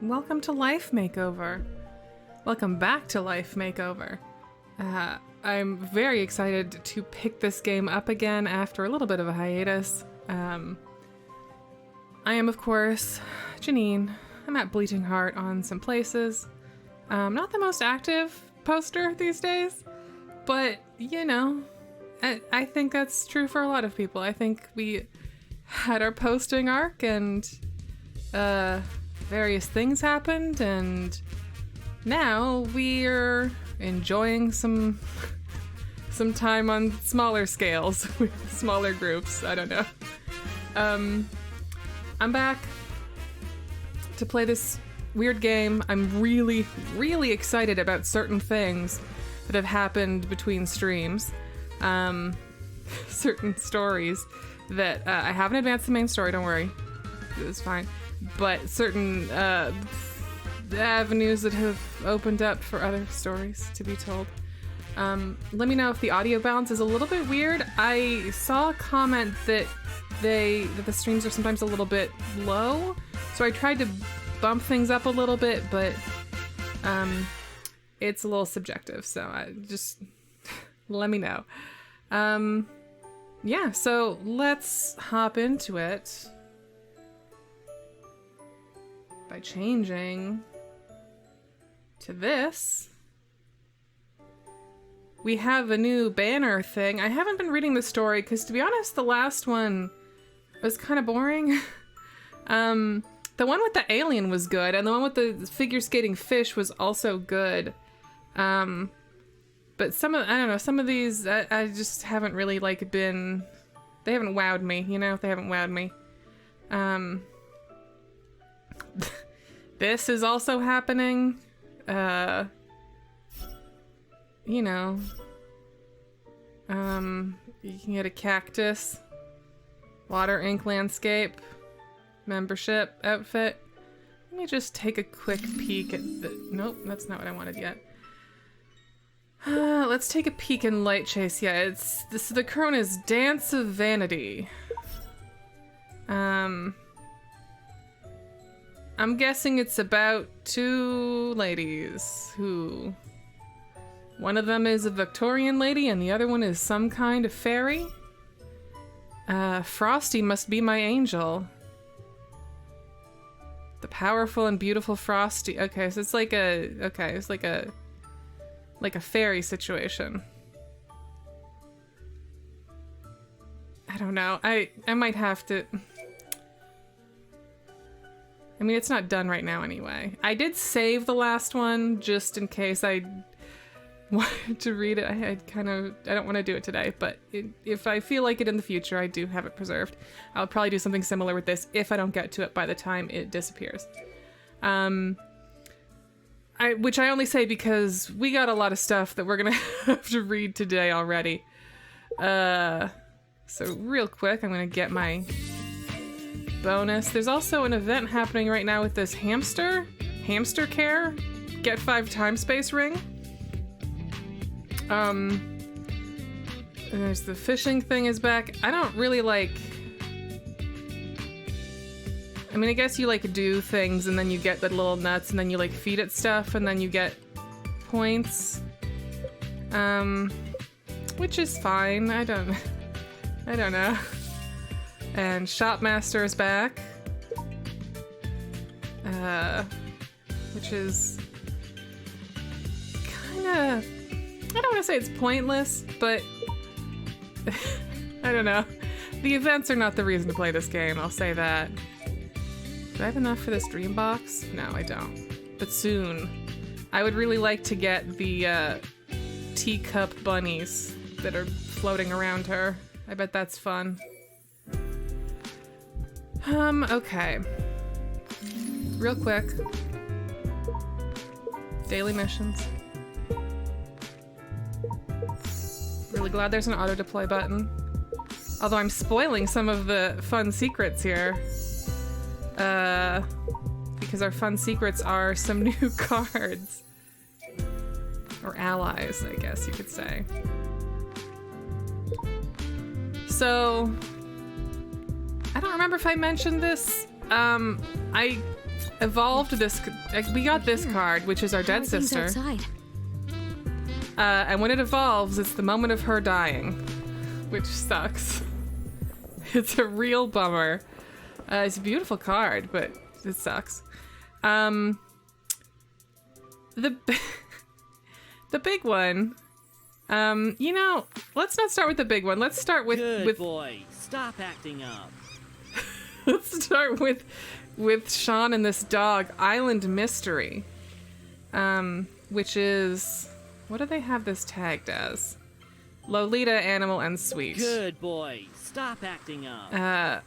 Welcome to Life Makeover. Welcome back to Life Makeover. I'm very excited to pick this game up again after a little bit of a hiatus. I am, of course, Janine. I'm at Bleeding Heart on some places. Not the most active poster these days, but, you know, I think that's true for a lot of people. I think we had our posting arc and various things happened, and now we're enjoying some time on smaller scales with smaller groups. I don't know. I'm back to play this weird game. I'm really, really excited about certain things that have happened between streams. Certain stories that I haven't advanced the main story, don't worry. It's fine. But certain avenues that have opened up for other stories to be told. Let me know if the audio balance is a little bit weird. I saw a comment that the streams are sometimes a little bit low, so I tried to bump things up a little bit, but it's a little subjective, so I just let me know. Yeah, so let's hop into it by changing to this. We have a new banner thing. I haven't been reading the story because, to be honest, the last one was kind of boring. The one with the alien was good, and the one with the figure skating fish was also good. But some of these, I just haven't really, they haven't wowed me, you know? They haven't wowed me. This is also happening. You know. You can get a cactus, water ink landscape, membership outfit. Let me just take a quick peek at the... Nope, that's not what I wanted yet. Let's take a peek in Light Chase. Yeah, the current is Dance of Vanity. I'm guessing it's about two ladies who... One of them is a Victorian lady and the other one is some kind of fairy. Frosty must be my angel. The powerful and beautiful Frosty. Okay, so it's like a fairy situation. I don't know. I might have to... I mean, it's not done right now anyway. I did save the last one just in case I wanted to read it. I don't want to do it today, but if I feel like it in the future, I do have it preserved. I'll probably do something similar with this if I don't get to it by the time it disappears. Which I only say because we got a lot of stuff that we're gonna have to read today already. So real quick, I'm gonna get my bonus. There's also an event happening right now with this hamster care. Get 5 time space ring. And there's the fishing thing is back. I don't really like... I mean, I guess you do things and then you get the little nuts and then you feed it stuff and then you get points. Which is fine. I don't know. And Shopmaster is back. Which is kinda... I don't want to say it's pointless, but I don't know. The events are not the reason to play this game, I'll say that. Do I have enough for this dream box? No, I don't. But soon. I would really like to get the teacup bunnies that are floating around her. I bet that's fun. Okay. Real quick. Daily missions. Really glad there's an auto deploy button. Although I'm spoiling some of the fun secrets here. Because our fun secrets are some new cards. Or allies, I guess you could say. So, I don't remember if I mentioned this I evolved this. We got this card, which is our dead sister. Outside? And when it evolves, it's the moment of her dying, which sucks. It's a real bummer. It's a beautiful card, but it sucks. The the big one. You know, let's not start with the big one. Let's start with Good boy. Stop acting up. Let's start with Shawn and this dog, Island Mystery. Which is, what do they have this tagged as? Lolita, Animal, and Sweet. Good boy. Stop acting up.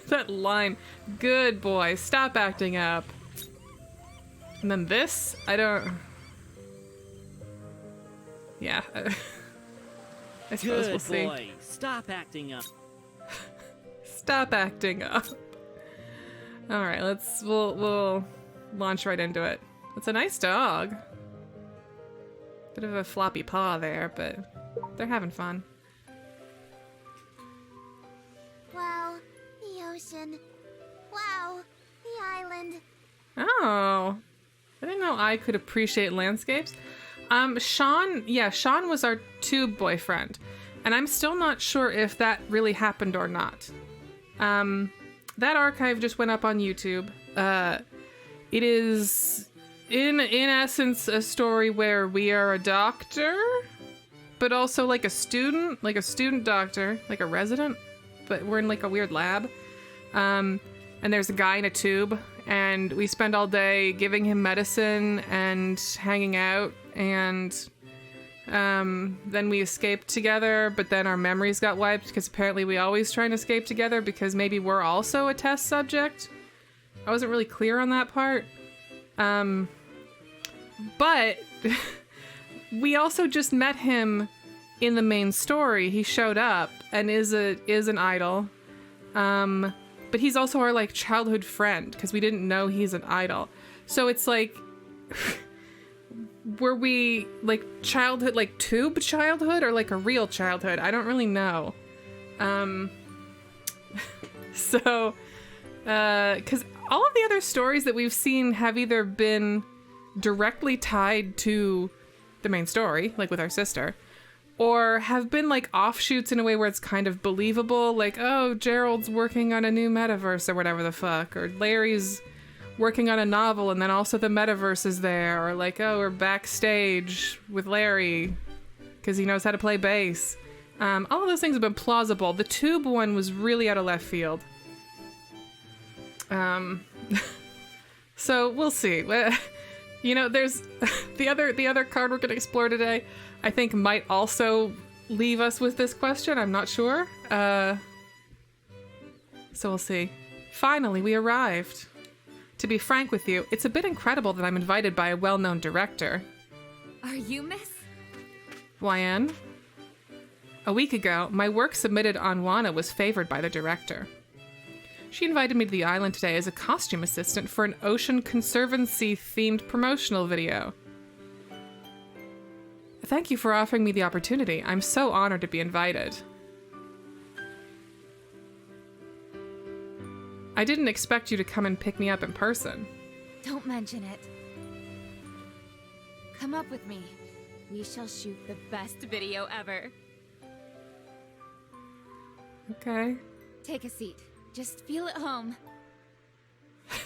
That line, good boy, stop acting up. And then this, I don't... Yeah. I suppose Good we'll see. boy. Stop acting up. Stop acting up. All right, we'll launch right into it. It's a nice dog. Bit of a floppy paw there, but they're having fun. Wow, the ocean. Wow, the island. Oh, I didn't know I could appreciate landscapes. Shawn was our tube boyfriend, and I'm still not sure if that really happened or not. That archive just went up on YouTube. It is, in essence, a story where we are a doctor, but also like a student doctor, like a resident, but we're in like a weird lab. And there's a guy in a tube, and we spend all day giving him medicine and hanging out, and then we escaped together, but then our memories got wiped because apparently we always try and escape together because maybe we're also a test subject. I wasn't really clear on that part. But we also just met him in the main story. He showed up and is an idol. But he's also our like childhood friend because we didn't know he's an idol. So it's like, were we like childhood, like tube childhood, or like a real childhood? I don't really know. So, because all of the other stories that we've seen have either been directly tied to the main story, like with our sister, or have been like offshoots in a way where it's kind of believable, like, oh, Gerald's working on a new metaverse or whatever the fuck, or Larry's working on a novel and then also the metaverse is there, or like, oh, we're backstage with Larry because he knows how to play bass. All of those things have been plausible. The tube one was really out of left field. So we'll see. You know, there's the other card we're going to explore today, I think might also leave us with this question. I'm not sure. So we'll see. Finally, we arrived. To be frank with you, it's a bit incredible that I'm invited by a well-known director. Are you Miss? YN? A week ago, my work submitted on WANA was favored by the director. She invited me to the island today as a costume assistant for an Ocean Conservancy-themed promotional video. Thank you for offering me the opportunity. I'm so honored to be invited. I didn't expect you to come and pick me up in person. Don't mention it. Come up with me. We shall shoot the best video ever. Okay. Take a seat. Just feel at home.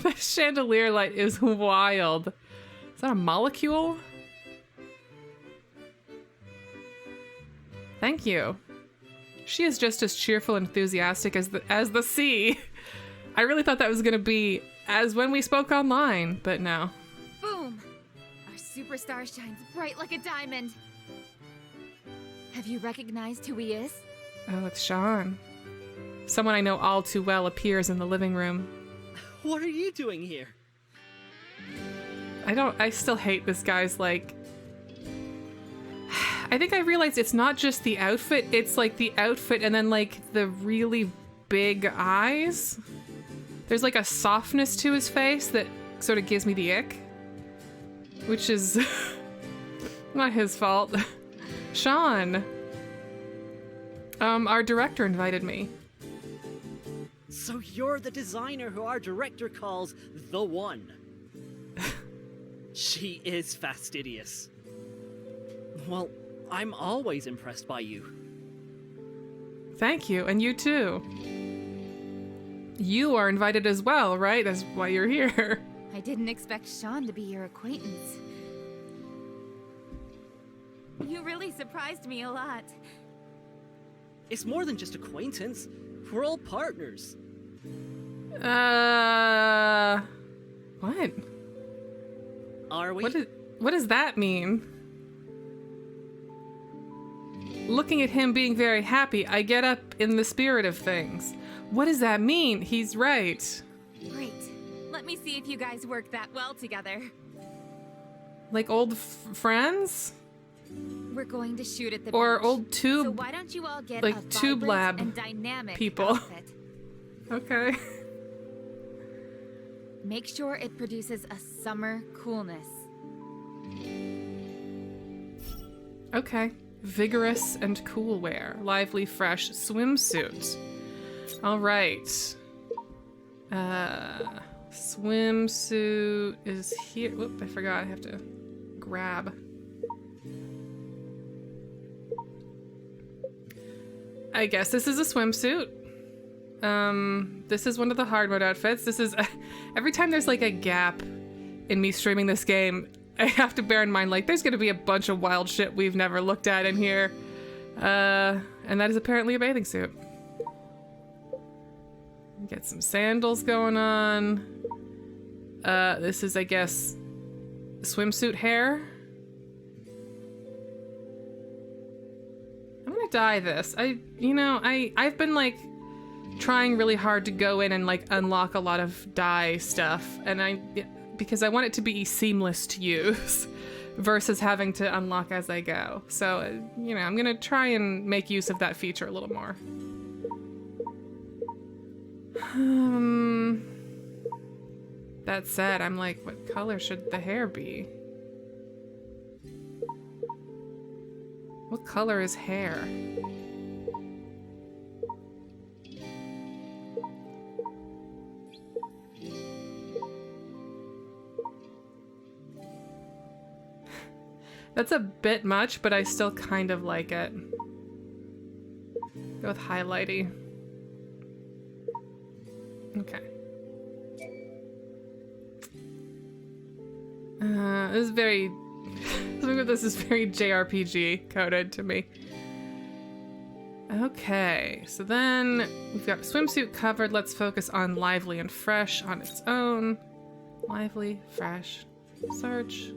That chandelier light is wild. Is that a molecule? Thank you. She is just as cheerful and enthusiastic as the sea. I really thought that was going to be as when we spoke online, but no. Boom! Our superstar shines bright like a diamond. Have you recognized who he is? Oh, it's Shawn. Someone I know all too well appears in the living room. What are you doing here? I still hate this guy's, like... I think I realized it's not just the outfit, it's like the outfit and then like the really big eyes. There's like a softness to his face that sort of gives me the ick. Which is not his fault. Shawn. Our director invited me. So you're the designer who our director calls the one. She is fastidious. Well, I'm always impressed by you. Thank you, and you too. You are invited as well, right? That's why you're here. I didn't expect Shawn to be your acquaintance. You really surprised me a lot. It's more than just acquaintance. We're all partners. What? Are we? What does that mean? Looking at him being very happy, I get up in the spirit of things. What does that mean? He's right. Great. Let me see if you guys work that well together. Like old friends? We're going to shoot at the Or beach. old tube, So why don't you all get like a tube vibrant lab and dynamic people. outfit? Okay. Make sure it produces a summer coolness. Okay. Vigorous and cool wear. Lively, fresh swimsuit. All right. Swimsuit is here. Whoop, I forgot. I have to grab. I guess this is a swimsuit. This is one of the hard mode outfits. This is every time there's like a gap in me streaming this game, I have to bear in mind like there's gonna be a bunch of wild shit we've never looked at in here. And that is apparently a bathing suit. Get some sandals going on. This is, I guess, swimsuit hair. I'm gonna dye this. I've been like trying really hard to go in and like unlock a lot of dye stuff, and because I want it to be seamless to use versus having to unlock as I go. So, I'm gonna try and make use of that feature a little more. That said, I'm like, what color should the hair be? What color is hair? That's a bit much, but I still kind of like it. Go with highlighty. Okay. This is very... Something about this is very JRPG coded to me. Okay, so then we've got swimsuit covered. Let's focus on lively and fresh on its own. Lively, fresh, search.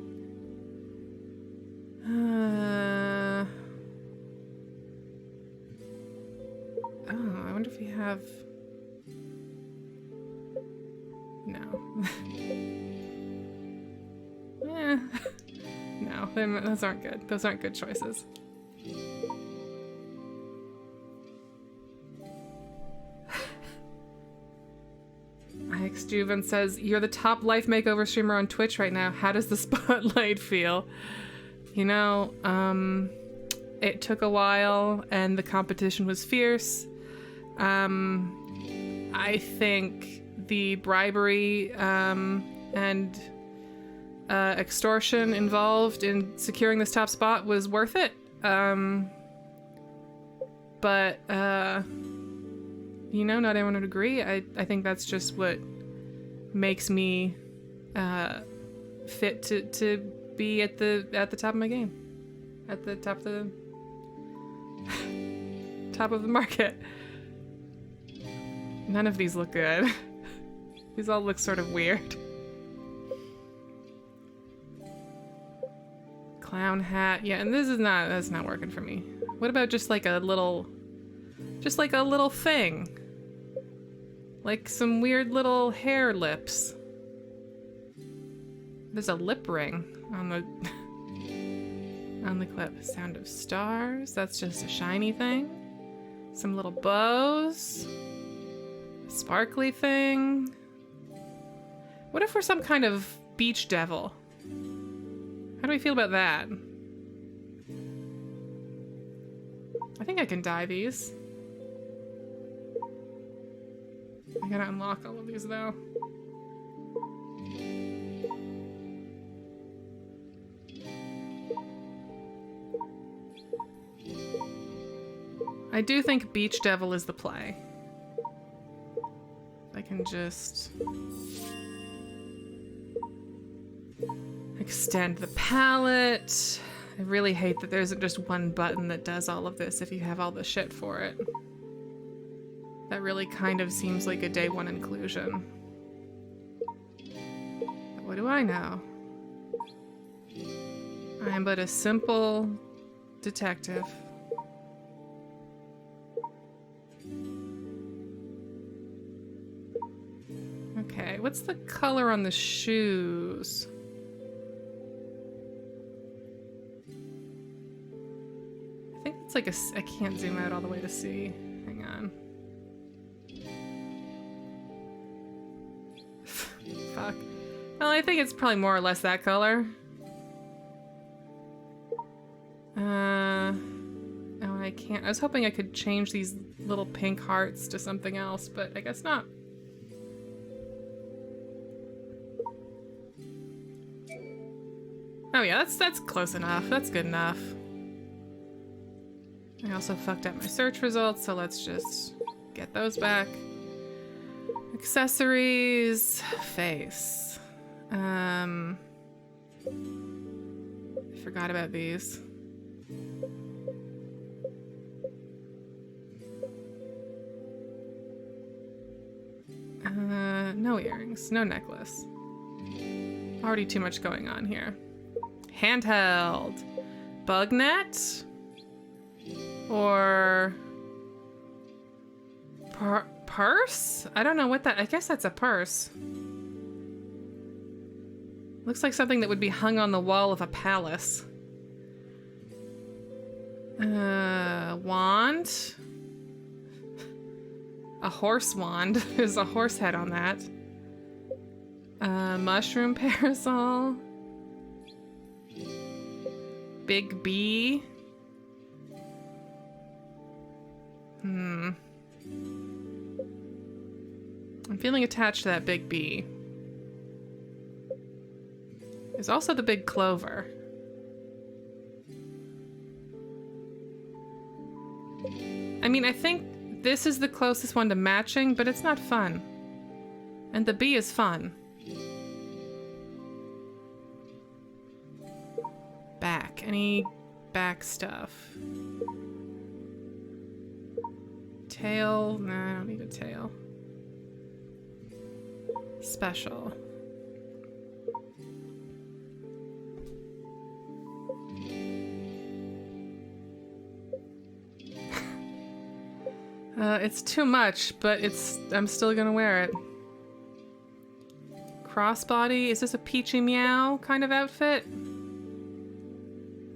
Oh, I wonder if we have... No. No, those aren't good. Those aren't good choices. Juven says, you're the top life makeover streamer on Twitch right now. How does the spotlight feel? It took a while and the competition was fierce. I think the bribery and extortion involved in securing this top spot was worth it. But not everyone would agree. I think that's just what makes me fit to be at the top of my game, at the top of the market. None of these look good. These all look sort of weird. Clown hat, yeah, and that's not working for me. What about just like a little thing? Like some weird little hair lips. There's a lip ring on the clip. Sound of stars, that's just a shiny thing. Some little bows. Sparkly thing. What if we're some kind of beach devil? How do we feel about that? I think I can dye these. I gotta unlock all of these though. I do think Beach Devil is the play. I can just extend the palette. I really hate that there isn't just one button that does all of this if you have all the shit for it. That really kind of seems like a day one inclusion. But what do I know? I am but a simple detective. Okay, what's the color on the shoes? I think it's like I can't zoom out all the way to see. Hang on. Fuck. Well, I think it's probably more or less that color. Oh, I can't. I was hoping I could change these little pink hearts to something else, but I guess not. Oh yeah, that's close enough. That's good enough. I also fucked up my search results, so let's just get those back. Accessories, face. I forgot about these. No earrings, no necklace. Already too much going on here. Handheld. Bug net? Or purse? I don't know what that... I guess that's a purse. Looks like something that would be hung on the wall of a palace. Wand? A horse wand. There's a horse head on that. Mushroom parasol. Big B. I'm feeling attached to that big bee. There's also the big clover. I mean, I think this is the closest one to matching, but it's not fun. And the bee is fun. Back. Any back stuff? Tail? Nah, I don't need a tail. Special. It's too much, but I'm still gonna wear it. Crossbody? Is this a Peachy Meow kind of outfit?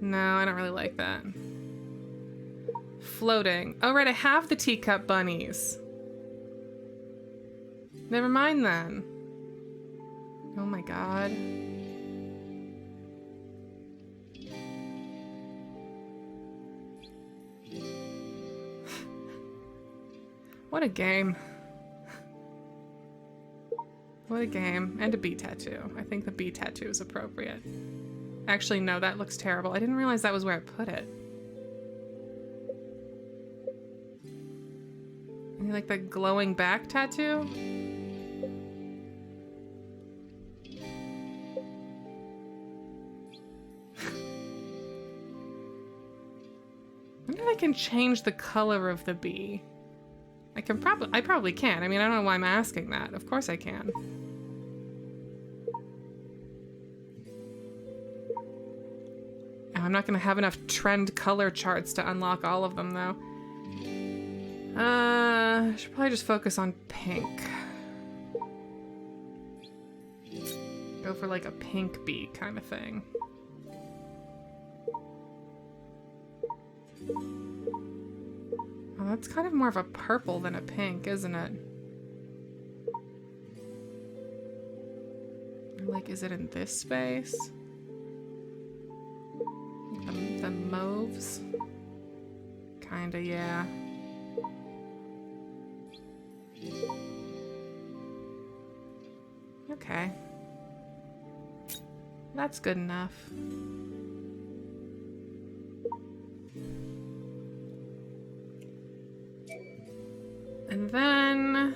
No, I don't really like that. Floating. Oh, right, I have the teacup bunnies. Never mind then. Oh my god. What a game. What a game. And a bee tattoo. I think the bee tattoo is appropriate. Actually, no, that looks terrible. I didn't realize that was where I put it. You like the glowing back tattoo? I wonder if I can change the color of the bee. I probably can. I mean, I don't know why I'm asking that. Of course I can. Oh, I'm not gonna have enough trend color charts to unlock all of them, though. I should probably just focus on pink. Go for like a pink bee kind of thing. Oh, that's kind of more of a purple than a pink, isn't it? Like, is it in this space? The mauves? Kinda, yeah. Okay. That's good enough. And then,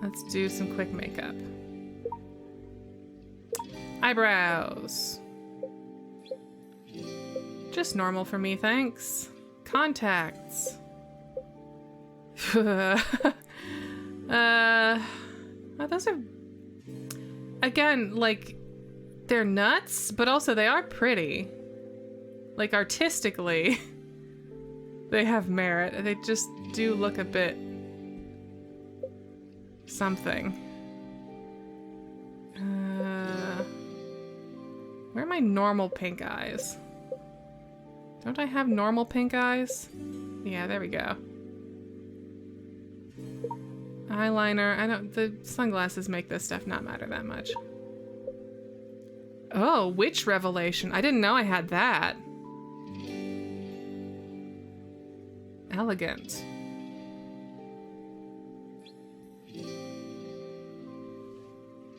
let's do some quick makeup. Eyebrows. Just normal for me, thanks. Contacts. Those are, again, like, they're nuts, but also they are pretty. Like, artistically, they have merit. They just do look a bit something. Where are my normal pink eyes? Don't I have normal pink eyes? Yeah, there we go. Eyeliner, the sunglasses make this stuff not matter that much. Oh, witch revelation. I didn't know I had that. Elegant.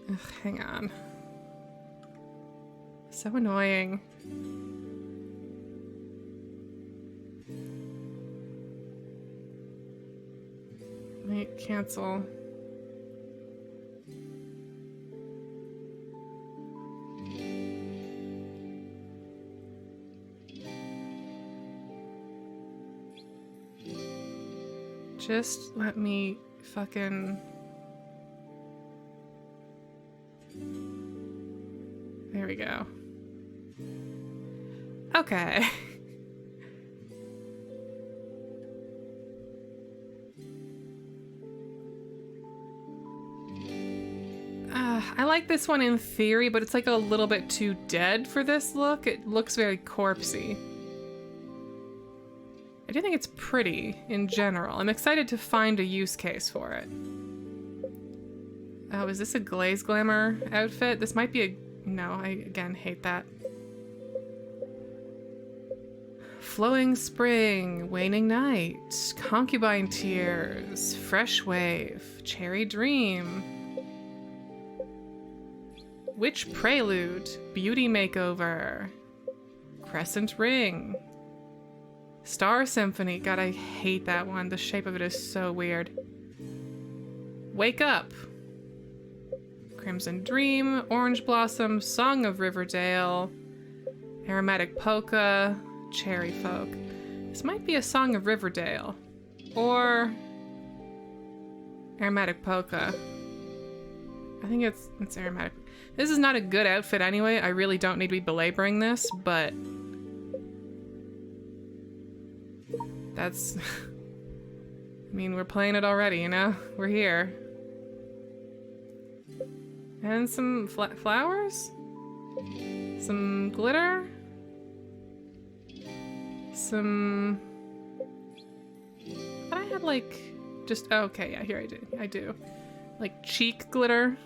Ugh, hang on. So annoying. Wait, cancel. Just let me fucking... There we go. Okay. I like this one in theory, but it's like a little bit too dead for this look. It looks very corpsey. I do think it's pretty in general. I'm excited to find a use case for it. Oh, is this a Glaze Glamour outfit? This might be a... No, I again hate that. Flowing Spring, Waning Night, Concubine Tears, Fresh Wave, Cherry Dream, Witch Prelude, Beauty Makeover, Crescent Ring, Star Symphony. God, I hate that one. The shape of it is so weird. Wake Up, Crimson Dream, Orange Blossom, Song of Riverdale, Aromatic Polka, Cherry Folk. This might be a Song of Riverdale. Or Aromatic Polka. I think it's Aromatic. This is not a good outfit anyway. I really don't need to be belaboring this, but that's... I mean, we're playing it already, you know? We're here. And some flowers? Some glitter? Some... I had like... just... Oh, okay, yeah, here I do. Like cheek glitter.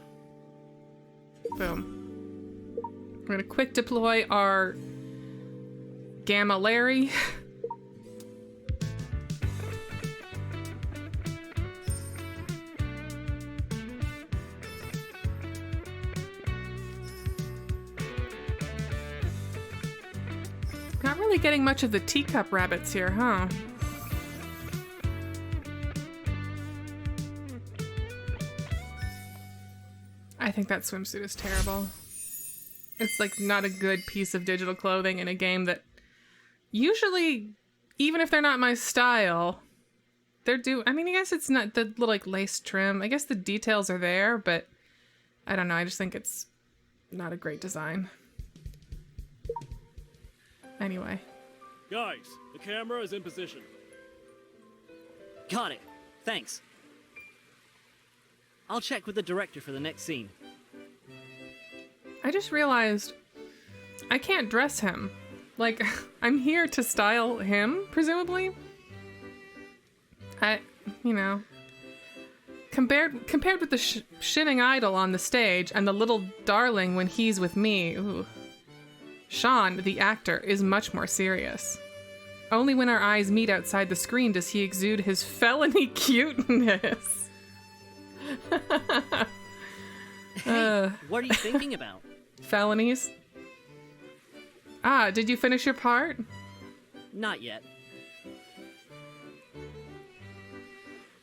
Boom. We're gonna quick deploy our Gamma Larry. Not really getting much of the teacup rabbits here, huh? I think that swimsuit is terrible. It's like not a good piece of digital clothing in a game that usually, even if they're not my style, I mean, I guess it's not the little like lace trim. I guess the details are there, but I don't know. I just think it's not a great design. Anyway. Guys, the camera is in position. Got it. Thanks. I'll check with the director for the next scene. I just realized I can't dress him. Like, I'm here to style him, presumably. You know. Compared with the shitting idol on the stage and the little darling when he's with me, ooh. Shawn, the actor, is much more serious. Only when our eyes meet outside the screen does he exude his felony cuteness. Hey, what are you thinking about? Felonies. Ah, did you finish your part? Not yet.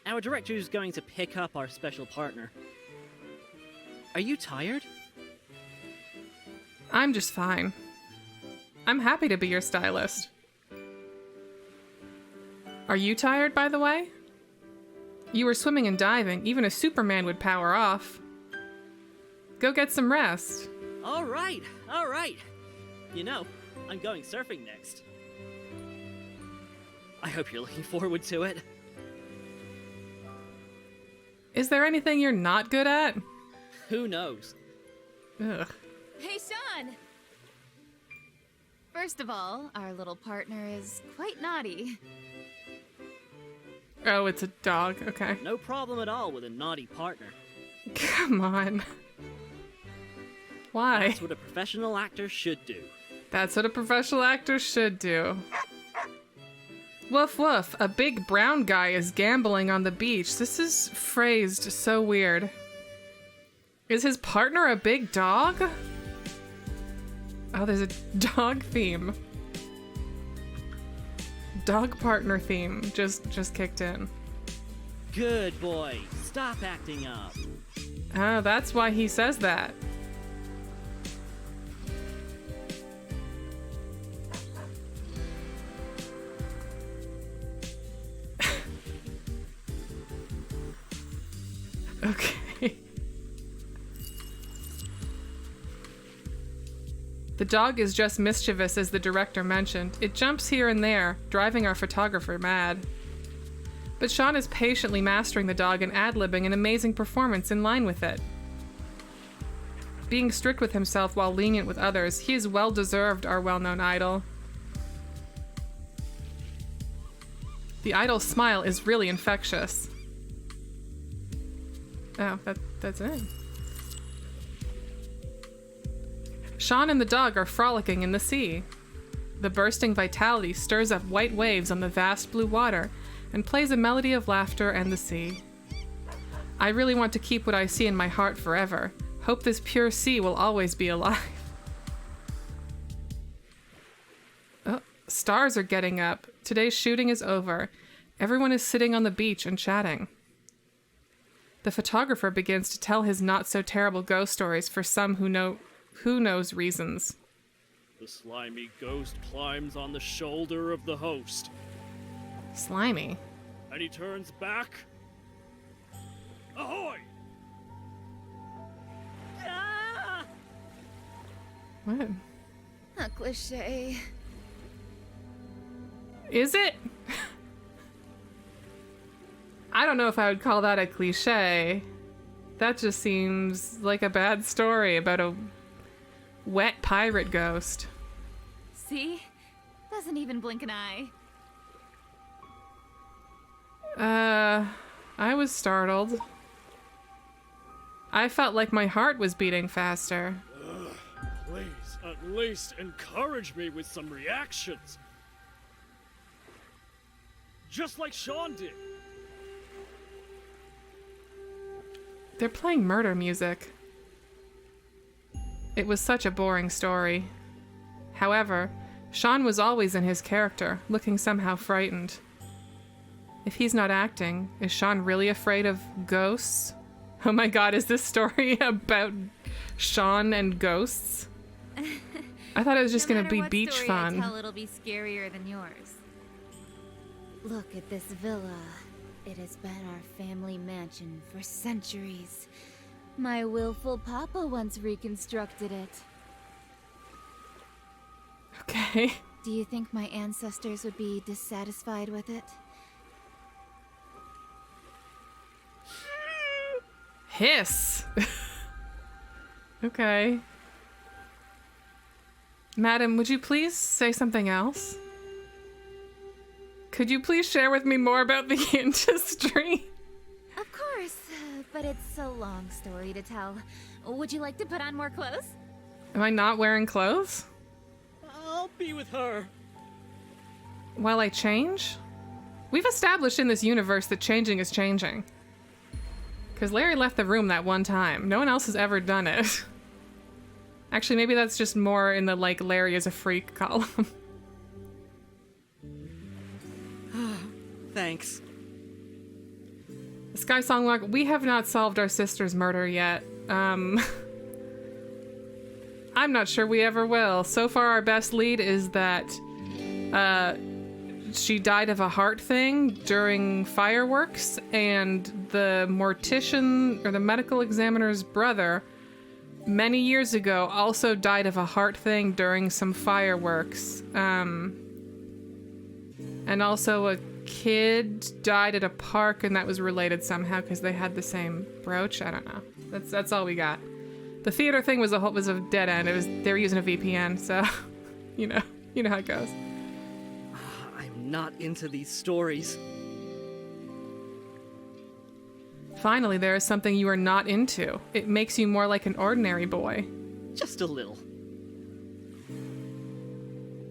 Our director is going to pick up our special partner. Are you tired? I'm just fine. I'm happy to be your stylist. Are you tired, by the way? You were swimming and diving. Even a Superman would power off. Go get some rest. All right. You know, I'm going surfing next. I hope you're looking forward to it. Is there anything you're not good at? Who knows? Ugh. Hey, Shawn! First of all, our little partner is quite naughty. Oh, it's a dog. Okay. No problem at all with a naughty partner. Come on. Why? That's what a professional actor should do. That's what a professional actor should do. Woof woof, a big brown guy is gambling on the beach. This is phrased so weird. Is his partner a big dog? Oh, there's a dog theme. Dog partner theme just kicked in. Good boy. Stop acting up. Oh, that's why he says that. Okay. The dog is just mischievous, as the director mentioned. It jumps here and there, driving our photographer mad. But Shawn is patiently mastering the dog and ad-libbing an amazing performance in line with it. Being strict with himself while lenient with others, he is well-deserved our well-known idol. The idol's smile is really infectious. Oh, that's it. Shawn and the dog are frolicking in the sea. The bursting vitality stirs up white waves on the vast blue water and plays a melody of laughter and the sea. I really want to keep what I see in my heart forever. Hope this pure sea will always be alive. Oh, stars are getting up. Today's shooting is over. Everyone is sitting on the beach and chatting. The photographer begins to tell his not-so-terrible ghost stories for some who knows reasons. The slimy ghost climbs on the shoulder of the host, Slimy? and he turns back. Ahoy! Ah! What? A cliche. Is it? I don't know if I would call that a cliche. That just seems like a bad story about a wet pirate ghost. See? Doesn't even blink an eye. I was startled. I felt like my heart was beating faster. Please, at least encourage me with some reactions. Just like Shawn did. They're playing murder music. It was such a boring story. However, Shawn was always in his character, looking somehow frightened. If he's not acting, is Shawn really afraid of ghosts? Oh my god, is this story about Shawn and ghosts? I thought it was just No gonna matter be what beach story fun. I tell, it'll be scarier than yours. Look at this villa. It has been our family mansion for centuries. My willful papa once reconstructed it. Okay. Do you think my ancestors would be dissatisfied with it? Hiss! Okay. Madam, would you please say something else? Could you please share with me more about the industry? Of course, but it's a long story to tell. Would you like to put on more clothes? Am I not wearing clothes? I'll be with her. While I change? We've established in this universe that changing is changing. Because Larry left the room that one time. No one else has ever done it. Actually, maybe that's just more in the, like, Larry is a freak column. Thanks. Sky Songlog, we have not solved our sister's murder yet. I'm not sure we ever will. So far, our best lead is that she died of a heart thing during fireworks, and the mortician or the medical examiner's brother many years ago also died of a heart thing during some fireworks. And also a kid died at a park, and that was related somehow because they had the same brooch. I don't know. That's all we got. The theater thing was a dead end. They were using a VPN, so you know how it goes. I'm not into these stories. Finally, there is something you are not into. It makes you more like an ordinary boy. Just a little.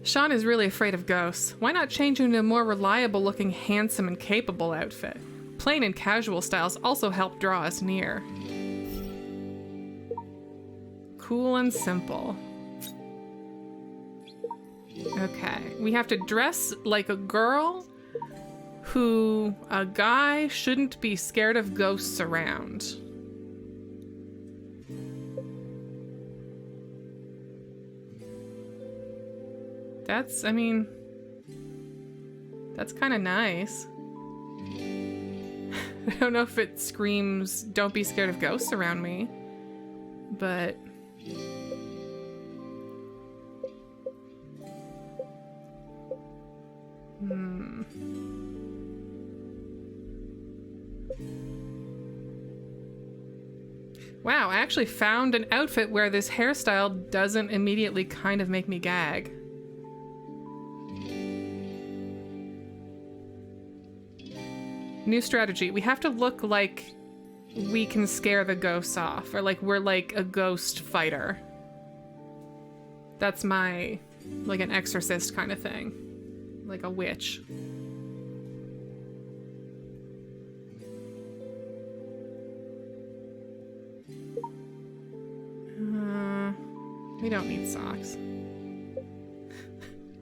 Shawn is really afraid of ghosts. Why not change into a more reliable-looking, handsome, and capable outfit? Plain and casual styles also help draw us near. Cool and simple. Okay, we have to dress like a girl who a guy shouldn't be scared of ghosts around. That's kind of nice. I don't know if it screams, don't be scared of ghosts around me, but... Wow, I actually found an outfit where this hairstyle doesn't immediately kind of make me gag. New strategy. We have to look like we can scare the ghosts off, or like we're like a ghost fighter. That's my, like an exorcist kind of thing. Like a witch. We don't need socks.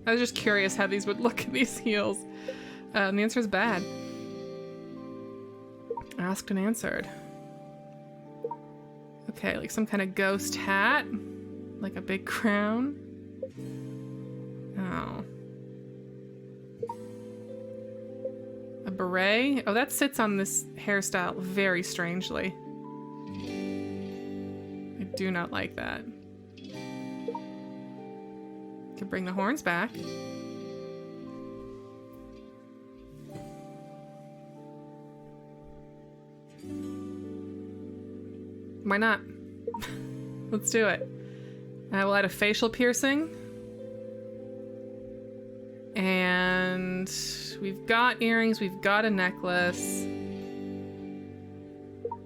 I was just curious how these would look in these heels. The answer is bad. Asked and answered. Okay, like some kind of ghost hat. Like a big crown. Oh. A beret? Oh, that sits on this hairstyle very strangely. I do not like that. Could bring the horns back. Why not? Let's do it. We'll add a facial piercing. And we've got earrings, we've got a necklace.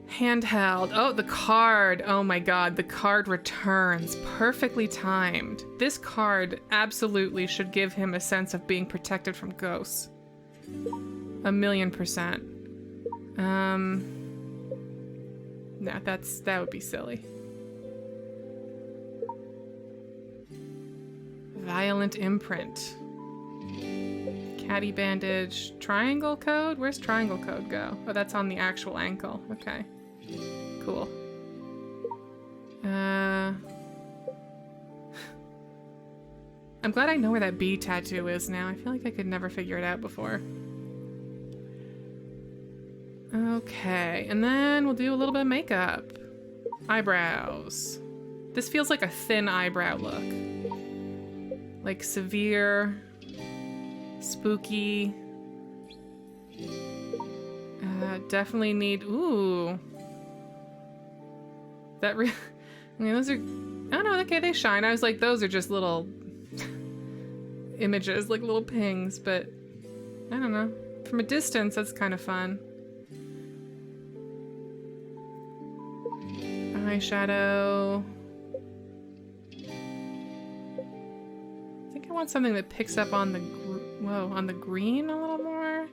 Handheld. Oh, the card. Oh my god, the card returns. Perfectly timed. This card absolutely should give him a sense of being protected from ghosts. 1,000,000%. No, that would be silly. Violent imprint. Caddy bandage. Triangle code? Where's triangle code go? Oh, that's on the actual ankle. Okay. Cool. I'm glad I know where that bee tattoo is now. I feel like I could never figure it out before. Okay, and then we'll do a little bit of makeup. Eyebrows. This feels like a thin eyebrow look. Like severe, spooky. Definitely need, ooh. I mean, those are, oh no, okay, they shine. I was like, those are just little images, like little pings, but I don't know. From a distance, that's kind of fun. Eyeshadow. I think I want something that picks up on the, on the green a little more.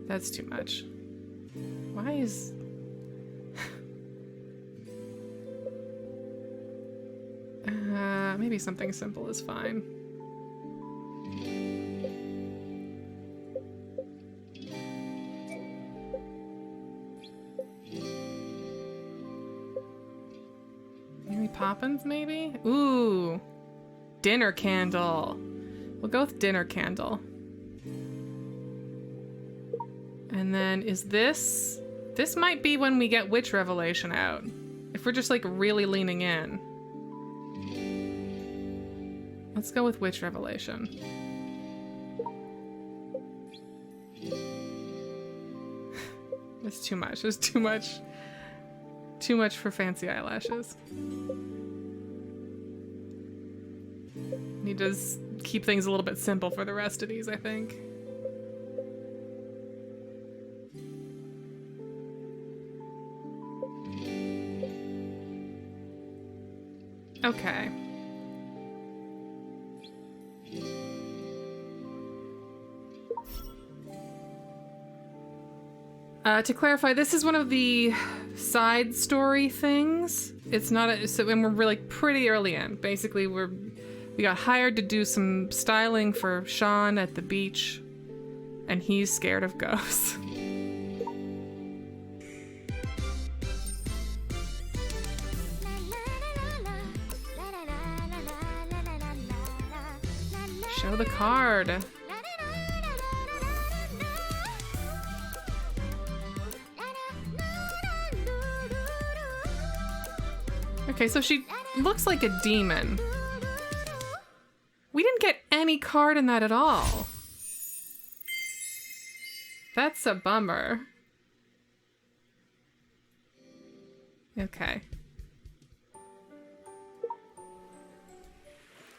That's too much. Why is... maybe something simple is fine. Mary Poppins, maybe? Ooh, dinner candle. We'll go with dinner candle. And then is this... This might be when we get Witch Revelation out. If we're just like really leaning in. Let's go with Witch Revelation. That's too much. There's too much. Too much for fancy eyelashes. Need to keep things a little bit simple for the rest of these, I think. Okay. To clarify, this is one of the side story things. It's not a, so, and we're really pretty early in. Basically, we got hired to do some styling for Shawn at the beach, and he's scared of ghosts. Show the card. Okay, so she looks like a demon. We didn't get any card in that at all. That's a bummer. Okay.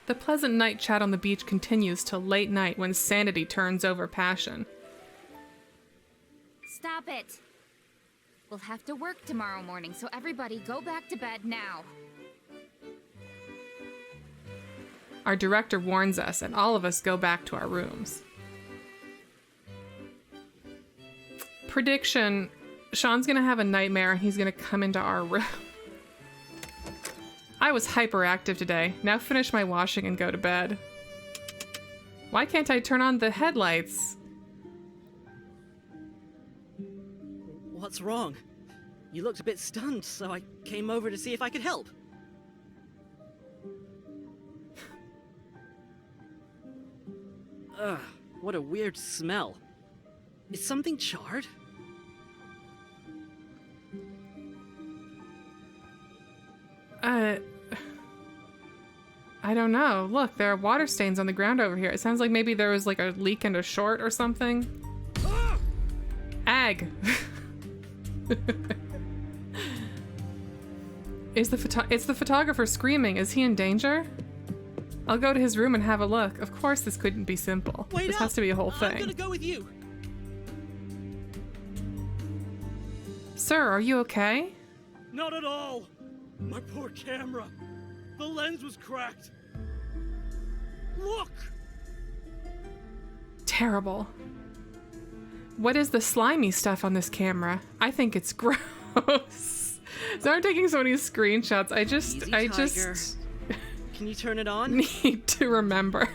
The pleasant night chat on the beach continues till late night when sanity turns over passion. Stop it! We'll have to work tomorrow morning, so everybody go back to bed now. Our director warns us, and all of us go back to our rooms. Prediction: Shawn's gonna have a nightmare and he's gonna come into our room. I was hyperactive today. Now finish my washing and go to bed. Why can't I turn on the headlights? What's wrong? You looked a bit stunned, so I came over to see if I could help. Ugh, what a weird smell. Is something charred? I don't know. Look, there are water stains on the ground over here. It sounds like maybe there was like a leak in a short or something. Ag. It's the photographer screaming. Is he in danger? I'll go to his room and have a look. Of course this couldn't be simple. Wait this up. has to be a whole thing. I'm gonna go with you. Sir, are you okay? Not at all! My poor camera! The lens was cracked! Look! Terrible. What is the slimy stuff on this camera? I think it's gross. So I'm taking so many screenshots. I just Can you turn it on? need to remember.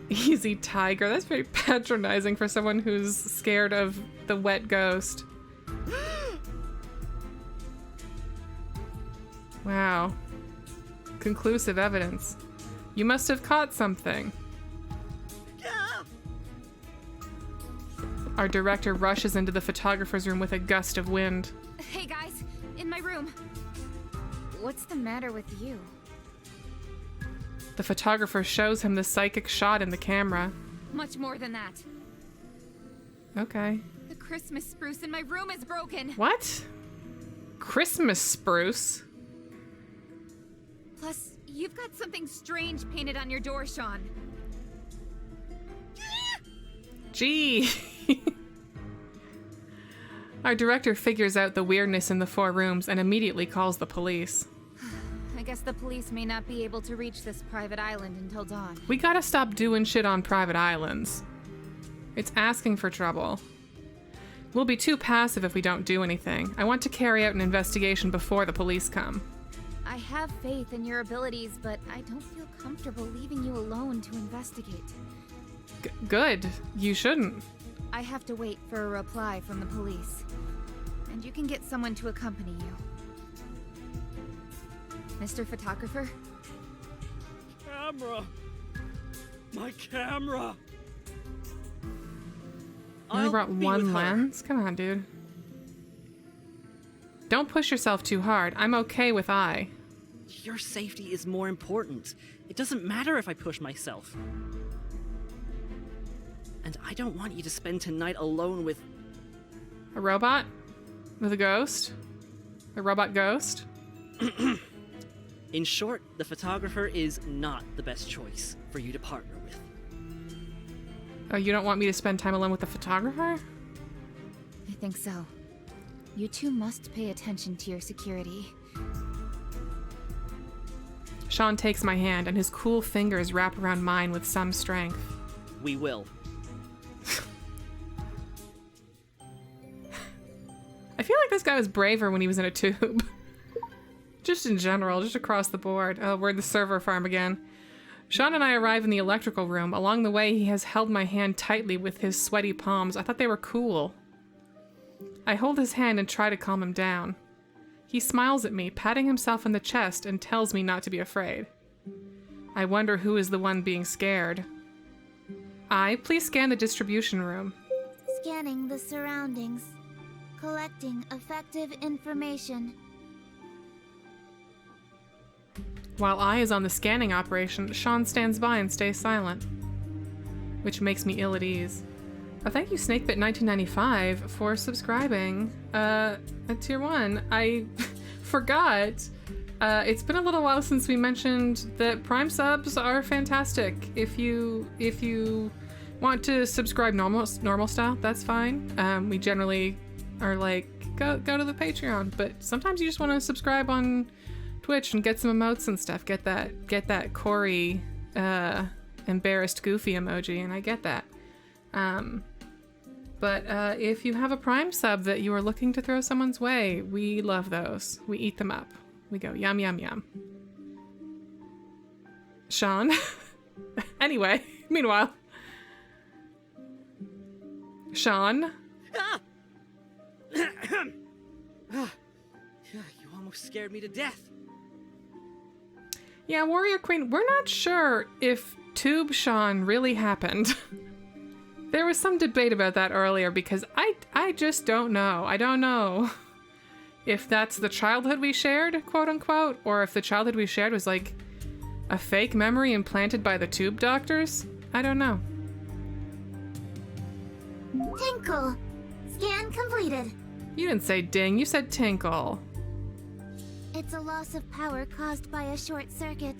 Easy tiger. That's very patronizing for someone who's scared of the wet ghost. Wow. Conclusive evidence. You must have caught something. Our director rushes into the photographer's room with a gust of wind. Hey guys, in my room. What's the matter with you? The photographer shows him the psychic shot in the camera. Much more than that. Okay. The Christmas spruce in my room is broken. What? Christmas spruce? Plus, you've got something strange painted on your door, Shawn. Gee. Our director figures out the weirdness in the 4 rooms and immediately calls the police. I guess the police may not be able to reach this private island until dawn. We gotta stop doing shit on private islands. It's asking for trouble. We'll be too passive if we don't do anything. I want to carry out an investigation before the police come. I have faith in your abilities, but I don't feel comfortable leaving you alone to investigate. Good. You shouldn't. I have to wait for a reply from the police. And you can get someone to accompany you. Mr. Photographer? Camera! My camera! You only brought be with one her. lens? Come on, dude. Don't push yourself too hard. I'm okay with eye. Your safety is more important. It doesn't matter if I push myself. And I don't want you to spend tonight alone with... A robot? With a ghost? A robot ghost? In short, the photographer is not the best choice for you to partner with. Oh, you don't want me to spend time alone with the photographer? I think so. You two must pay attention to your security. Shawn takes my hand, and his cool fingers wrap around mine with some strength. We will. I feel like this guy was braver when he was in a tube. Just in general, just across the board. Oh, we're in the server farm again. Shawn and I arrive in the electrical room. Along the way, he has held my hand tightly with his sweaty palms. I thought they were cool. I hold his hand and try to calm him down. He smiles at me, patting himself on the chest, and tells me not to be afraid. I wonder who is the one being scared. Please scan the distribution room. Scanning the surroundings. Collecting effective information. While I is on the scanning operation, Shawn stands by and stays silent, which makes me ill at ease. Thank you, SnakeBit1995, for subscribing at Tier 1. I forgot. It's been a little while since we mentioned that Prime subs are fantastic. If you want to subscribe normal style, that's fine. We generally are like, go to the Patreon, but sometimes you just want to subscribe on Twitch and get some emotes and stuff. Get that Corey embarrassed goofy emoji, and I get that. But if you have a Prime sub that you are looking to throw someone's way, we love those. We eat them up. We go yum yum yum. Shawn. Anyway, meanwhile. Shawn. Ah! You almost scared me to death. Yeah, Warrior Queen, we're not sure if Tube Shawn really happened. There was some debate about that earlier because I just don't know. I don't know if that's the childhood we shared, quote unquote, or if the childhood we shared was like a fake memory implanted by the tube doctors. I don't know. Tinkle. Scan completed. You didn't say ding, you said tinkle. It's a loss of power caused by a short circuit.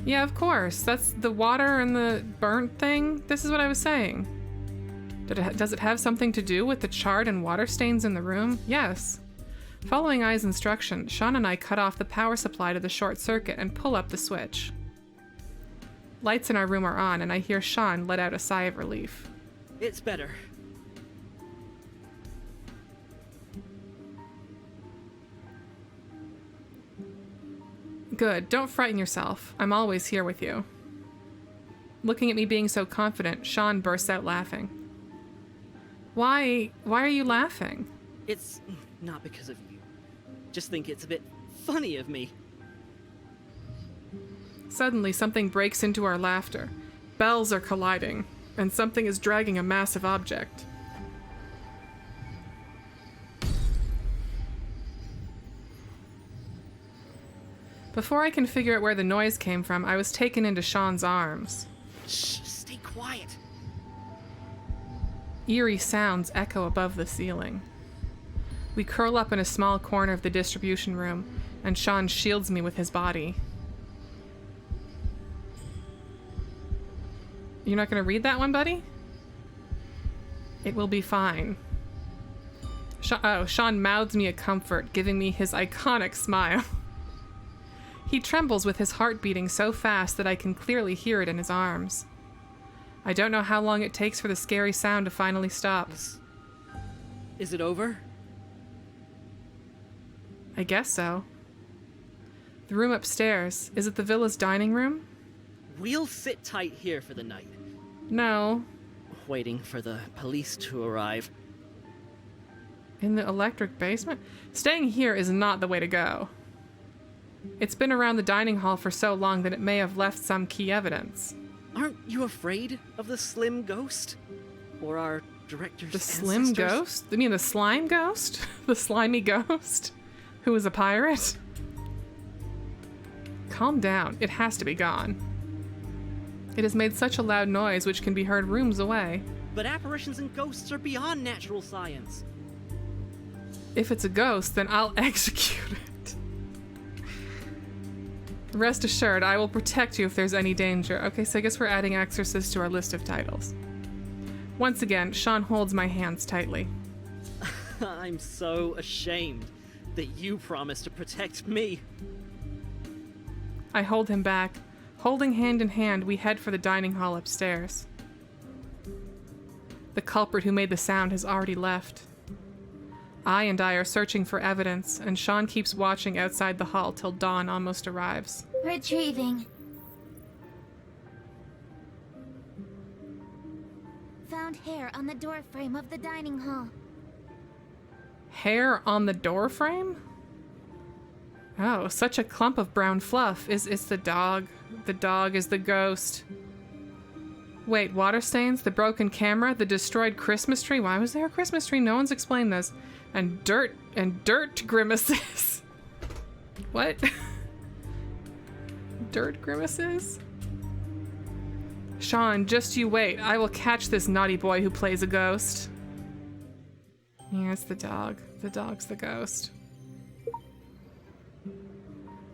Yeah, of course. That's the water and the burnt thing. This is what I was saying. Does it have something to do with the charred and water stains in the room? Yes. Following Ai's instruction, Shawn and I cut off the power supply to the short circuit and pull up the switch. Lights in our room are on, and I hear Shawn let out a sigh of relief. It's better. Good. Don't frighten yourself. I'm always here with you. Looking at me being so confident, Shawn bursts out laughing. Why are you laughing? It's not because of you. Just think it's a bit funny of me. Suddenly, something breaks into our laughter. Bells are colliding, and something is dragging a massive object. Before I can figure out where the noise came from, I was taken into Shawn's arms. Shh, stay quiet. Eerie sounds echo above the ceiling. We curl up in a small corner of the distribution room, and Shawn shields me with his body. You're not going to read that one, buddy? It will be fine. Shawn mouths me a comfort, giving me his iconic smile. He trembles with his heart beating so fast that I can clearly hear it in his arms. I don't know how long it takes for the scary sound to finally stop. Is it over? I guess so. The room upstairs. Is it the villa's dining room? We'll sit tight here for the night, No. waiting for the police to arrive. In the electric basement? Staying here is not the way to go. It's been around the dining hall for so long that it may have left some key evidence. Aren't you afraid of the slim ghost? Or our director's The slim ancestors? ghost? You mean the slime ghost? The slimy ghost? Who was a pirate? Calm down. It has to be gone. It has made such a loud noise which can be heard rooms away. But apparitions and ghosts are beyond natural science. If it's a ghost, then I'll execute it. Rest assured, I will protect you if there's any danger. Okay, so I guess we're adding Exorcist to our list of titles. Once again, Shawn holds my hands tightly. I'm so ashamed that you promised to protect me. I hold him back. Holding hand in hand, we head for the dining hall upstairs. The culprit who made the sound has already left. I are searching for evidence, and Shawn keeps watching outside the hall till dawn almost arrives. Retrieving. Found hair on the door frame of the dining hall. Hair on the door frame? Oh, such a clump of brown fluff. It's the dog. The dog is the ghost. Wait, water stains, the broken camera, the destroyed Christmas tree. Why was there a Christmas tree? No one's explained this. And dirt grimaces. What? Dirt grimaces? Shawn, just you wait. I will catch this naughty boy who plays a ghost. Yeah, it's the dog. The dog's the ghost.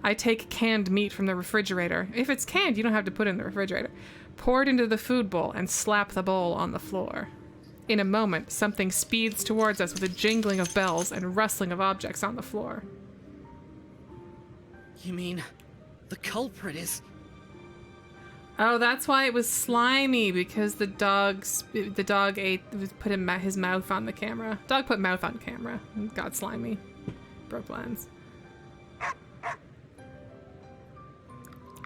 I take canned meat from the refrigerator. If it's canned, you don't have to put it in the refrigerator. Pour it into the food bowl and slap the bowl on the floor. In a moment, something speeds towards us with a jingling of bells and rustling of objects on the floor. You mean the culprit is... Oh, that's why it was slimy, because the dog put his mouth on the camera. Dog put mouth on camera. Got slimy. Broke lens.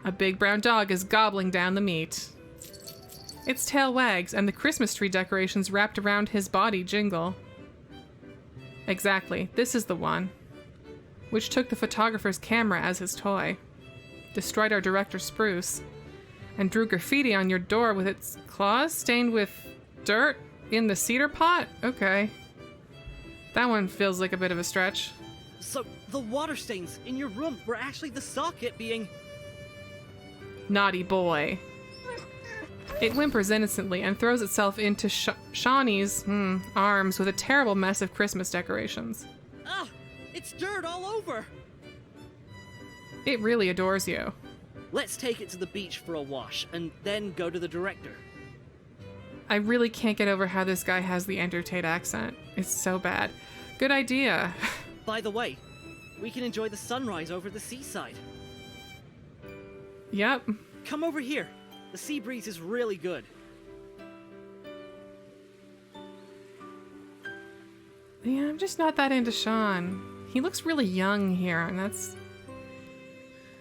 A big brown dog is gobbling down the meat. Its tail wags, and the Christmas tree decorations wrapped around his body jingle. Exactly, this is the one. Which took the photographer's camera as his toy. Destroyed our director Spruce. And drew graffiti on your door with its claws stained with dirt in the cedar pot? Okay. That one feels like a bit of a stretch. So, the water stains in your room were actually the socket being... Naughty boy. It whimpers innocently and throws itself into Shawnee's arms with a terrible mess of Christmas decorations. Ah! It's dirt all over! It really adores you. Let's take it to the beach for a wash, and then go to the director. I really can't get over how this guy has the Entertained accent. It's so bad. Good idea. By the way, we can enjoy the sunrise over the seaside. Yep. Come over here. The sea breeze is really good. Yeah, I'm just not that into Shawn. He looks really young here, and that's...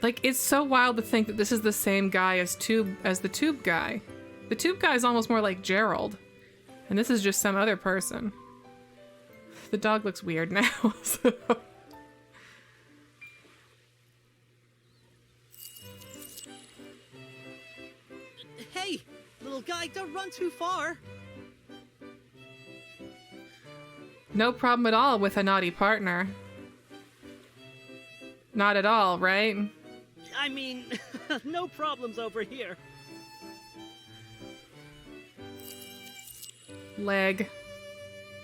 Like, it's so wild to think that this is the same guy as the Tube guy. The Tube guy is almost more like Gerald. And this is just some other person. The dog looks weird now, so... Hey, little guy, don't run too far. No problem at all with a naughty partner. Not at all, right? I mean, no problems over here. Leg.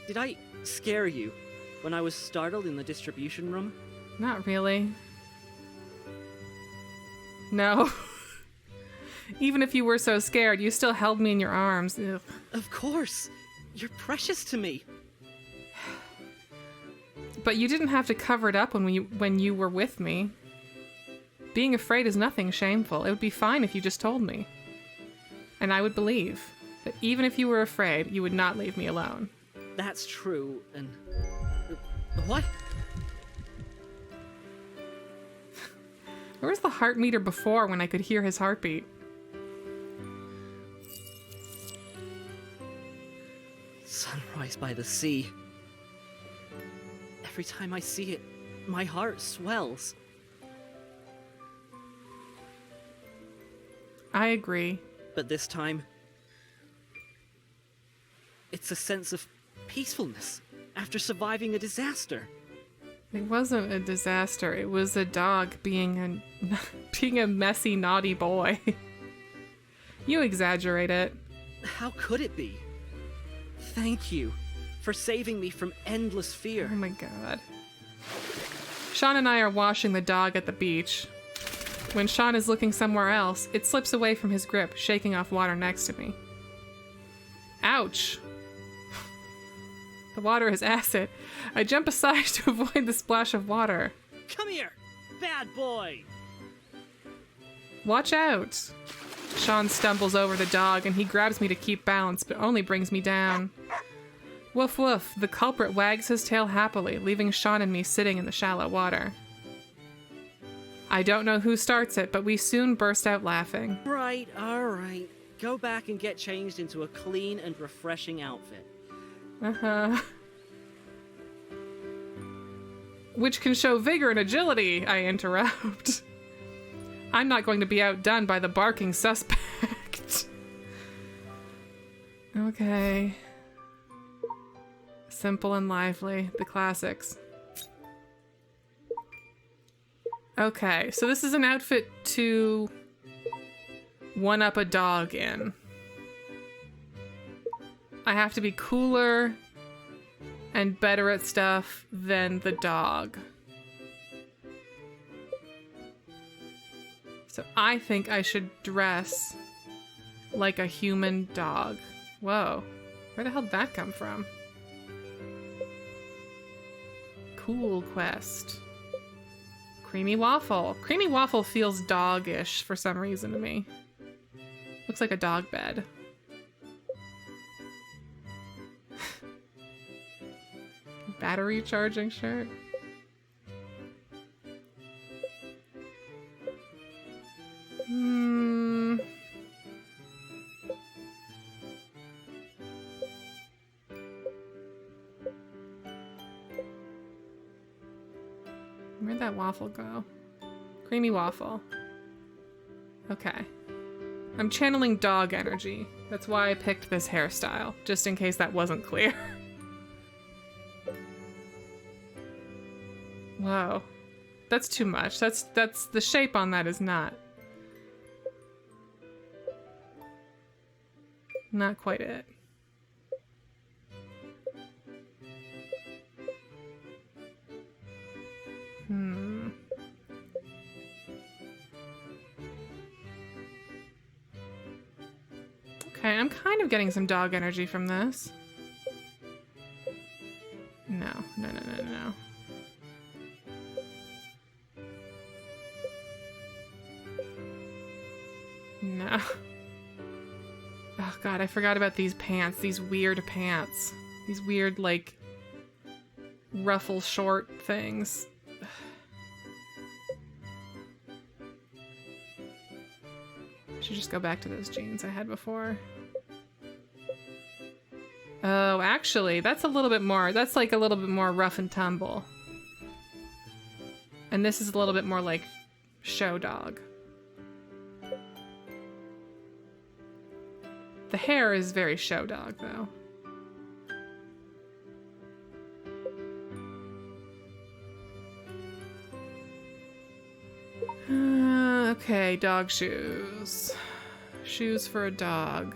Did I scare you when I was startled in the distribution room? Not really. No. Even if you were so scared, you still held me in your arms. Ugh. Of course. You're precious to me. But you didn't have to cover it up when you were with me. Being afraid is nothing shameful. It would be fine if you just told me. And I would believe. that even if you were afraid, you would not leave me alone. That's true, and... What? Where was the heart meter before when I could hear his heartbeat? Sunrise by the sea. Every time I see it, my heart swells. I agree. But this time, it's a sense of peacefulness after surviving a disaster. It wasn't a disaster. It was a dog being a messy, naughty boy. You exaggerate it. How could it be? Thank you for saving me from endless fear. Oh my god. Shawn and I are washing the dog at the beach. When Shawn is looking somewhere else, it slips away from his grip, shaking off water next to me. Ouch! The water is acid. I jump aside to avoid the splash of water. Come here, bad boy! Watch out! Shawn stumbles over the dog and he grabs me to keep balance, but only brings me down. Woof woof, the culprit wags his tail happily, leaving Shawn and me sitting in the shallow water. I don't know who starts it, but we soon burst out laughing. Right, alright. Go back and get changed into a clean and refreshing outfit. Uh-huh. Which can show vigor and agility, I interrupt. I'm not going to be outdone by the barking suspect. Okay. Simple and lively, the classics. Okay, so this is an outfit to one-up a dog in. I have to be cooler and better at stuff than the dog. So I think I should dress like a human dog. Whoa, where the hell did that come from? Cool quest. Creamy waffle. Creamy waffle feels doggish for some reason to me. Looks like a dog bed. Battery charging shirt. Where'd that waffle go? Creamy waffle. Okay. I'm channeling dog energy. That's why I picked this hairstyle, just in case that wasn't clear. Whoa. That's too much. That's the shape on that is not quite it. Okay, I'm kind of getting some dog energy from this. No. No. Oh god, I forgot about these pants. These weird pants. These weird, like, ruffle short things. Should just go back to those jeans I had before. Oh, actually, that's a little bit more. That's like a little bit more rough and tumble. And this is a little bit more like show dog. The hair is very show dog, though. Okay, dog shoes. Shoes for a dog.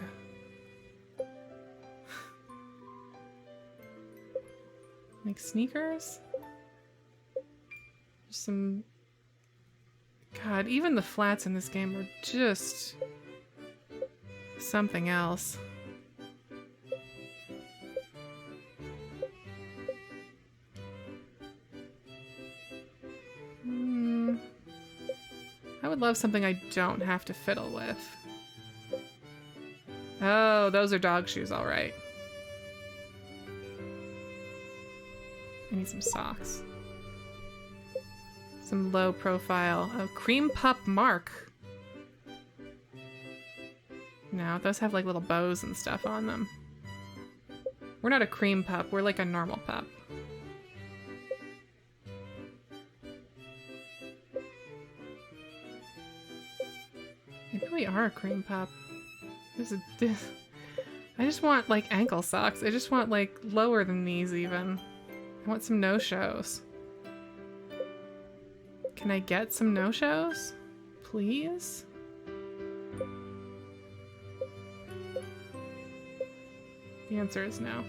Like sneakers? Some... God, even the flats in this game are just... something else. I would love something I don't have to fiddle with. Oh, those are dog shoes, all right. I need some socks. Some low profile. Oh, cream pup mark. No, those have like little bows and stuff on them. We're not a cream pup, we're like a normal pup. Maybe we are a cream pup. I just want like ankle socks. I just want like lower than these even. I want some no-shows. Can I get some no-shows? Please? The answer is no.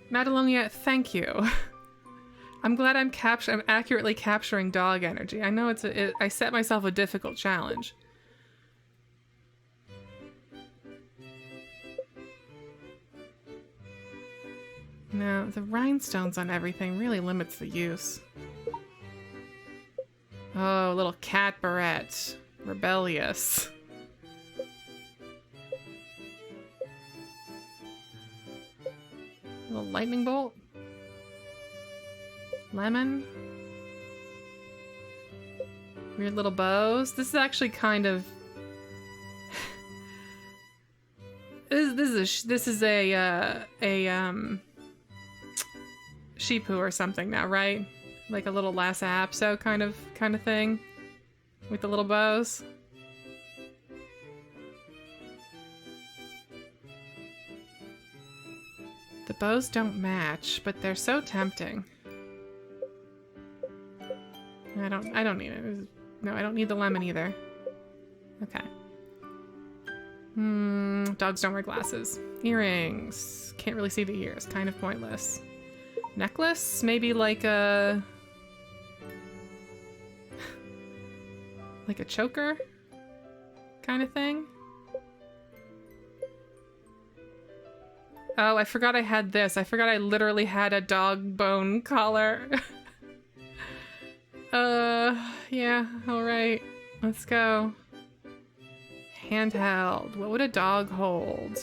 Not alone yet, thank you. I'm glad I'm accurately capturing dog energy. I know I set myself a difficult challenge. No, the rhinestones on everything really limits the use. Oh, little cat barrette. Rebellious. Little lightning bolt. Lemon. Weird little bows. This is actually kind of... this is a Sheepoo or something now, right? Like a little Lhasa Apso kind of thing with the little bows. The bows don't match, but they're so tempting. I don't need it. No, I don't need the lemon either. Okay. Dogs don't wear glasses. Earrings. Can't really see the ears. Kind of pointless. Necklace? Maybe like a... like a choker? Kind of thing? Oh, I forgot I had this. I forgot I literally had a dog bone collar. Yeah, alright. Let's go. Handheld. What would a dog hold?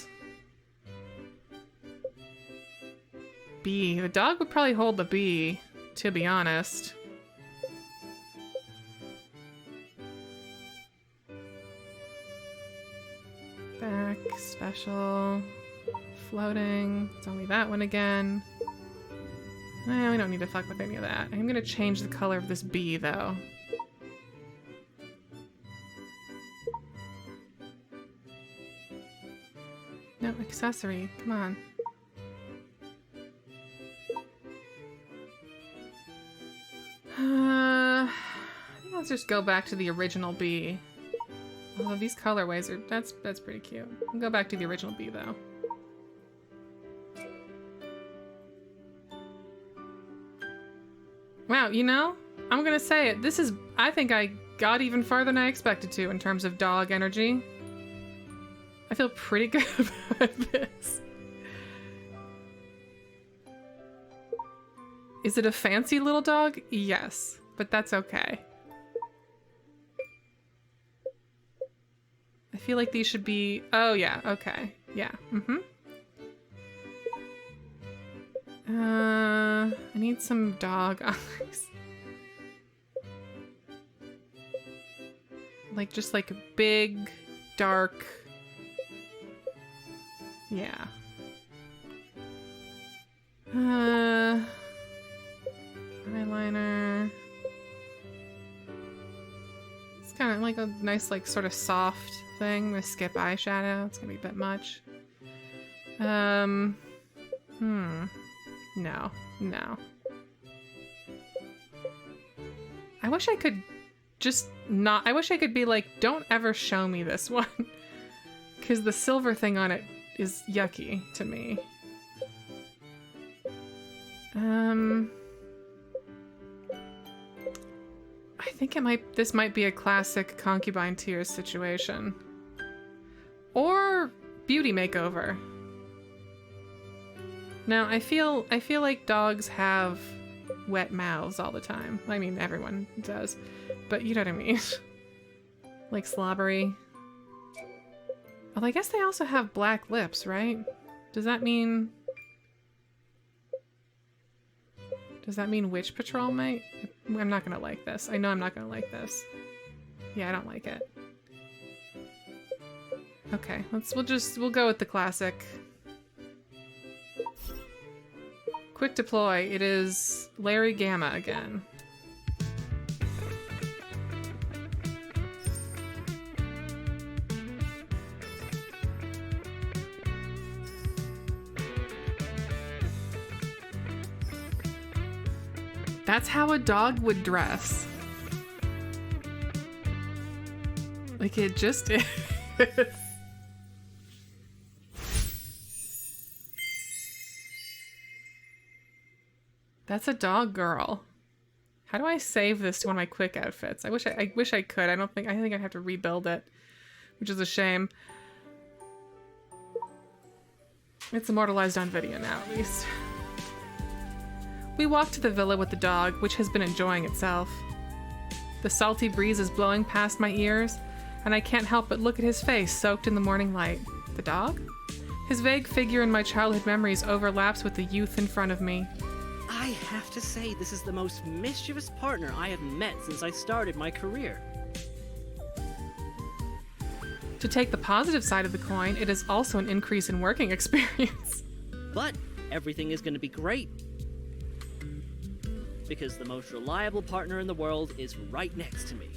Bee. The dog would probably hold the bee, to be honest. Back, special, floating. It's only that one again. We don't need to fuck with any of that. I'm gonna change the color of this bee, though. No, accessory. Come on. I think let's just go back to the original bee. Oh, these colorways are... That's pretty cute. We'll go back to the original bee, though. Wow, you know, I'm gonna say it. This is... I think I got even farther than I expected to in terms of dog energy. I feel pretty good about this. Is it a fancy little dog? Yes, but that's okay. I feel like these should be... Oh, yeah, okay. Yeah, I need some dog eyes. Like, just like a big, dark... Yeah. Eyeliner. It's kind of like a nice, like, sort of soft thing with skip eyeshadow. It's gonna be a bit much. No. I wish I could just not... I wish I could be like, don't ever show me this one. Because the silver thing on it is yucky to me. I think this might be a classic concubine tears situation. Or beauty makeover. Now, I feel like dogs have wet mouths all the time. I mean, everyone does. But you know what I mean. Like slobbery. Well, I guess they also have black lips, right? Does that mean... Does that mean Witch Patrol might? I'm not gonna like this. I know I'm not gonna like this. Yeah, I don't like it. Okay, we'll go with the classic. Quick deploy, it is Larry Gamma again. That's how a dog would dress. Like, it just is. That's a dog girl. How do I save this to one of my quick outfits? I wish I could. I think I'd have to rebuild it, which is a shame. It's immortalized on video now, at least. We walk to the villa with the dog, which has been enjoying itself. The salty breeze is blowing past my ears, and I can't help but look at his face soaked in the morning light. The dog? His vague figure in my childhood memories overlaps with the youth in front of me. I have to say, this is the most mischievous partner I have met since I started my career. To take the positive side of the coin, it is also an increase in working experience. But everything is going to be great. Because the most reliable partner in the world is right next to me.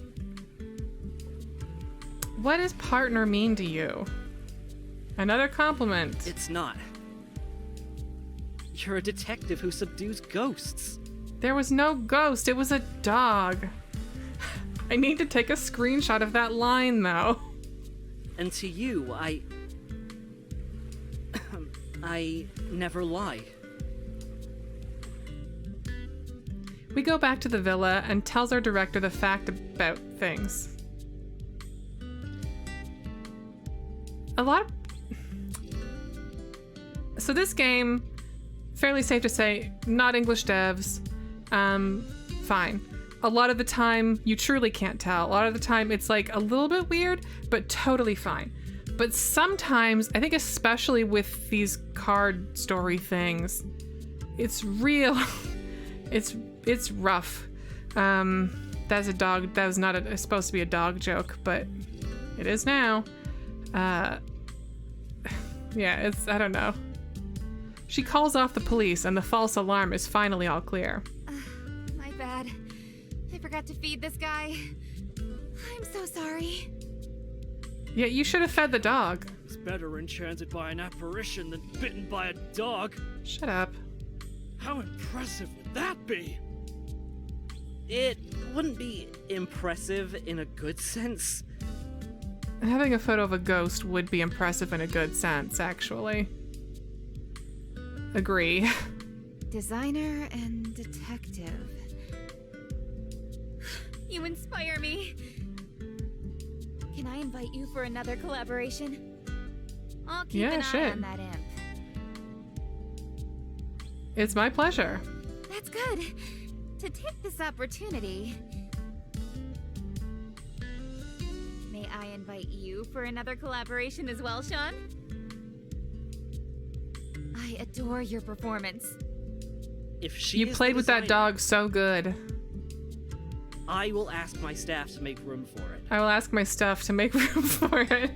What does partner mean to you? Another compliment. It's not. You're a detective who subdues ghosts. There was no ghost, it was a dog. I need to take a screenshot of that line, though. And to you, I never lie. We go back to the villa and tells our director the fact about things. So this game, fairly safe to say, not English devs. Fine. A lot of the time, you truly can't tell. A lot of the time, it's like a little bit weird, but totally fine. But sometimes, I think especially with these card story things, it's real. It's rough. That's a dog. That was not supposed to be a dog joke, but it is now. Yeah, I don't know. She calls off the police and the false alarm is finally all clear. My bad. I forgot to feed this guy. I'm so sorry. Yeah, you should have fed the dog. It's better enchanted by an apparition than bitten by a dog. Shut up. How impressive would that be? It wouldn't be impressive in a good sense. Having a photo of a ghost would be impressive in a good sense, actually. Agree. Designer and detective. You inspire me. Can I invite you for another collaboration? I'll keep an eye on that imp. It's my pleasure. That's good. To take this opportunity, may I invite you for another collaboration as well, Shawn? I adore your performance. If she You is played the with that designer, dog so good. I will ask my staff to make room for it. I will ask my stuff to make room for it.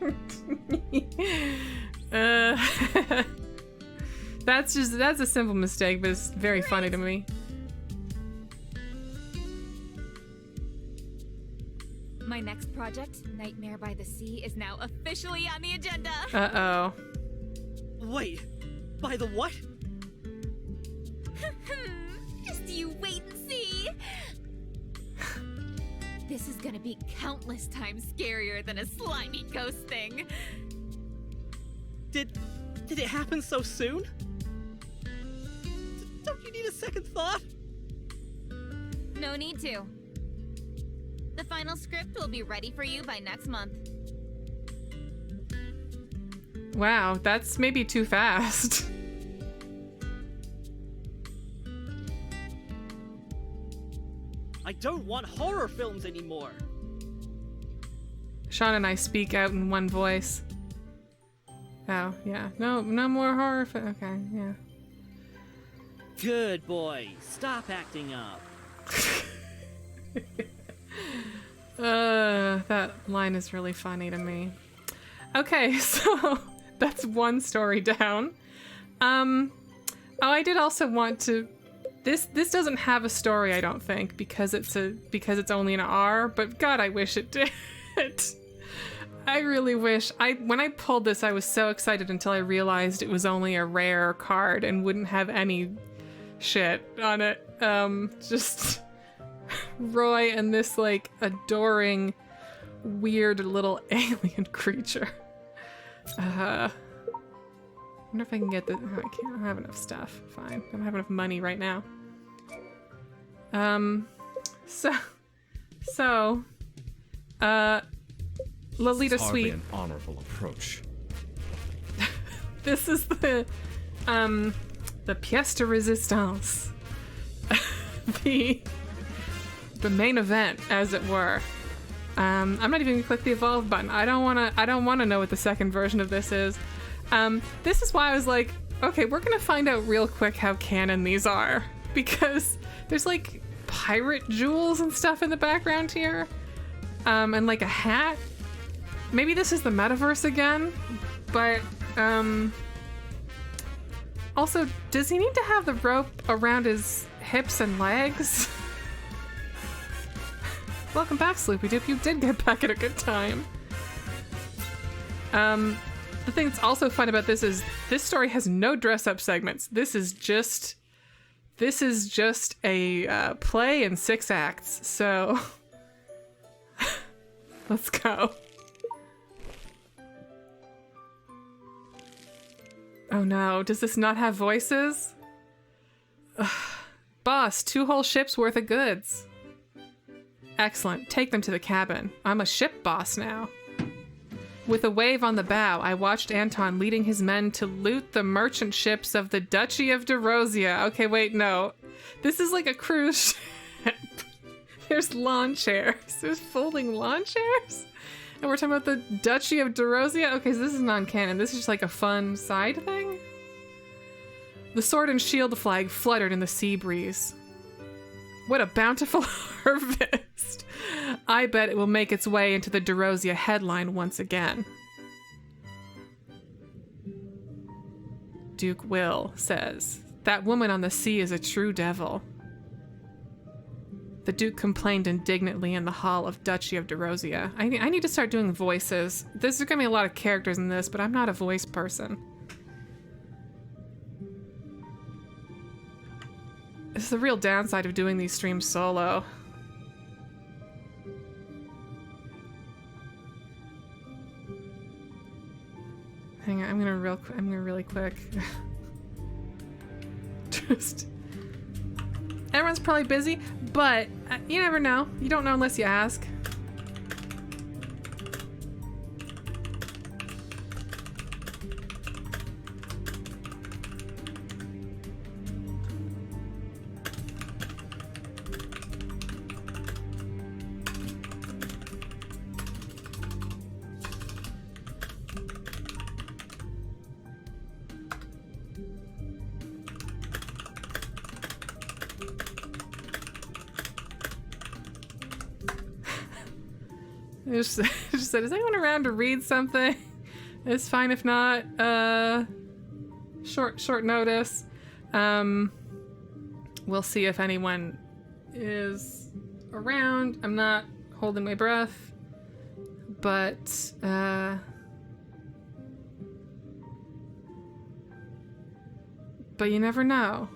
That's a simple mistake, but it's very funny to me. My next project, Nightmare by the Sea, is now officially on the agenda. Uh-oh. Wait, by the what? Just you wait and see. This is gonna be countless times scarier than a slimy ghost thing. Did it happen so soon? Don't you need a second thought? No need to. The final script will be ready for you by next month. Wow, that's maybe too fast. I don't want horror films anymore. Shawn and I speak out in one voice. Oh, yeah. No more horror. Okay, yeah. Good boy. Stop acting up. That line is really funny to me. Okay, so that's one story down. Oh, I did also want to. This doesn't have a story, I don't think, because it's only an R. But God, I wish it did. I really wish. When I pulled this, I was so excited until I realized it was only a rare card and wouldn't have any shit on it. Just Roy and this like adoring, weird little alien creature. I wonder if I can get the. Oh, I can't. I don't have enough stuff. Fine. I don't have enough money right now. Lolita Hardly Sweet. an honorable approach. This is the pièce de résistance. the main event, as it were. I'm not even gonna click the evolve button. I don't wanna know what the second version of this is. This is why I was like, okay, we're gonna find out real quick how canon these are, because there's like pirate jewels and stuff in the background here, and like a hat. Maybe this is the metaverse again, but also, does he need to have the rope around his hips and legs? Welcome back, Sloopy Doop. You did get back at a good time. The thing that's also fun about this is this story has no dress-up segments. This is just a play in 6 acts. So let's go. Oh no, does this not have voices? Ugh. Boss, 2 whole ships worth of goods. Excellent, take them to the cabin. I'm a ship boss now. With a wave on the bow, I watched Anton leading his men to loot the merchant ships of the Duchy of DeRosia. Okay, wait, no. This is like a cruise ship. There's lawn chairs. There's folding lawn chairs? And we're talking about the Duchy of DeRosia? Okay, so this is non-canon. This is just like a fun side thing? The sword and shield flag fluttered in the sea breeze. What a bountiful harvest. I bet it will make its way into the DeRosia headline once again. Duke Will says, that woman on the sea is a true devil. The Duke complained indignantly in the hall of Duchy of DeRosia. I need to start doing voices. There's gonna be a lot of characters in this, but I'm not a voice person. This is the real downside of doing these streams solo. Hang on, I'm gonna really quick. Just. Everyone's probably busy, but you never know. You don't know unless you ask. Just said, is anyone around to read something? It's fine if not. Short notice. We'll see if anyone is around. I'm not holding my breath, but you never know.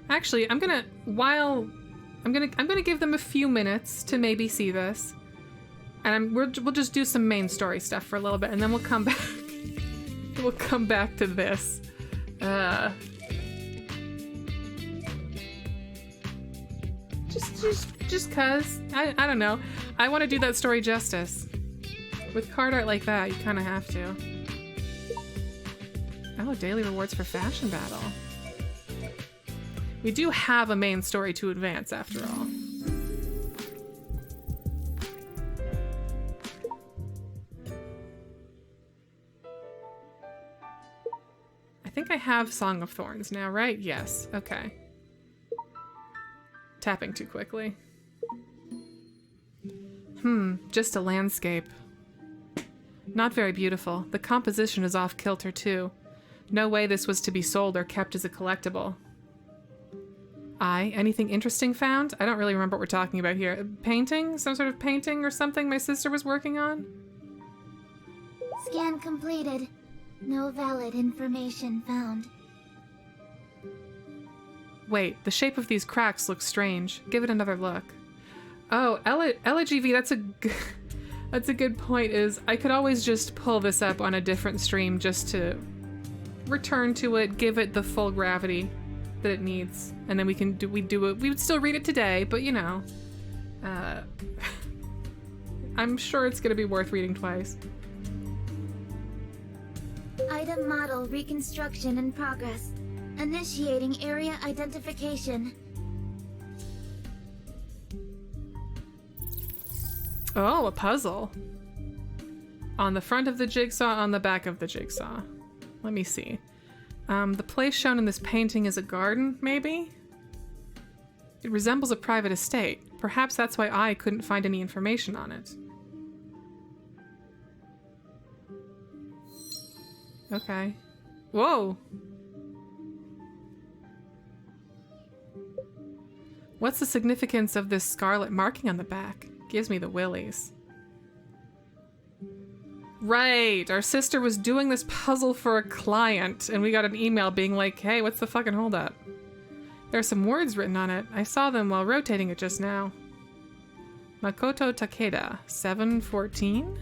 Actually, I'm gonna give them a few minutes to maybe see this, and we'll just do some main story stuff for a little bit, and then we'll come back. We'll come back to this. Just cause I don't know. I want to do that story justice. With card art like that, you kind of have to. Oh, daily rewards for fashion battle. We do have a main story to advance, after all. think I have Song of Thorns now, right? Yes. Okay. Tapping too quickly. Just a landscape. Not very beautiful. The composition is off kilter too. No way this was to be sold or kept as a collectible. Anything interesting found? I don't really remember what we're talking about here. Painting? Some sort of painting or something my sister was working on? Scan completed. No valid information found. Wait, the shape of these cracks looks strange. Give it another look. Oh, LGV, that's a good point, is I could always just pull this up on a different stream just to return to it, give it the full gravity that it needs, and then we would still read it today, but you know, I'm sure it's gonna be worth reading twice. Item model reconstruction in progress. Initiating area identification. Oh, a puzzle. On the front of the jigsaw, on the back of the jigsaw. Let me see. The place shown in this painting is a garden, maybe? It resembles a private estate. Perhaps that's why I couldn't find any information on it. Okay. Whoa! What's the significance of this scarlet marking on the back? Gives me the willies. Right, our sister was doing this puzzle for a client, and we got an email being like, hey, what's the fucking holdup? There are some words written on it. I saw them while rotating it just now. Makoto Takeda, 714?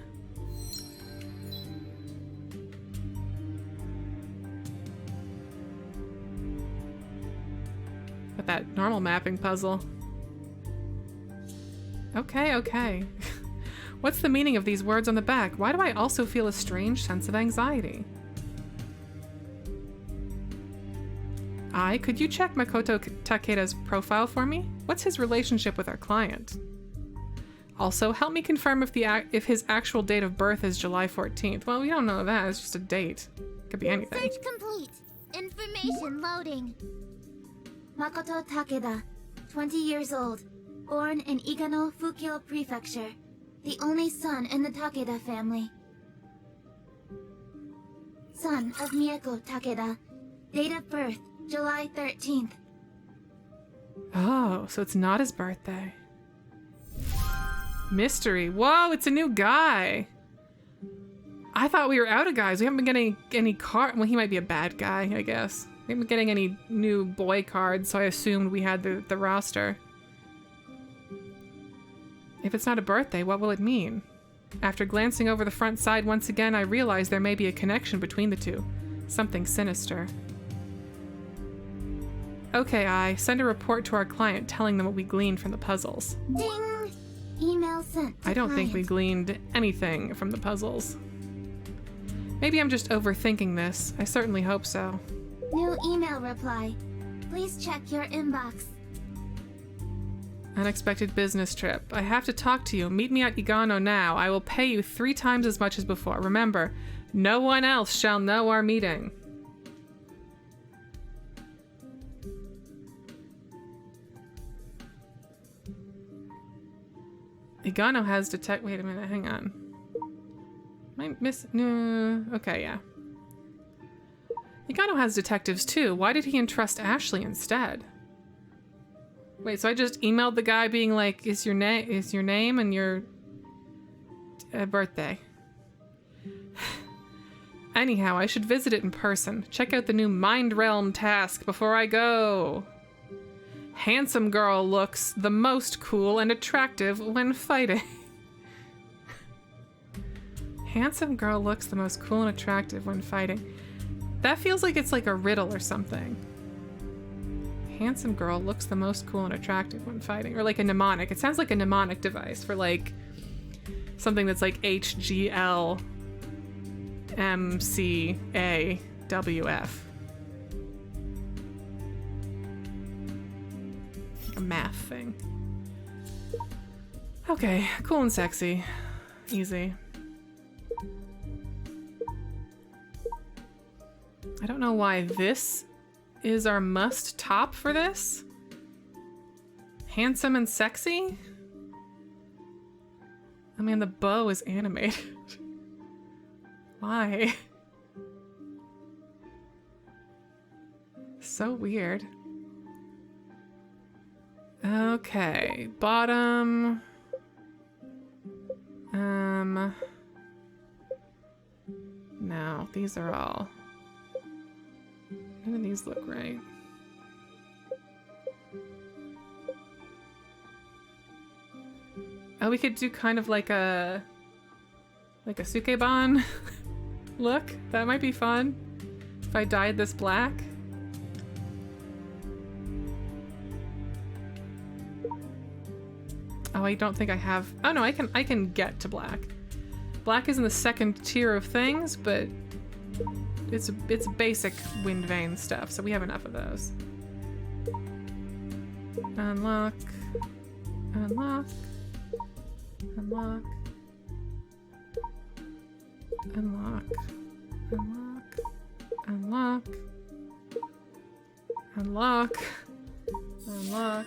But that normal mapping puzzle. Okay. What's the meaning of these words on the back? Why do I also feel a strange sense of anxiety? Could you check Makoto Takeda's profile for me? What's his relationship with our client? Also, help me confirm if his actual date of birth is July 14th. Well, we don't know that. It's just a date. Could be anything. Search complete. Information loading. Makoto Takeda, 20 years old. Born in Igano, Fukyo Prefecture. The only son in the Takeda family. Son of Mieko Takeda. Date of birth, July 13th. Oh, so it's not his birthday. Mystery. Whoa, it's a new guy. I thought we were out of guys. We haven't been getting any card. Well, he might be a bad guy, I guess. We haven't been getting any new boy cards, so I assumed we had the roster. If it's not a birthday, what will it mean? After glancing over the front side once again, I realize there may be a connection between the two. Something sinister. Okay, send a report to our client telling them what we gleaned from the puzzles. Ding! Email sent to I don't think we client. gleaned anything from the puzzles. Maybe I'm just overthinking this. I certainly hope so. New email reply. Please check your inbox. Unexpected business trip. I have to talk to you. Meet me at Igano now. I will pay you 3 times as much as before. Remember, no one else shall know our meeting. Igano has wait a minute, hang on. No. Okay, yeah. Igano has detectives too. Why did he entrust Ashley instead? Wait, so I just emailed the guy being like, is your name and your birthday. Anyhow, I should visit it in person. Check out the new Mind Realm task before I go. Handsome girl looks the most cool and attractive when fighting. Handsome girl looks the most cool and attractive when fighting. That feels like it's like a riddle or something. Handsome girl looks the most cool and attractive when fighting. Or like a mnemonic. It sounds like a mnemonic device for like something that's like HGL MCAWF. A math thing. Okay, cool and sexy. Easy. I don't know why this is our must top for this. Handsome and sexy? I mean, the bow is animated. Why? So weird. Okay, bottom. No, these are all. None of these look right. Oh, we could do kind of like a Sukeban look. That might be fun. If I dyed this black. Oh, I don't think I have. Oh no, I can get to black. Black is in the second tier of things, but it's basic wind vane stuff, so we have enough of those. Unlock. Unlock. Unlock. Unlock. Unlock. Unlock. Unlock. Unlock.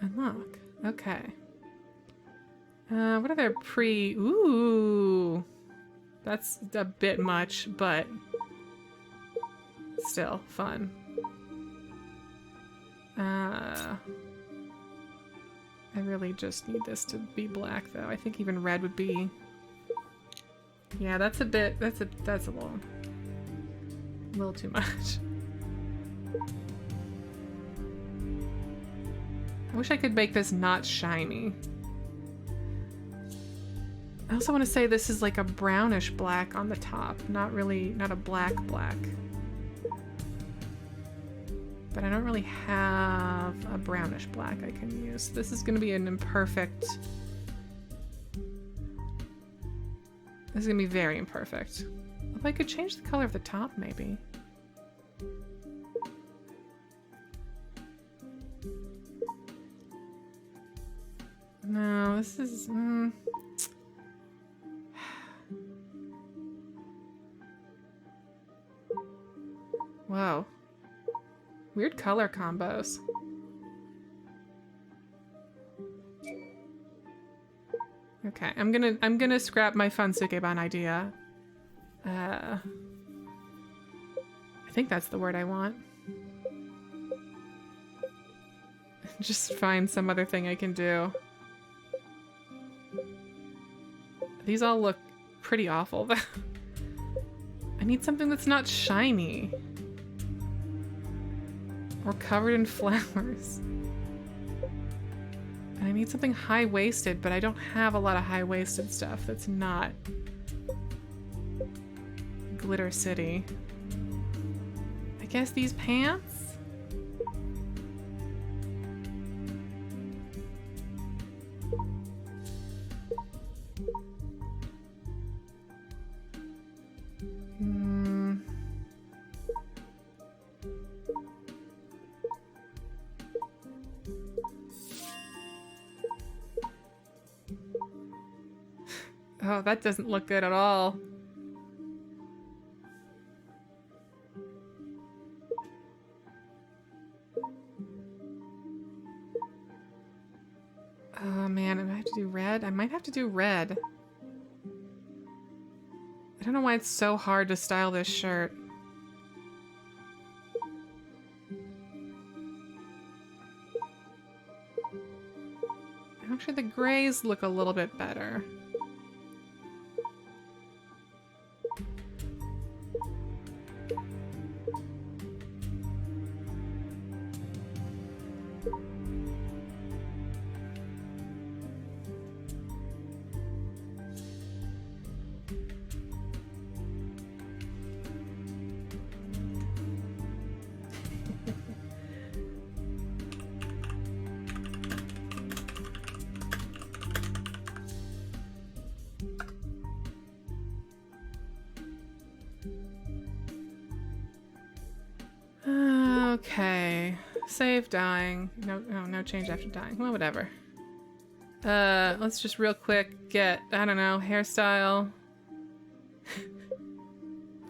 Unlock. Okay. What other Ooh. That's a bit much, but still fun. I really just need this to be black, though. I think even red would be... Yeah, that's a bit... That's a little too much. I wish I could make this not shiny. I also want to say this is like a brownish black on the top, not a black black. But I don't really have a brownish black I can use. This is going to be an imperfect... This is going to be very imperfect. If I could change the color of the top, maybe. No, this is... Whoa. Weird color combos. Okay, I'm gonna scrap my fun Sukeban idea. I think that's the word I want. Just find some other thing I can do. These all look pretty awful. I need something that's not shiny. Or covered in flowers. And I need something high-waisted, but I don't have a lot of high-waisted stuff that's not Glitter City. I guess these pants? Oh, that doesn't look good at all. Oh man, I have to do red? I might have to do red. I don't know why it's so hard to style this shirt. Actually, the grays look a little bit better. Save dying. No change after dying. Well, whatever. Let's just real quick get, I don't know, hairstyle.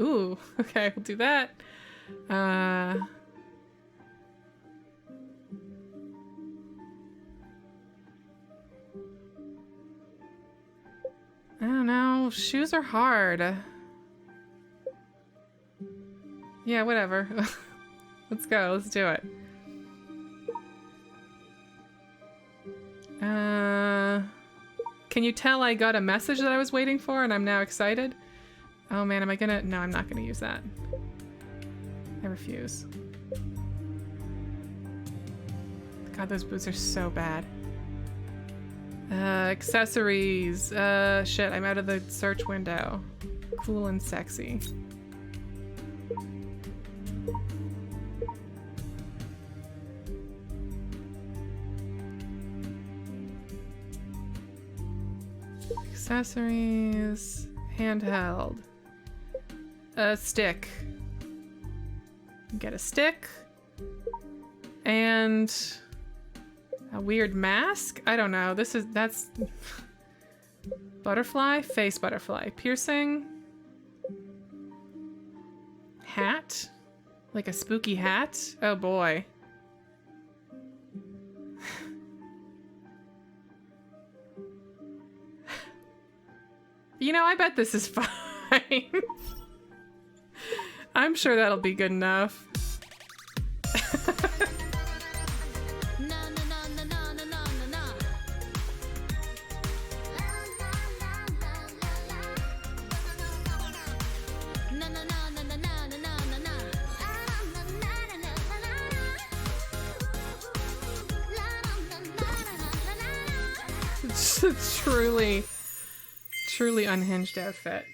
Ooh, okay, we'll do that. I don't know. Shoes are hard. Yeah, whatever. Let's go. Let's do it. Can you tell I got a message that I was waiting for and I'm now excited? Oh man, am I gonna... No, I'm not gonna use that. I refuse. God, those boots are so bad. Accessories. Shit, I'm out of the search window. Cool and sexy. Accessories. Handheld. A stick. Get a stick. And a weird mask? I don't know. That's butterfly? Face butterfly. Piercing. Hat? Like a spooky hat? Oh boy. You know, I bet this is fine. I'm sure that'll be good enough. It's a truly unhinged outfit.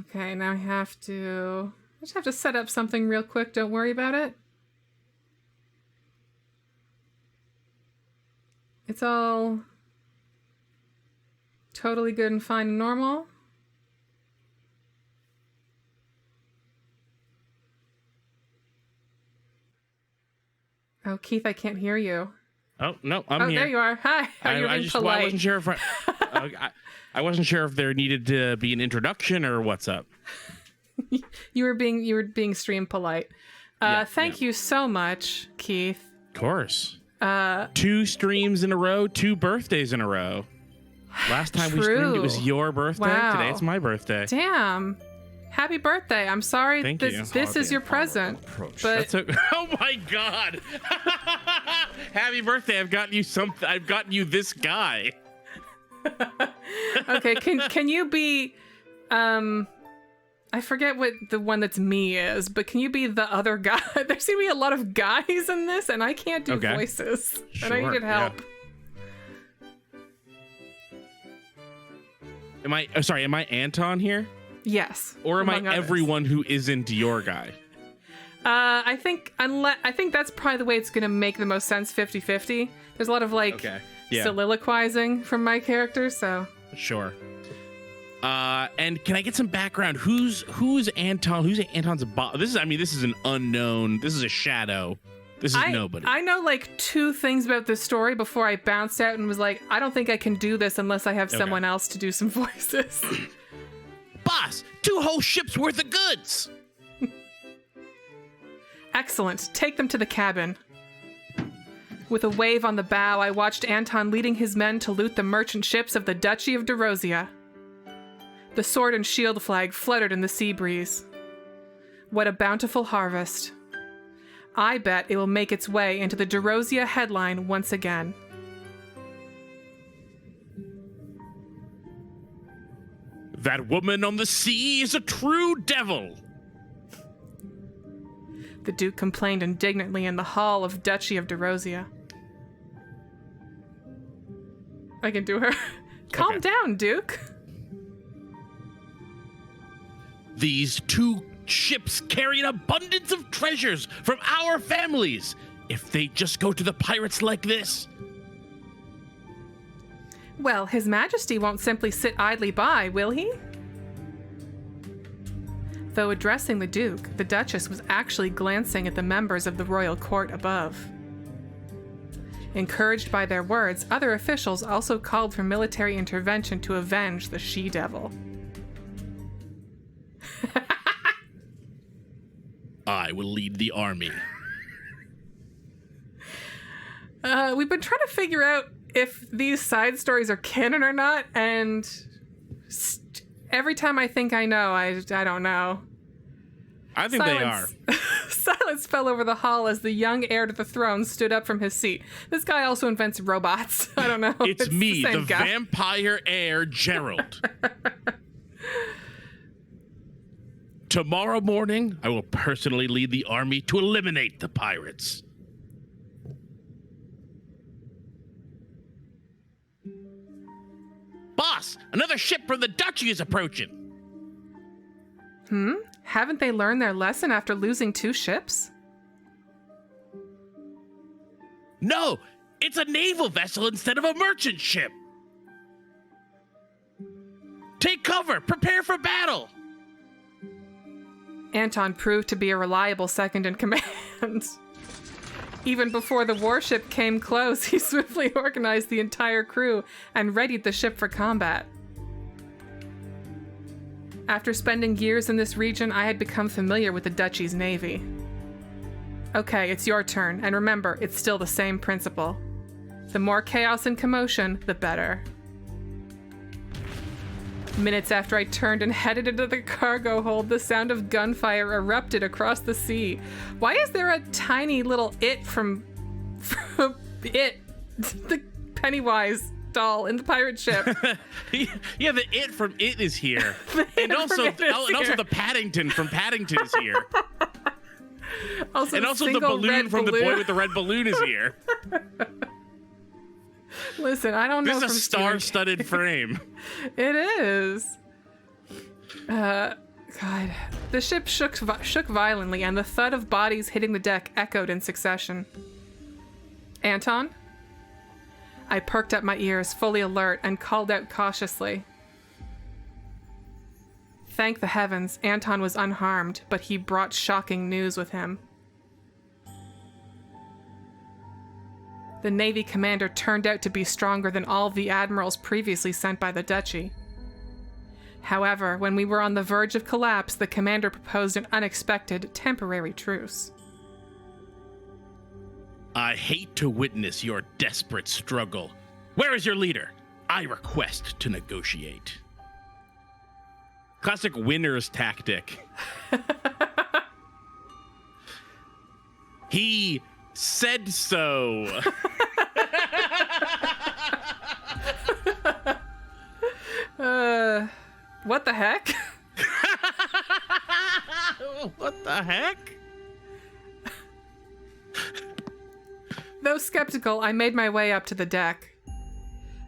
Okay, now I just have to set up something real quick. Don't worry about it. It's all totally good and fine and normal. Oh, Keith, I can't hear you. Oh no, I'm here. Oh, there you are. Hi. I wasn't sure if I wasn't sure if there needed to be an introduction or what's up. You were being stream polite. Thank you so much, Keith. Of course. 2 streams in a row, 2 birthdays in a row. Last time we streamed, it was your birthday. Wow. Today it's my birthday. Damn. Happy birthday. I'm sorry. Thank you. This is your present. But Oh my god. Happy birthday. I've gotten you something. I've gotten you this guy. okay, can you be I forget what the one that's me is, but can you be the other guy? There seem to be a lot of guys in this and I can't do voices. Sure, and I needed help. Yeah. Am I Anton here? Yes. Or am I among others. everyone who isn't your guy? I think that's probably the way it's going to make the most sense 50-50. There's a lot of soliloquizing from my character, so sure. And can I get some background? Who's Anton? Who's Anton's boss? This is an unknown. This is a shadow. This is nobody. I know like 2 things about this story before I bounced out and was like, I don't think I can do this unless I have someone else to do some voices. Boss, 2 whole ships worth of goods. Excellent. Take them to the cabin. With a wave on the bow, I watched Anton leading his men to loot the merchant ships of the Duchy of Derozia. The sword and shield flag fluttered in the sea breeze. What a bountiful harvest. I bet it will make its way into the Derozia headline once again. That woman on the sea is a true devil. The Duke complained indignantly in the hall of Duchy of Derozia. I can do her. Calm down, Duke. These 2 ships carry an abundance of treasures from our families. if they just go to the pirates like this? Well, His Majesty won't simply sit idly by, will he? Though addressing the Duke, the Duchess was actually glancing at the members of the royal court above. Encouraged by their words, other officials also called for military intervention to avenge the she-devil. I will lead the army. We've been trying to figure out if these side stories are canon or not, and every time I think I know, I don't know. I think they are. Silence fell over the hall as the young heir to the throne stood up from his seat. This guy also invents robots. I don't know. It's me, the guy. vampire heir, Gerald. Tomorrow morning, I will personally lead the army to eliminate the pirates. Boss, another ship from the Duchy is approaching. Haven't they learned their lesson after losing 2 ships? No, it's a naval vessel instead of a merchant ship. Take cover, prepare for battle. Anton proved to be a reliable second in command. Even before the warship came close, he swiftly organized the entire crew and readied the ship for combat. After spending years in this region, I had become familiar with the Duchy's navy. Okay, it's your turn, and remember, it's still the same principle. The more chaos and commotion, the better. Minutes after I turned and headed into the cargo hold, the sound of gunfire erupted across the sea. Why is there a tiny little it from It, the Pennywise doll in the pirate ship? Yeah, the it from It is here. And also the Paddington from Paddington is here. Also the balloon from the boy with the red balloon is here. Listen, I don't know. This is a star-studded frame. It is. God. The ship shook violently, and the thud of bodies hitting the deck echoed in succession. Anton? I perked up my ears, fully alert, and called out cautiously. Thank the heavens, Anton was unharmed, but he brought shocking news with him. The Navy commander turned out to be stronger than all the admirals previously sent by the Duchy. However, when we were on the verge of collapse, the commander proposed an unexpected temporary truce. I hate to witness your desperate struggle. Where is your leader? I request to negotiate. Classic winner's tactic. He said so. What the heck? What the heck? Though skeptical, I made my way up to the deck.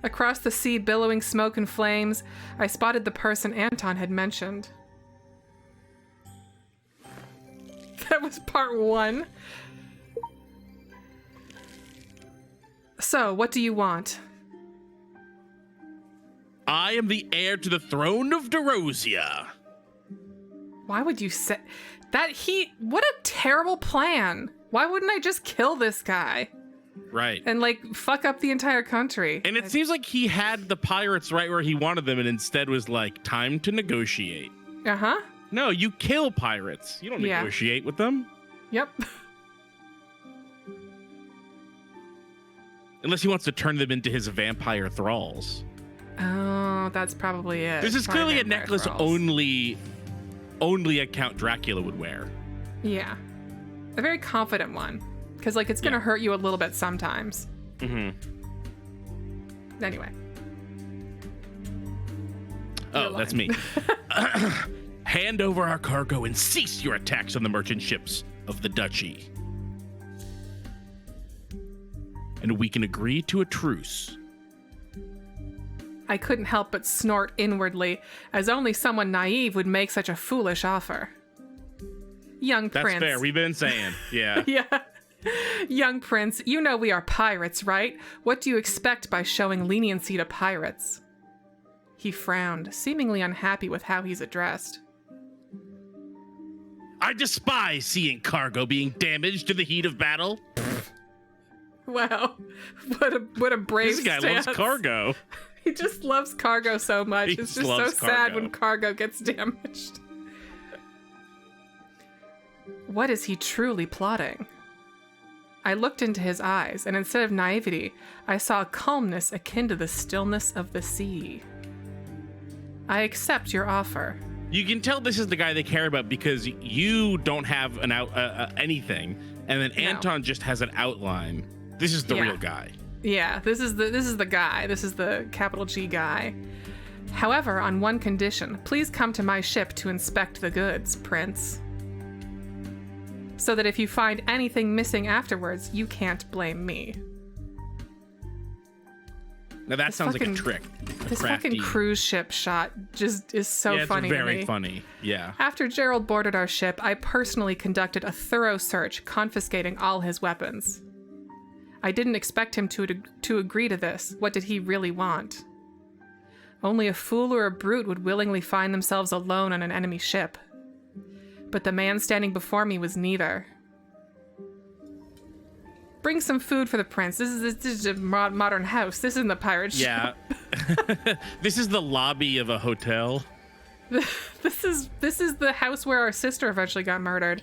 Across the sea, billowing smoke and flames, I spotted the person Anton had mentioned. That was part 1. So, what do you want? I am the heir to the throne of Derosia. Why would you say that? What a terrible plan. Why wouldn't I just kill this guy? Right. And, fuck up the entire country. And it seems like he had the pirates right where he wanted them and instead was like, time to negotiate. Uh-huh. No, you kill pirates. You don't negotiate with them. Yep. Unless he wants to turn them into his vampire thralls. Oh, that's probably it. This is clearly a necklace thralls. only a Count Dracula would wear. Yeah. A very confident one. Because, it's going to hurt you a little bit sometimes. Mm-hmm. Anyway. Oh, that's me. Hand over our cargo and cease your attacks on the merchant ships of the Duchy. And we can agree to a truce. I couldn't help but snort inwardly, as only someone naive would make such a foolish offer. Young That's prince. fair. We've been saying. Yeah. Yeah. Young prince, you know we are pirates, right? What do you expect by showing leniency to pirates? He frowned, seemingly unhappy with how he's addressed. I despise seeing cargo being damaged in the heat of battle. Wow, what a brave This guy stance. loves cargo. He just loves cargo so much. He It's just just so loves sad cargo. when cargo gets damaged. What is he truly plotting? I looked into his eyes, and instead of naivety, I saw a calmness akin to the stillness of the sea. I accept your offer. You can tell this is the guy they care about because you don't have an anything, and then No. Anton just has an outline. This is the Yeah. real guy. Yeah, this is the guy. This is the capital G guy. However, on one condition, please come to my ship to inspect the goods, Prince. So that if you find anything missing afterwards, you can't blame me. Now that This sounds like a fucking- trick. This crafty. fucking cruise ship shot just is so yeah, funny it's to very me. funny. Yeah. After Gerald boarded our ship, I personally conducted a thorough search, confiscating all his weapons. I didn't expect him to agree to this. What did he really want? Only a fool or a brute would willingly find themselves alone on an enemy ship. But the man standing before me was neither. Bring some food for the prince. This is a modern house. This isn't the pirate ship. Yeah. This is the lobby of a hotel. This is the house where our sister eventually got murdered.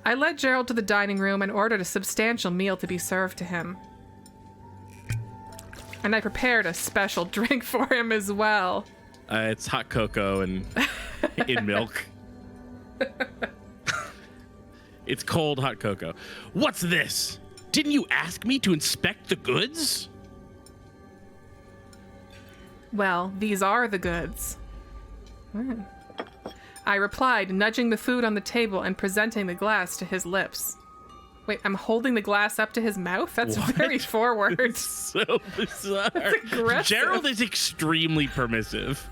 I led Gerald to the dining room and ordered a substantial meal to be served to him. And I prepared a special drink for him as well. It's hot cocoa and in milk. It's cold hot cocoa. What's this? Didn't you ask me to inspect the goods? Well, these are the goods. I replied, nudging the food on the table and presenting the glass to his lips. Wait, I'm holding the glass up to his mouth? That's What? very forward. So bizarre. aggressive. Gerald is extremely permissive.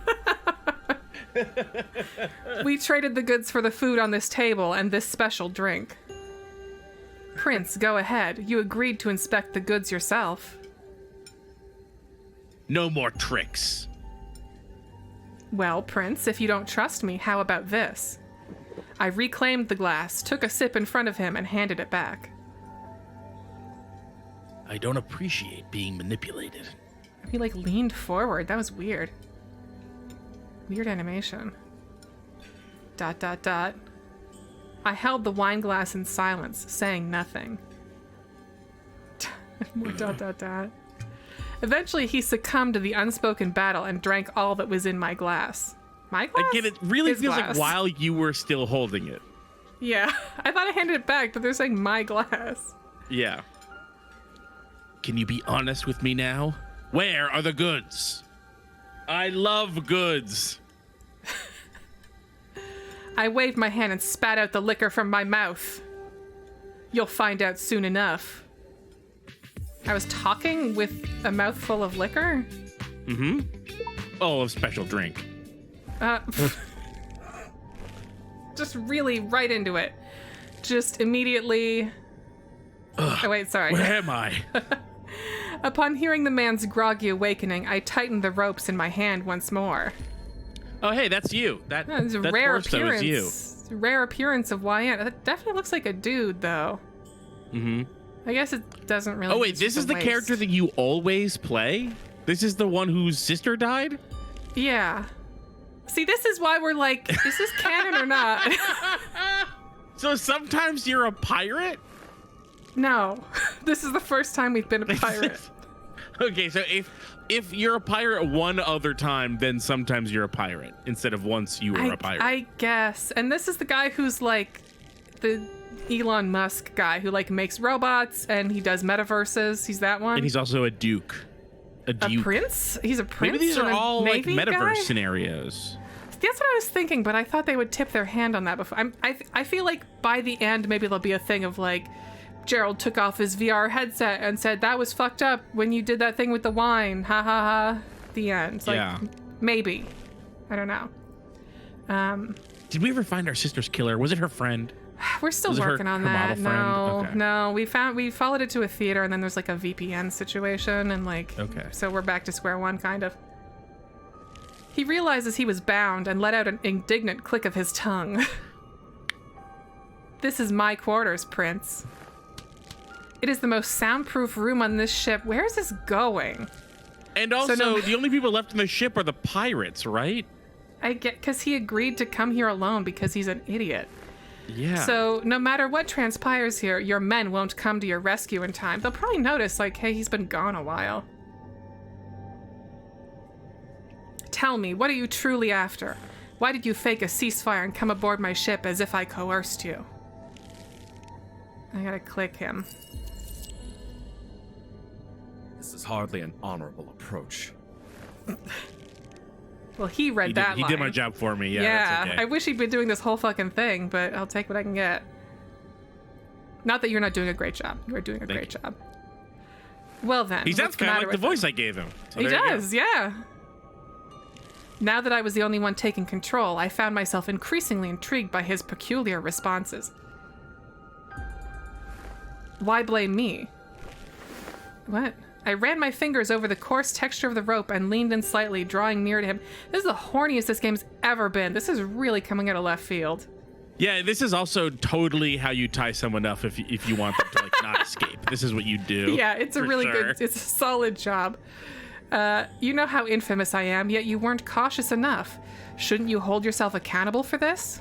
We traded the goods for the food on this table and this special drink. Prince, go ahead. You agreed to inspect the goods yourself. No more tricks. Well, Prince, if you don't trust me, how about this? I reclaimed the glass, took a sip in front of him, and handed it back. I don't appreciate being manipulated. He, leaned forward. That was weird. Weird animation. ... I held the wine glass in silence, saying nothing. More ... Eventually, he succumbed to the unspoken battle and drank all that was in my glass. My glass? Again, it really His feels glass. like while you were still holding it. Yeah, I thought I handed it back, but they're saying my glass. Yeah. Can you be honest with me now? Where are the goods? I love goods. I waved my hand and spat out the liquor from my mouth. You'll find out soon enough. I was talking with a mouthful of liquor? Mm-hmm. Oh, a special drink. Just really right into it. Just immediately... Oh, wait, sorry. Where am I? Upon hearing the man's groggy awakening, I tightened the ropes in my hand once more. Oh, hey, that's you. It's a That's rare Borsto, appearance. is you. It's a rare appearance of YN. That definitely looks like a dude, though. Mm-hmm. I guess it doesn't really... Oh, wait, use this is the waist. character that you always play? This is the one whose sister died? Yeah. See, this is why we're like, is this canon or not? So sometimes you're a pirate? No. This is the first time we've been a pirate. Okay, so if you're a pirate one other time, then sometimes you're a pirate instead of once you were a pirate. I guess. And this is the guy who's like the Elon Musk guy who makes robots and he does metaverses. He's that one. And he's also a duke. A a duke. prince? He's a prince? Maybe these are and a all Navy metaverse guy? scenarios. That's what I was thinking, but I thought they would tip their hand on that before. I feel like by the end, maybe there'll be a thing of Gerald took off his VR headset and said, that was fucked up when you did that thing with the wine. Ha ha ha. The end. Yeah. Maybe. I don't know. Did we ever find our sister's killer? Was it her friend? we're still Was it her- working on her that. model friend? No, Okay. we followed it to a theater, and then there's like a VPN situation, and like, Okay. so we're back to square one, kind of. He realizes he was bound and let out an indignant click of his tongue. This is my quarters, Prince. It is the most soundproof room on this ship. Where is this going? And also, no- the only people left in the ship are the pirates, right? I get, because he agreed to come here alone because he's an idiot. Yeah. So no matter what transpires here, your men won't come to your rescue in time. They'll probably notice, like, hey, he's been gone a while. Tell me, what are you truly after? Why did you fake a ceasefire and come aboard my ship as if I coerced you? I gotta click him. This is hardly an honorable approach. Well, he read that He line. did my job for me. Yeah, that's okay. I wish he'd been doing this whole fucking thing, but I'll take what I can get. Not that you're not doing a great job. You are doing a great job. Well then, He sounds what's the kind of matter like the with voice I gave him. So He there you go. does, yeah. Now that I was the only one taking control, I found myself increasingly intrigued by his peculiar responses. Why blame me? What? I ran my fingers over the coarse texture of the rope and leaned in slightly, drawing near to him. This is the horniest this game's ever been. This is really coming out of left field. Yeah, this is also totally how you tie someone up if you want them to like not escape. This is what you do. Yeah, it's a for really sure. good, it's a solid job. You know how infamous I am, yet you weren't cautious enough. Shouldn't you hold yourself accountable for this?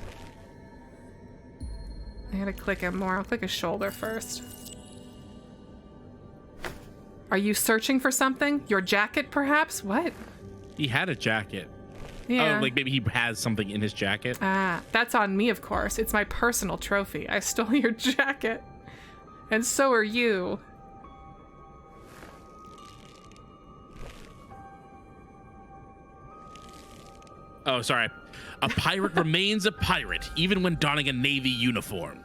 I gotta click him more. I'll click his shoulder first. Are you searching for something? Your jacket, perhaps? What? He had a jacket. Yeah. Oh, like maybe he has something in his jacket. Ah, that's on me, of course. It's my personal trophy. I stole your jacket. And so are you. Oh, sorry. A pirate remains a pirate, even when donning a Navy uniform.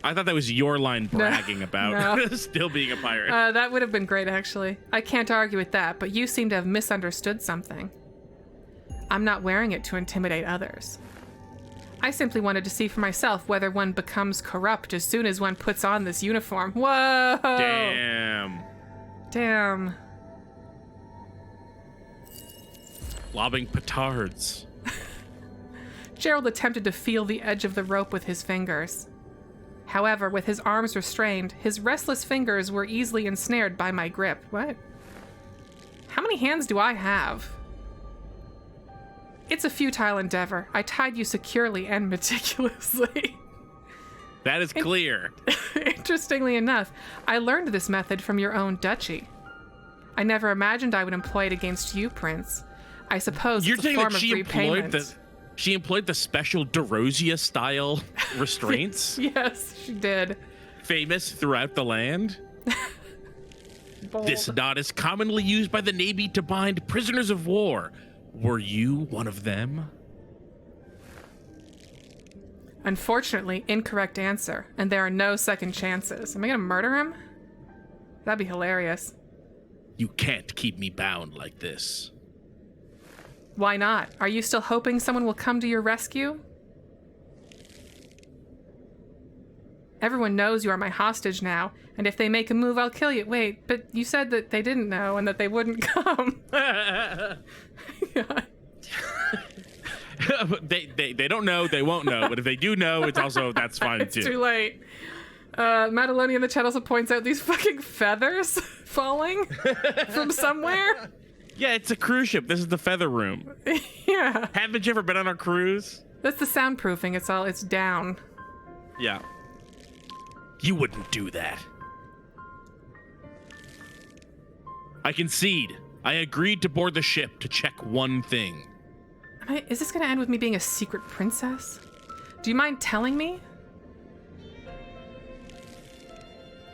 I thought that was your line bragging about no. still being a pirate. That would have been great, actually. I can't argue with that, but you seem to have misunderstood something. I'm not wearing it to intimidate others. I simply wanted to see for myself whether one becomes corrupt as soon as one puts on this uniform. Whoa! Damn. Lobbing petards. Gerald attempted to feel the edge of the rope with his fingers. However, with his arms restrained, his restless fingers were easily ensnared by my grip. What? How many hands do I have? It's a futile endeavor. I tied you securely and meticulously. That is clear. Interestingly enough, I learned this method from your own duchy. I never imagined I would employ it against you, Prince. I suppose You're it's a saying form that of she repayment. employed the special DeRosia style restraints, Yes, she did. famous throughout the land. Bold. This knot is commonly used by the Navy to bind prisoners of war. Were you one of them? Unfortunately, incorrect answer, and there are no second chances. Am I gonna murder him? That'd be hilarious. You can't keep me bound like this. Why not? Are you still hoping someone will come to your rescue? Everyone knows you are my hostage now, and if they make a move, I'll kill you. Wait, but you said that they didn't know and that they wouldn't come. God. they don't know, they won't know, but if they do know, it's also, that's fine It's too. too late. Madelonia in the chat also points out these fucking feathers falling from somewhere. Yeah, it's a cruise ship. This is the feather room. Yeah. Haven't you ever been on a cruise? That's the soundproofing. It's down. Yeah. You wouldn't do that. I concede. I agreed to board the ship to check one thing. Is this gonna end with me being a secret princess? Do you mind telling me?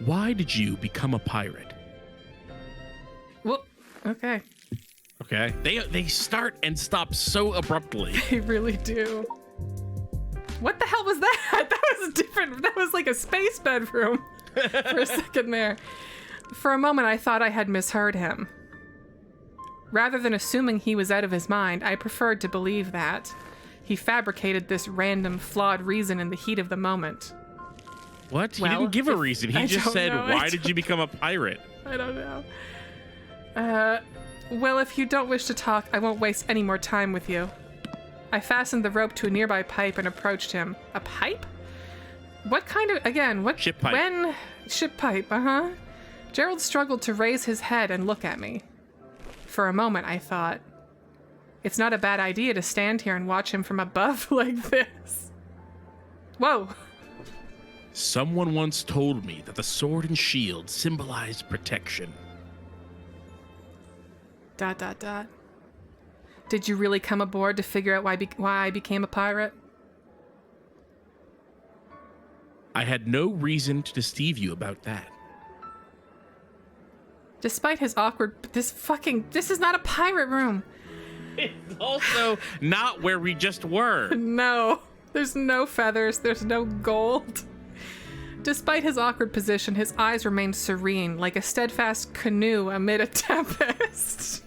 Why did you become a pirate? Well, okay. Okay. They start and stop so abruptly. They really do. What the hell was that? That was different. That was like a space bedroom for a second there. For a moment, I thought I had misheard him. Rather than assuming he was out of his mind, I preferred to believe that. He fabricated this random, flawed reason in the heat of the moment. What? He Well, didn't give a reason. He I just don't said, know. why did you become a pirate? I don't know. Well, if you don't wish to talk, I won't waste any more time with you. I fastened the rope to a nearby pipe and approached him. A pipe? What kind of, again, what? Ship pipe. When? Ship pipe, uh-huh. Gerald struggled to raise his head and look at me. For a moment, I thought, it's not a bad idea to stand here and watch him from above like this. Whoa. Someone once told me that the sword and shield symbolized protection. ... Did you really come aboard to figure out why I became a pirate? I had no reason to deceive you about that. Despite his awkward... This is not a pirate room. It's also not where we just were. No. There's no feathers. There's no gold. Despite his awkward position, his eyes remained serene, like a steadfast canoe amid a tempest.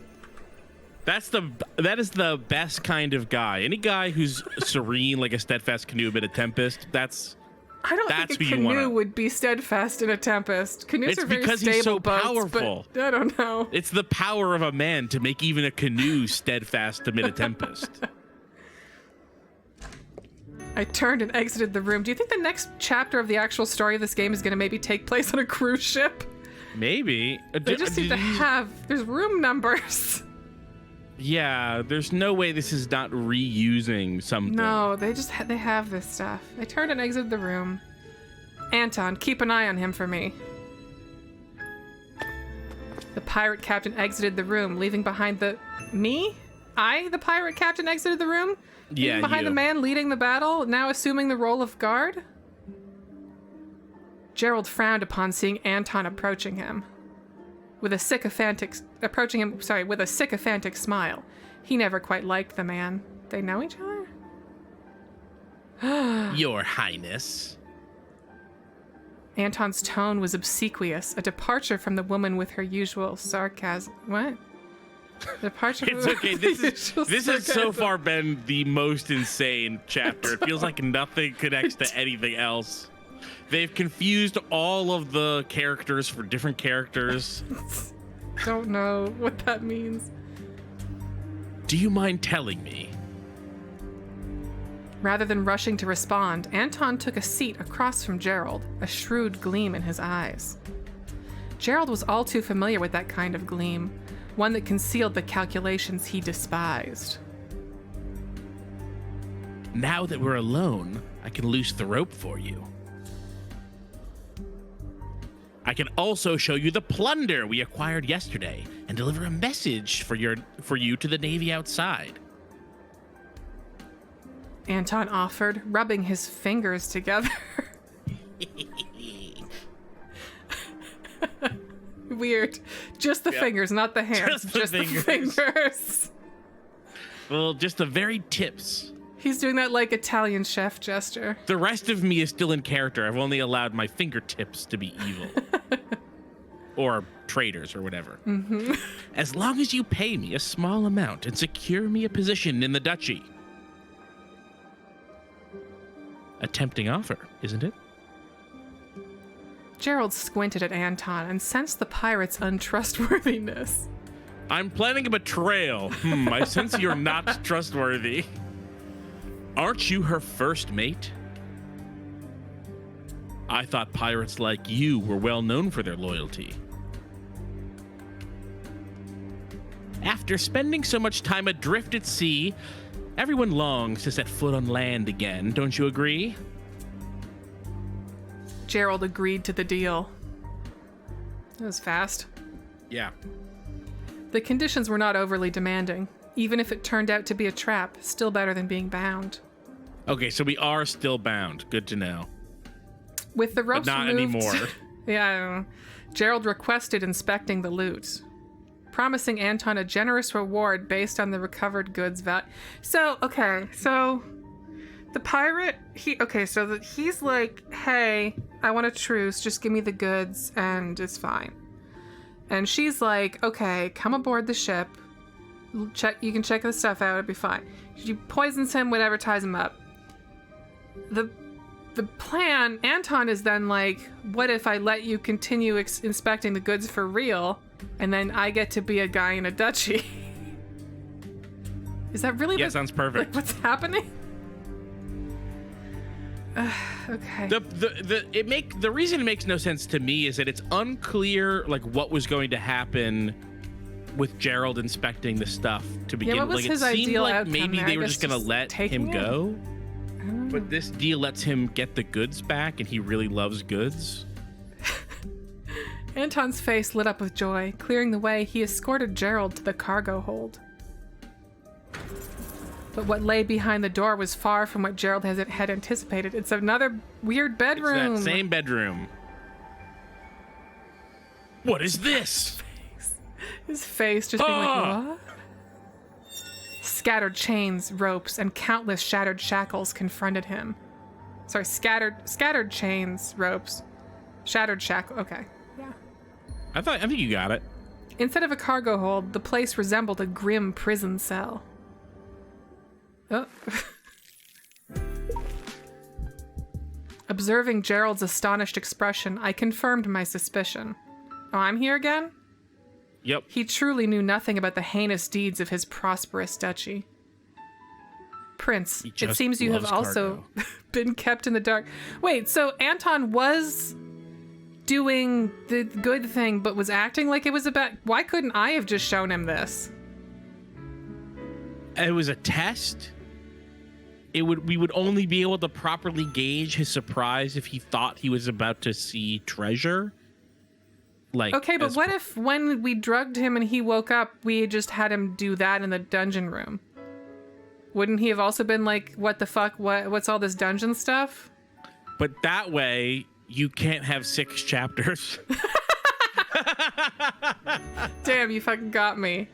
That is the best kind of guy. Any guy who's serene like a steadfast canoe amid a tempest, I don't think a canoe would be steadfast in a tempest. Canoes It's are very because stable he's so boats, powerful. But I don't know. It's the power of a man to make even a canoe steadfast amid a tempest. I turned and exited the room. Do you think the next chapter of the actual story of this game is going to maybe take place on a cruise ship? Maybe. They just seem to have... There's room numbers. Yeah, there's no way this is not reusing something. No, they have this stuff. I turned and exited the room. Anton, keep an eye on him for me. The pirate captain exited the room, leaving behind the... Me? The pirate captain, exited the room? Yeah, Leaving behind you. the man leading the battle, now assuming the role of guard? Gerald frowned upon seeing Anton approaching him. With a sycophantic smile. He never quite liked the man. They know each other? Your Highness. Anton's tone was obsequious, a departure from the woman with her usual sarcasm. What? Departure from It's okay. This has so sarcasm. far been the most insane chapter. It feels like nothing connects to anything else. They've confused all of the characters for different characters. Don't know what that means. Do you mind telling me? Rather than rushing to respond, Anton took a seat across from Gerald, a shrewd gleam in his eyes. Gerald was all too familiar with that kind of gleam, one that concealed the calculations he despised. Now that we're alone, I can loose the rope for you. I can also show you the plunder we acquired yesterday and deliver a message for you to the Navy outside. Anton offered, rubbing his fingers together. Weird. Just the fingers, not the hands. Just the fingers. The fingers. Well, just the very tips. He's doing that like Italian chef gesture. The rest of me is still in character. I've only allowed my fingertips to be evil. Or traitors or whatever. Mm-hmm. As long as you pay me a small amount and secure me a position in the duchy. A tempting offer, isn't it? Gerald squinted at Anton and sensed the pirate's untrustworthiness. I'm planning a betrayal. I sense you're not trustworthy. Aren't you her first mate? I thought pirates like you were well known for their loyalty. After spending so much time adrift at sea, everyone longs to set foot on land again, don't you agree? Gerald agreed to the deal. That was fast. Yeah. The conditions were not overly demanding. Even if it turned out to be a trap, still better than being bound. Okay, so we are still bound. Good to know. With the ropes not removed, anymore. Yeah, Gerald requested inspecting the loot, promising Anton a generous reward based on the recovered goods value. So the pirate, he's like, hey, I want a truce, just give me the goods and it's fine. And she's like, okay, come aboard the ship, You can check the stuff out. It'll be fine. She poisons him. Whatever, ties him up. The plan. Anton is then like, what if I let you continue inspecting the goods for real, and then I get to be a guy in a duchy? Is that really? Yeah, sounds perfect. What's happening? Okay. The reason it makes no sense to me is that it's unclear like what was going to happen with Gerald inspecting the stuff to begin what with. was Like his it seemed ideal like outcome maybe there? they I were guess just gonna let taking him it? go. But this deal lets him get the goods back, and he really loves goods. Anton's face lit up with joy. Clearing the way, he escorted Gerald to the cargo hold. But what lay behind the door was far from what Gerald had anticipated. It's another weird bedroom. It's that same bedroom. What is this? His face just being like, what? Scattered chains, ropes, and countless shattered shackles confronted him. Sorry, scattered chains, ropes, shattered shackle. Okay, yeah. I think you got it. Instead of a cargo hold, the place resembled a grim prison cell. Oh. Observing Gerald's astonished expression, I confirmed my suspicion. Oh, I'm here again? Yep. He truly knew nothing about the heinous deeds of his prosperous duchy. Prince, He it just seems you have loves also cargo. been kept in the dark. Wait, so Anton was doing the good thing, but was acting like it was about... Why couldn't I have just shown him this? It was a test. We would only be able to properly gauge his surprise if he thought he was about to see treasure. Like, okay, but what if when we drugged him and he woke up, we just had him do that in the dungeon room? Wouldn't he have also been like, what the fuck? What's all this dungeon stuff? But that way, you can't have 6 chapters. Damn, you fucking got me.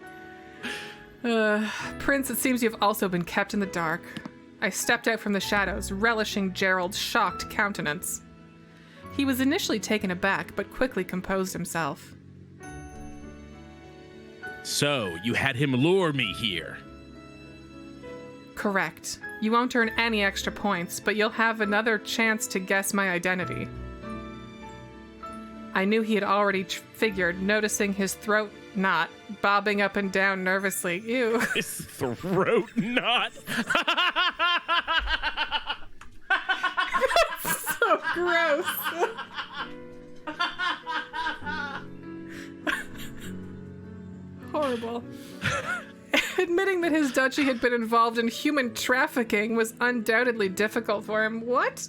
Prince, it seems you've also been kept in the dark. I stepped out from the shadows, relishing Gerald's shocked countenance. He was initially taken aback, but quickly composed himself. So, you had him lure me here. Correct. You won't earn any extra points, but you'll have another chance to guess my identity. I knew he had already figured, noticing his throat knot bobbing up and down nervously. Ew. His throat knot. So gross. Horrible. Admitting that his duchy had been involved in human trafficking was undoubtedly difficult for him. What?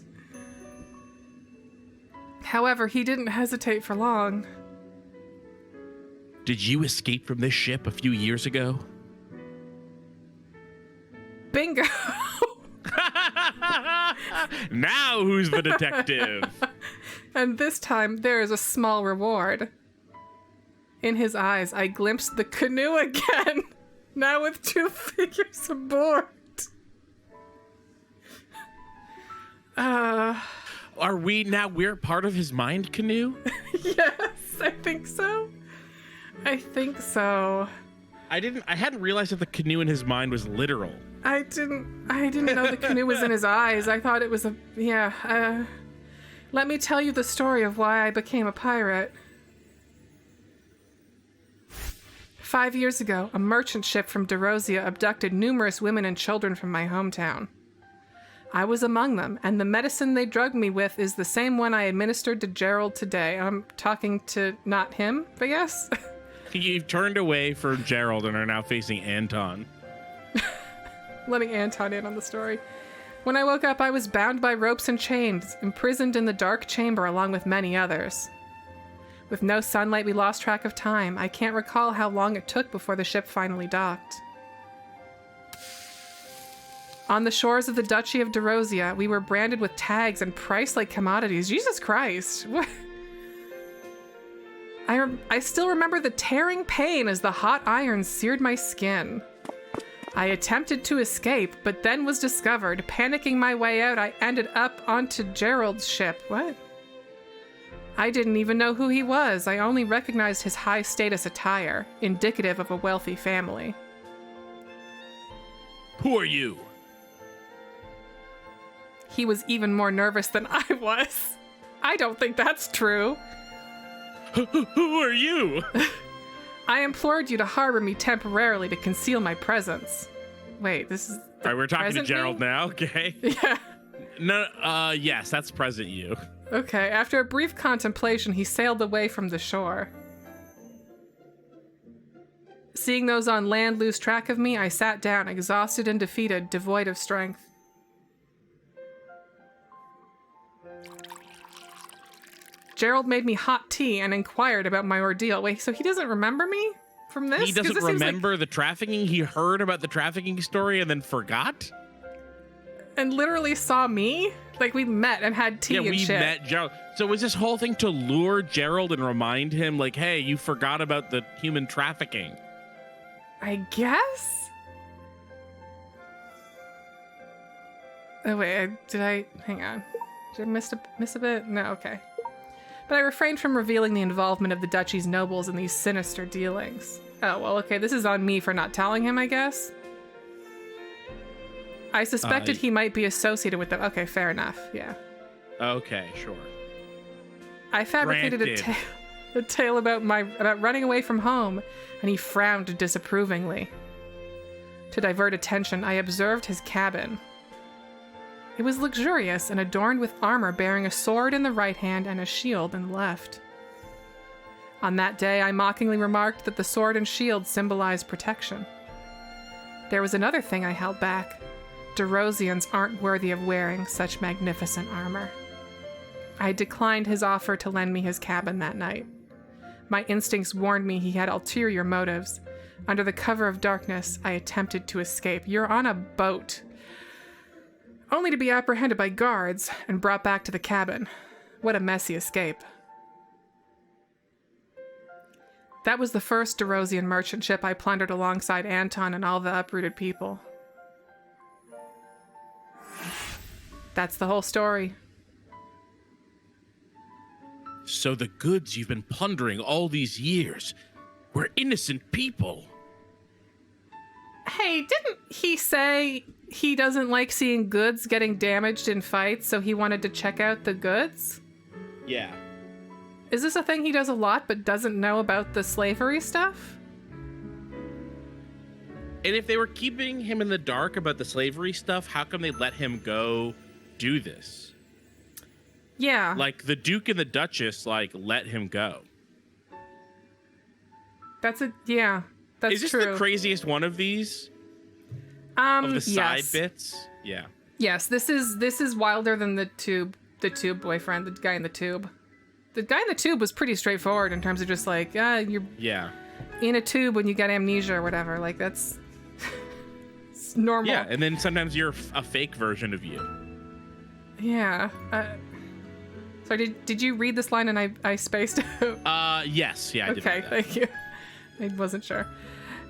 However, he didn't hesitate for long. Did you escape from this ship a few years ago? Bingo! Now who's the detective? And this time, there is a small reward. In his eyes, I glimpsed the canoe again, now with 2 figures aboard. Are we're part of his mind canoe? Yes, I think so. I think so. I hadn't realized that the canoe in his mind was literal. I didn't know the canoe was in his eyes. I thought it was let me tell you the story of why I became a pirate. 5 years ago, a merchant ship from Derozia abducted numerous women and children from my hometown. I was among them, and the medicine they drugged me with is the same one I administered to Gerald today. I'm talking to not him, I guess. You've turned away from Gerald and are now facing Anton. Letting Anton in on the story. When I woke up, I was bound by ropes and chains, imprisoned in the dark chamber along with many others. With no sunlight, we lost track of time. I can't recall how long it took before the ship finally docked. On the shores of the Duchy of Derozia, we were branded with tags and priced like commodities. Jesus Christ. What? I still remember the tearing pain as the hot iron seared my skin. I attempted to escape, but then was discovered. Panicking my way out, I ended up onto Gerald's ship. What? I didn't even know who he was. I only recognized his high-status attire, indicative of a wealthy family. Who are you? He was even more nervous than I was. I don't think that's true. Who are you? I implored you to harbor me temporarily to conceal my presence. Wait, this is. All right, we're talking to present Gerald me? now, okay? Yeah. No, yes, that's present you. Okay, after a brief contemplation, he sailed away from the shore. Seeing those on land lose track of me, I sat down, exhausted and defeated, devoid of strength. Gerald made me hot tea and inquired about my ordeal. Wait, so he doesn't remember me from this? He 'Cause doesn't this seems remember the trafficking? He heard about the trafficking story and then forgot? and literally saw me? Like, we met and had tea Yeah, and we shit. met Gerald. So was this whole thing to lure Gerald and remind him, like, hey, you forgot about the human trafficking? I guess? Oh, wait, hang on. Did I miss a bit? No, okay. But I refrained from revealing the involvement of the duchy's nobles in these sinister dealings. Oh, well, okay, this is on me for not telling him, I guess. I suspected he might be associated with them. Okay, fair enough, yeah. Okay, sure. I fabricated a tale about running away from home, and he frowned disapprovingly. To divert attention, I observed his cabin. It was luxurious and adorned with armor bearing a sword in the right hand and a shield in the left. On that day, I mockingly remarked that the sword and shield symbolized protection. There was another thing I held back. Derosians aren't worthy of wearing such magnificent armor. I declined his offer to lend me his cabin that night. My instincts warned me he had ulterior motives. Under the cover of darkness, I attempted to escape. You're on a boat. Only to be apprehended by guards and brought back to the cabin. What a messy escape. That was the first Derosian merchant ship I plundered alongside Anton and all the uprooted people. That's the whole story. So the goods you've been plundering all these years were innocent people. Hey, didn't he say he doesn't like seeing goods getting damaged in fights, so he wanted to check out the goods? Yeah. Is this a thing he does a lot but doesn't know about the slavery stuff? And if they were keeping him in the dark about the slavery stuff, how come they let him go do this? Yeah. Like, the Duke and the Duchess, like, let him go. That's true. Is this the craziest one of these? Of the side bits? Yeah. Yes, this is wilder than the tube boyfriend, the guy in the tube. The guy in the tube was pretty straightforward in terms of just like, you're in a tube when you get amnesia or whatever. Like, that's it's normal. Yeah, and then sometimes you're a fake version of you. Yeah. So did you read this line and I spaced out? Yes. Yeah, I did. Okay, thank you. I wasn't sure.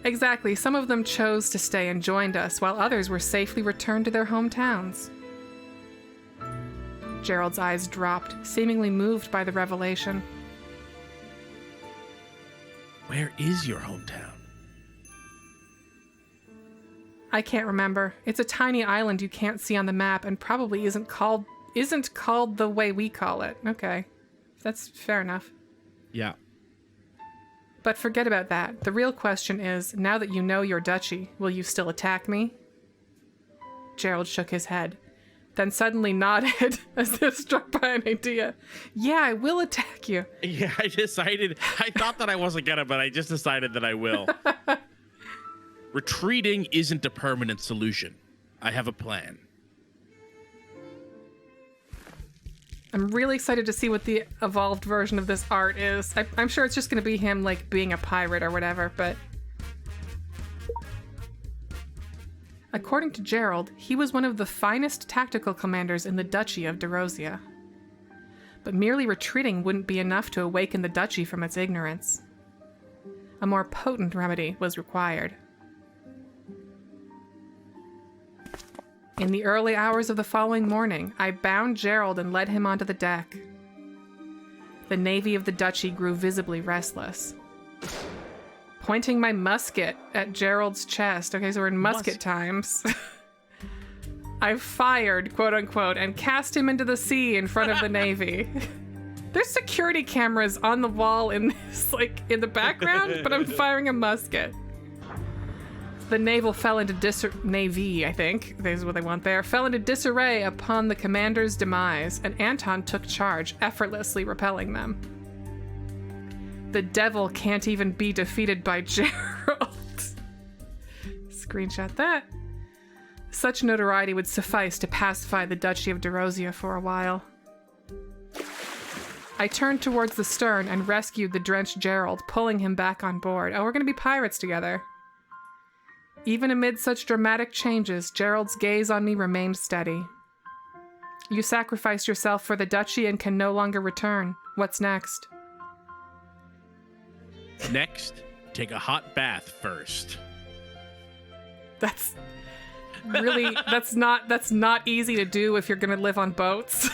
Exactly. Some of them chose to stay and joined us, while others were safely returned to their hometowns. Gerald's eyes dropped, seemingly moved by the revelation. Where is your hometown? I can't remember. It's a tiny island you can't see on the map and probably isn't called the way we call it. Okay. That's fair enough. Yeah. But forget about that. The real question is, now that you know your duchy, will you still attack me? Gerald shook his head, then suddenly nodded as if struck by an idea. Yeah, I will attack you. Yeah, I thought that I wasn't gonna, but I just decided that I will. Retreating isn't a permanent solution. I have a plan. I'm really excited to see what the evolved version of this art is. I'm sure it's just going to be him, like, being a pirate or whatever, but... According to Gerald, he was one of the finest tactical commanders in the Duchy of Derosia. But merely retreating wouldn't be enough to awaken the Duchy from its ignorance. A more potent remedy was required. In the early hours of the following morning, I bound Gerald and led him onto the deck. The navy of the Duchy grew visibly restless. pointing my musket at Gerald's chest. Okay, so we're in musket times. I fired, quote unquote, and cast him into the sea in front of the Navy. There's security cameras on the wall in this, like, in the background, but I'm firing a musket. The naval fell into Navy, I think, is what they want there, fell into disarray upon the commander's demise, and Anton took charge, effortlessly repelling them. The devil can't even be defeated by Gerald. Screenshot that. Such notoriety would suffice to pacify the Duchy of Derozia for a while. I turned towards the stern and rescued the drenched Gerald, pulling him back on board. Oh, we're gonna be pirates together. Even amid such dramatic changes, Gerald's gaze on me remained steady. You sacrificed yourself for the Duchy and can no longer return. What's next? Next, take a hot bath first. That's really, that's not easy to do if you're gonna live on boats.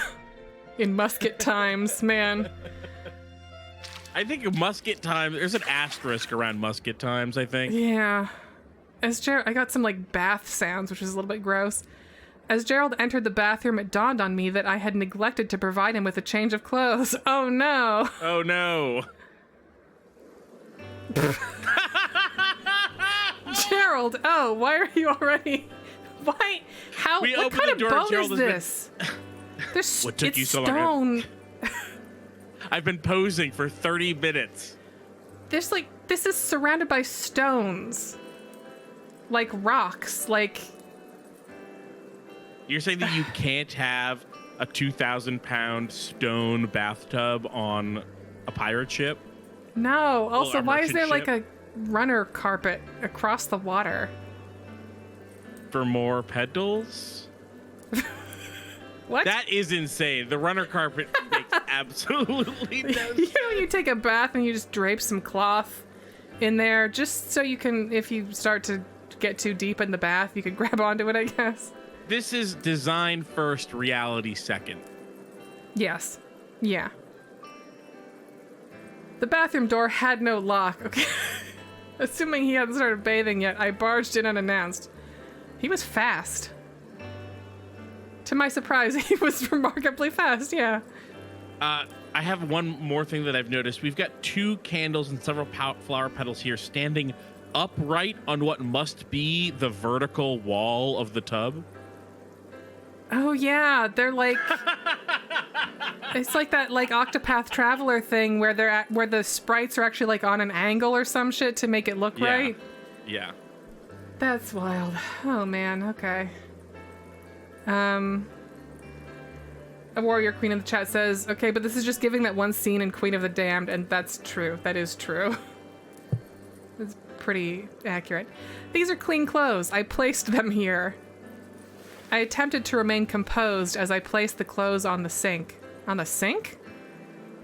In musket times, man. I think musket time, there's an asterisk around musket times, I think. Yeah. I got some like bath sounds, which is a little bit gross. As Gerald entered the bathroom, it dawned on me that I had neglected to provide him with a change of clothes. Oh no. Oh no. Gerald, oh, why are you already? Why? How? We what opened kind the of door, boat Gerald is has this? There's What took it's you so stone. long? I've been posing for 30 minutes. This is surrounded by stones. Like rocks, like... You're saying that you can't have a 2,000-pound stone bathtub on a pirate ship? No. Also, a why is there merchant like a runner carpet across the water? For more pedals? What? That is insane. The runner carpet makes absolutely no sense. You know, you take a bath and you just drape some cloth in there just so you can, if you start to get too deep in the bath, you can grab onto it, I guess. This is design first, reality second. Yes. Yeah. The bathroom door had no lock. Okay. Assuming he hadn't started bathing yet, I barged in unannounced. He was fast. To my surprise, he was remarkably fast, yeah. I have one more thing that I've noticed. We've got 2 candles and several flower petals here standing upright on what must be the vertical wall of the tub. Oh yeah, they're like it's like that like Octopath Traveler thing where they're at, where the sprites are actually like on an angle or some shit to make it look right. Yeah. That's wild. Oh man, okay. A warrior queen in the chat says, okay, but this is just giving that one scene in Queen of the Damned, and that's true. That is true. It's pretty accurate. These are clean clothes. I placed them here. I attempted to remain composed as I placed the clothes on the sink. On the sink?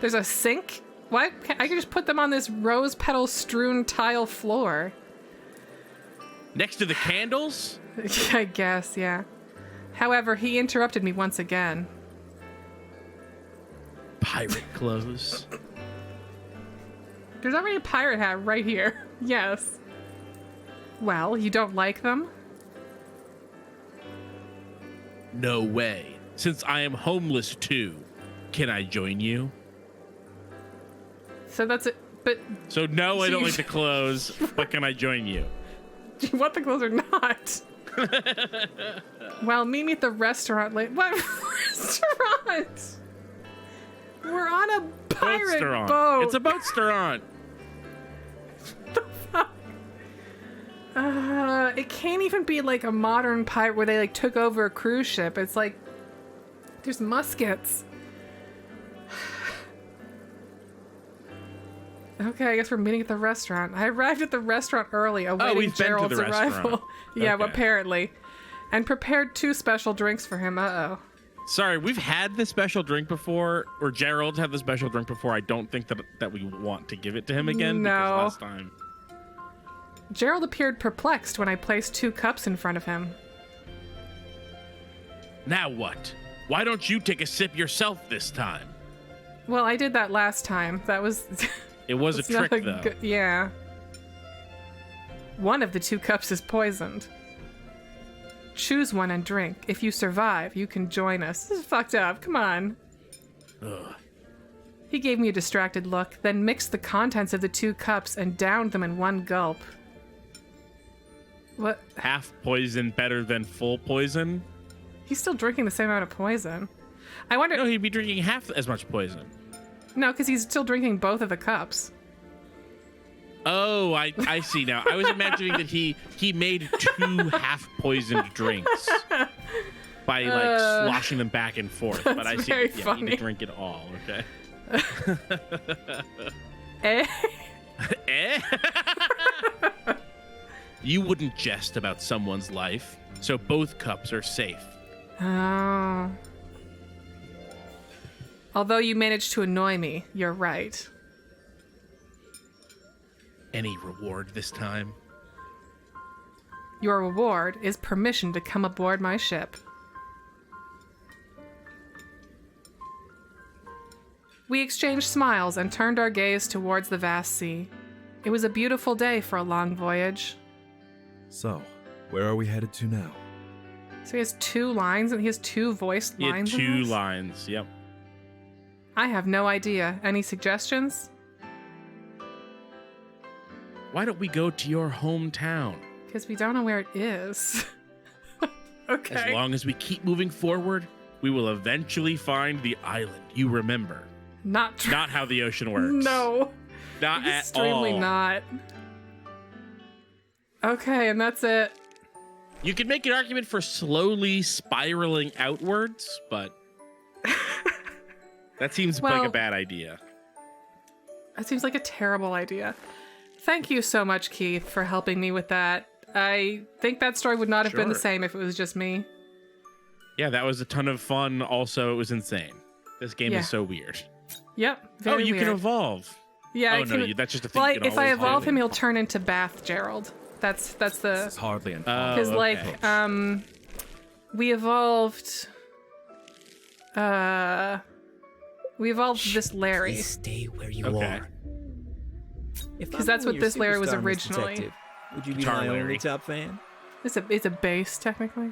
There's a sink? What? I could just put them on this rose petal strewn tile floor. Next to the candles? I guess, yeah. However, he interrupted me once again. Pirate clothes. There's already a pirate hat right here. Yes. Well, you don't like them? No way. Since I am homeless too, can I join you? So that's it. But So no, I don't like the clothes, but can I join you? do you want the clothes or not? Well, meet me at the restaurant later. What restaurant? We're on a pirate Boat-sterant. boat. It's a boat-sterant. It can't even be like a modern pirate where they like took over a cruise ship. It's like there's muskets. Okay, I guess we're meeting at the restaurant. I arrived at the restaurant early, awaiting we've been to Gerald's the restaurant. arrival. Yeah, Okay. apparently. And prepared 2 special drinks for him. Uh-oh. Sorry, we've had this special drink before, or Gerald had the special drink before. I don't think that we want to give it to him again. No. Because last time. Gerald appeared perplexed when I placed 2 cups in front of him. Now what? Why don't you take a sip yourself this time? Well, I did that last time. That was... It was a it's not trick, though. yeah. One of the 2 cups is poisoned. Choose one and drink. If you survive, you can join us. This is fucked up. Come on. Ugh. He gave me a distracted look, then mixed the contents of the 2 cups and downed them in one gulp. What? Half poison better than full poison? He's still drinking the same amount of poison. I wonder... No, he'd be drinking half as much poison. No, because he's still drinking both of the cups. Oh, I see now. I was imagining that he made 2 half-poisoned drinks by, like, sloshing them back and forth. But I see, very yeah, funny. he did drink it all, okay? Eh? Eh? You wouldn't jest about someone's life, so both cups are safe. Oh. Although you managed to annoy me, you're right. Any reward this time? Your reward is permission to come aboard my ship. We exchanged smiles and turned our gaze towards the vast sea. It was a beautiful day for a long voyage. So, where are we headed to now? So he has 2 lines, and he has 2 voiced He had lines. 2 in this? lines, yep. I have no idea. Any suggestions? Why don't we go to your hometown? Because we don't know where it is. Okay. As long as we keep moving forward, we will eventually find the island you remember. Not true. Not how the ocean works. No. Not at Extremely all. not. Okay, and that's it. You could make an argument for slowly spiraling outwards, but that seems like Well- a bad idea. That seems like a terrible idea. Thank you so much, Keith, for helping me with that. I think that story would not have been the Sure. same if it was just me. Yeah, that was a ton of fun. Also, it was insane. This game Yeah. is so weird. Yep. Very you weird. can evolve. Yeah. Oh, I no, can... that's just a thing Well, you can if I always evolve do. him, he'll turn into Bath Gerald. That's This the is hardly an because okay. like we evolved this Larry. Please stay where you Okay. are. If 'Cause I'm that's only what your this Larry was superstar, Miss originally. Detective, would you be Guitar my only Larry. top fan? It's a bass technically.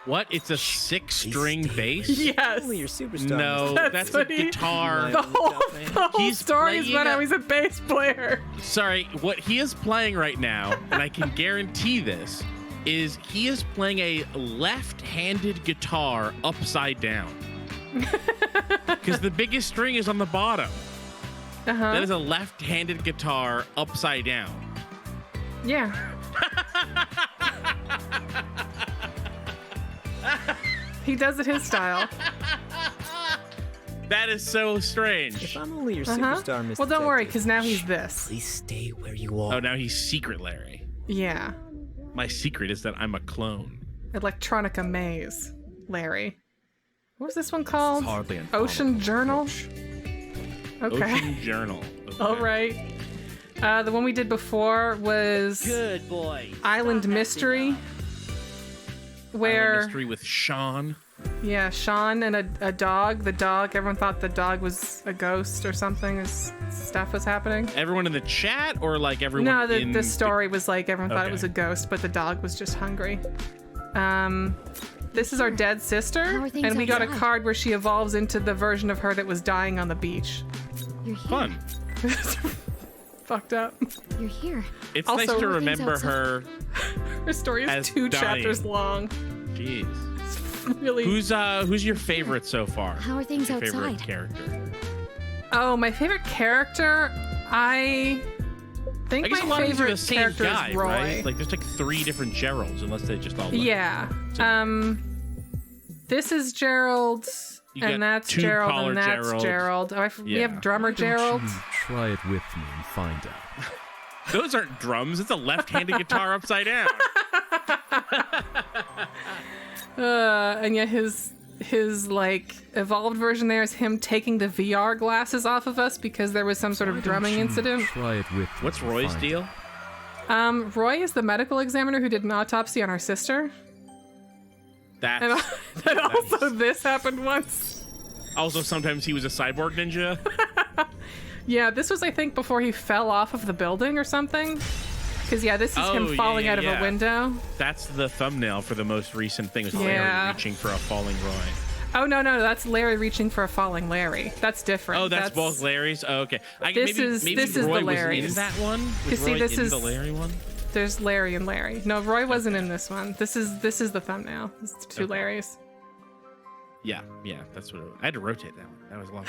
What? It's a 6-string bass? Yes. Only your superstar. No, Miss that's what a he- guitar. Would The you be my whole, only top fan? the whole He's story is playing about a- how he's a bass player. Sorry, what he is playing right now, and I can guarantee this, is he is playing a left-handed guitar upside down. Because the biggest string is on the bottom. Uh-huh. That is a left-handed guitar upside down. Yeah. He does it his style. That is so If strange. I'm only your Uh-huh. superstar, Miss Well, don't worry, Detective, because now he's this. please stay where you are. Oh, now he's Secret Larry. Yeah. My secret is that I'm a clone. Electronica Maze, Larry. What was this one This called? is hardly an Ocean honorable Journal? approach. Okay. Ocean Journal. Okay. All right. The one we did before was Good boy. Island Stop acting Mystery, up. where Island Mystery with Shawn. yeah, Shawn and a dog. The dog, everyone thought the dog was a ghost or something. As stuff was happening. Everyone in the chat, or like everyone No, in the story was like everyone thought it Okay. was a ghost, but the dog was just hungry. This is our dead sister, How are things and we got a outside? card where she evolves into the version of her that was dying on the beach. You're here. Fun. Fucked up. You're here. It's Also- nice to Things remember outside. her. Her story is As 2 chapters dying. long. Jeez. It's really. Who's your favorite so far? How are things Who's your favorite outside? character? Oh, my favorite character. I think I guess a my lot of these are favorite the same character guy, is Roy. right? Like there's like 3 different Geralds, unless they just all. Look. Yeah. This is Gerald, You got and that's 2 Gerald, collar and that's Gerald. Gerald. Oh, we Yeah. have drummer Why don't Gerald. you try it with me and find out. Those aren't drums. It's a left-handed guitar upside down. And yet his like evolved version there is him taking the VR glasses off of us because there was some sort Why of don't drumming you incident. Try it with me What's and Roy's find deal? Roy is the medical examiner who did an autopsy on our sister. That's And, and also this happened once. also sometimes he was a cyborg ninja. Yeah, this was I think before he fell off of the building or something. Because, yeah, this is him falling out of a window. That's the thumbnail for the most recent thing. Is Yeah. Larry reaching for a falling Roy. Oh, no, that's Larry reaching for a falling Larry. That's different. Oh, that's both Larrys? Oh, okay. This is Roy the was Larrys. in that one? Was see, Roy this in is- the Larry one? There's Larry and Larry. No, Roy wasn't in this one. This is the thumbnail. It's two Okay. Larrys. Yeah, that's what I had to rotate that one. That was a lot.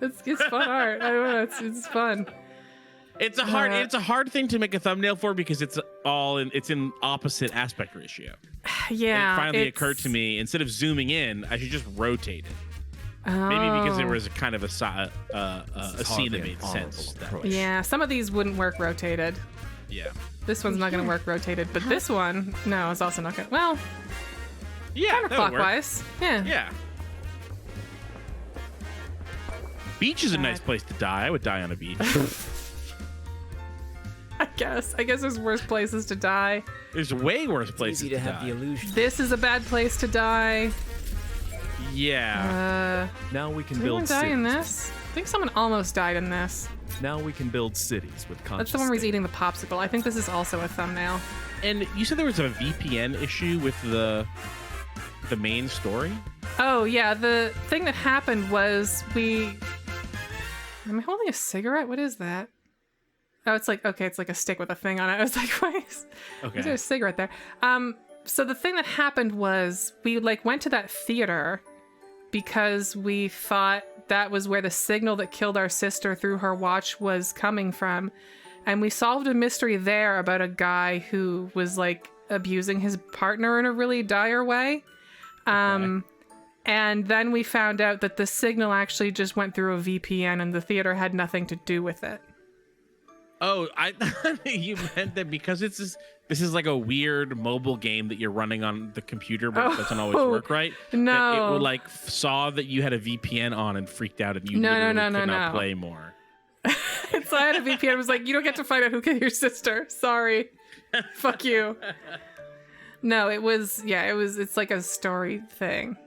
It's fun art. I don't know. It's fun. It's a hard thing to make a thumbnail for because it's in opposite aspect ratio. Yeah. And it finally it's- occurred to me, instead of zooming in, I should just rotate it. Oh. Maybe because there was a kind of a scene that made sense. Yeah, some of these wouldn't work rotated. Yeah. This one's not going to work rotated, but this one, no, it's also not going to. Well, Yeah, that would work. counterclockwise. Yeah. Yeah. Beach is a nice place to die. I would die on a beach. I guess there's worse places to die. There's way worse It's places easy to have die. the illusion. This is a bad place to die. Yeah. Now we can Did anyone build die in cities. this? I think someone almost died in this. Now we can build cities with conscious That's the one where he's state. eating the popsicle. I think this is also a thumbnail. And you said there was a VPN issue with the main story? Oh, yeah. The thing that happened was Am I holding a cigarette? What is that? Oh, it's like a stick with a thing on it. I was like, why is there a cigarette there? So the thing that happened was we went to that theater because we thought that was where the signal that killed our sister through her watch was coming from. And we solved a mystery there about a guy who was abusing his partner in a really dire way. And then we found out that the signal actually just went through a VPN and the theater had nothing to do with it. Oh, I thought you meant that because this is like a weird mobile game that you're running on the computer, but it doesn't always work right. No. That it would saw that you had a VPN on and freaked out, and you No, literally could not no. play more. So I had a VPN. I was like, you don't get to find out who killed your sister. Sorry. Fuck you. No, it's like a story thing.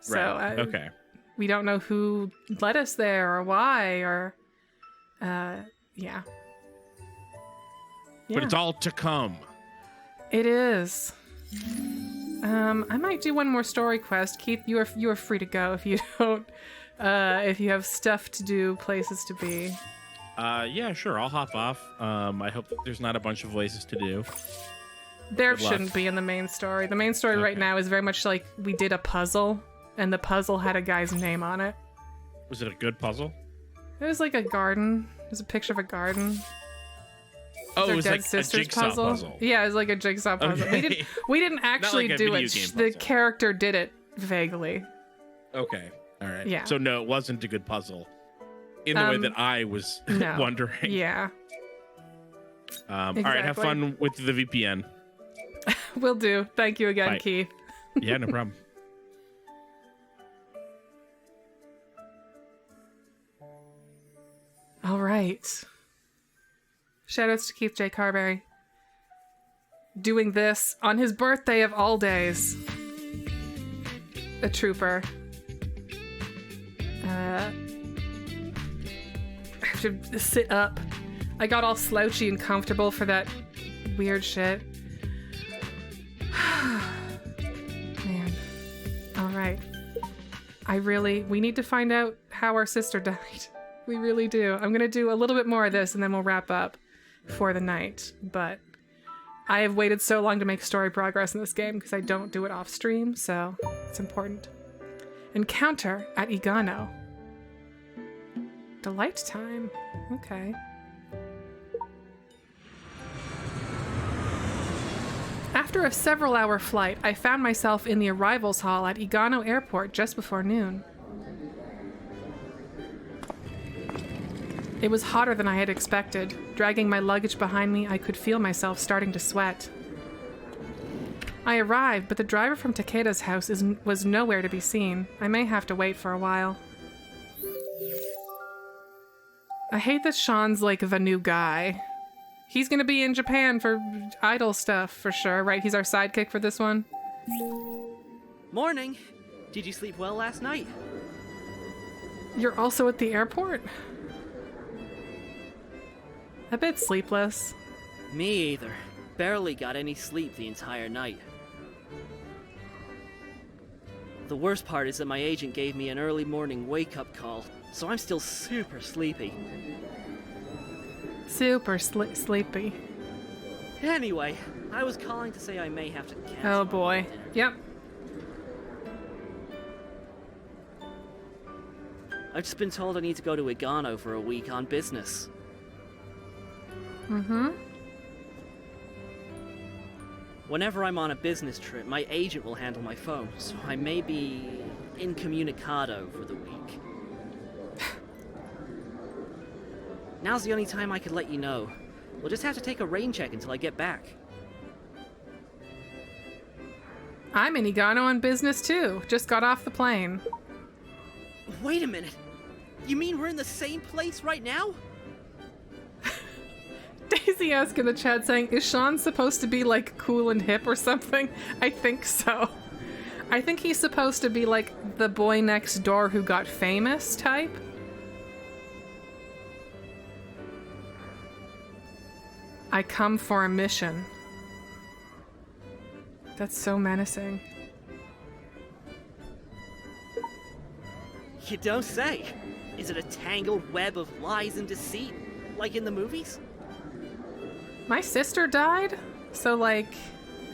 So Right. Okay. we don't know who led us there or why or yeah. But it's all to come. It is. I might do one more story quest. Keith, you are free to go if you don't if you have stuff to do, places to be. Yeah, sure. I'll hop off. I hope that there's not a bunch of places to do. There Good luck. shouldn't be in the main story. The main story right now is very much like we did a puzzle, and the puzzle had a guy's name on it. Was it a good puzzle? It was like a garden. It was a picture of a garden. Oh, Their it was dead like a sister's jigsaw puzzle. Yeah, it was like a jigsaw puzzle. Okay. We didn't actually like a do video it. game The puzzle. character did it vaguely. Okay. All right. Yeah. So no, it wasn't a good puzzle in the way that I was No. wondering. Yeah. All right. Have Exactly. fun with the VPN. Will do. Thank you again, Bye. Keith. Yeah, no problem. All right. Shoutouts to Keith J. Carberry. Doing this on his birthday of all days. A trooper. I have to sit up. I got all slouchy and comfortable for that weird shit. Man. All right. We need to find out how our sister died. We really do. I'm going to do a little bit more of this and then we'll wrap up for the night. But I have waited so long to make story progress in this game because I don't do it off stream, so it's important. Encounter at Igano. Delight time. Okay. After a several-hour flight, I found myself in the arrivals hall at Igano Airport just before noon. It was hotter than I had expected. Dragging my luggage behind me, I could feel myself starting to sweat. I arrived, but the driver from Takeda's house was nowhere to be seen. I may have to wait for a while. I hate that Shawn's like the new guy. He's gonna be in Japan for idol stuff, for sure, right? He's our sidekick for this one. Morning. Did you sleep well last night? You're also at the airport? A bit sleepless. Me either. Barely got any sleep the entire night. The worst part is that my agent gave me an early morning wake-up call, so I'm still super sleepy. Super sleepy. Anyway, I was calling to say I may have to cancel. Oh boy. my dinner. Yep. I've just been told I need to go to Igano for a week on business. Mm-hmm. Whenever I'm on a business trip, my agent will handle my phone, so I may be incommunicado for the week. Now's the only time I could let you know. We'll just have to take a rain check until I get back. I'm in Igano on business too. Just got off the plane. Wait a minute! You mean we're in the same place right now? Daisy asked in the chat saying, is Shawn supposed to be like cool and hip or something? I think so. I think he's supposed to be like the boy next door who got famous type. I come for a mission. That's so menacing. You don't say. Is it a tangled web of lies and deceit, like in the movies? My sister died, so like,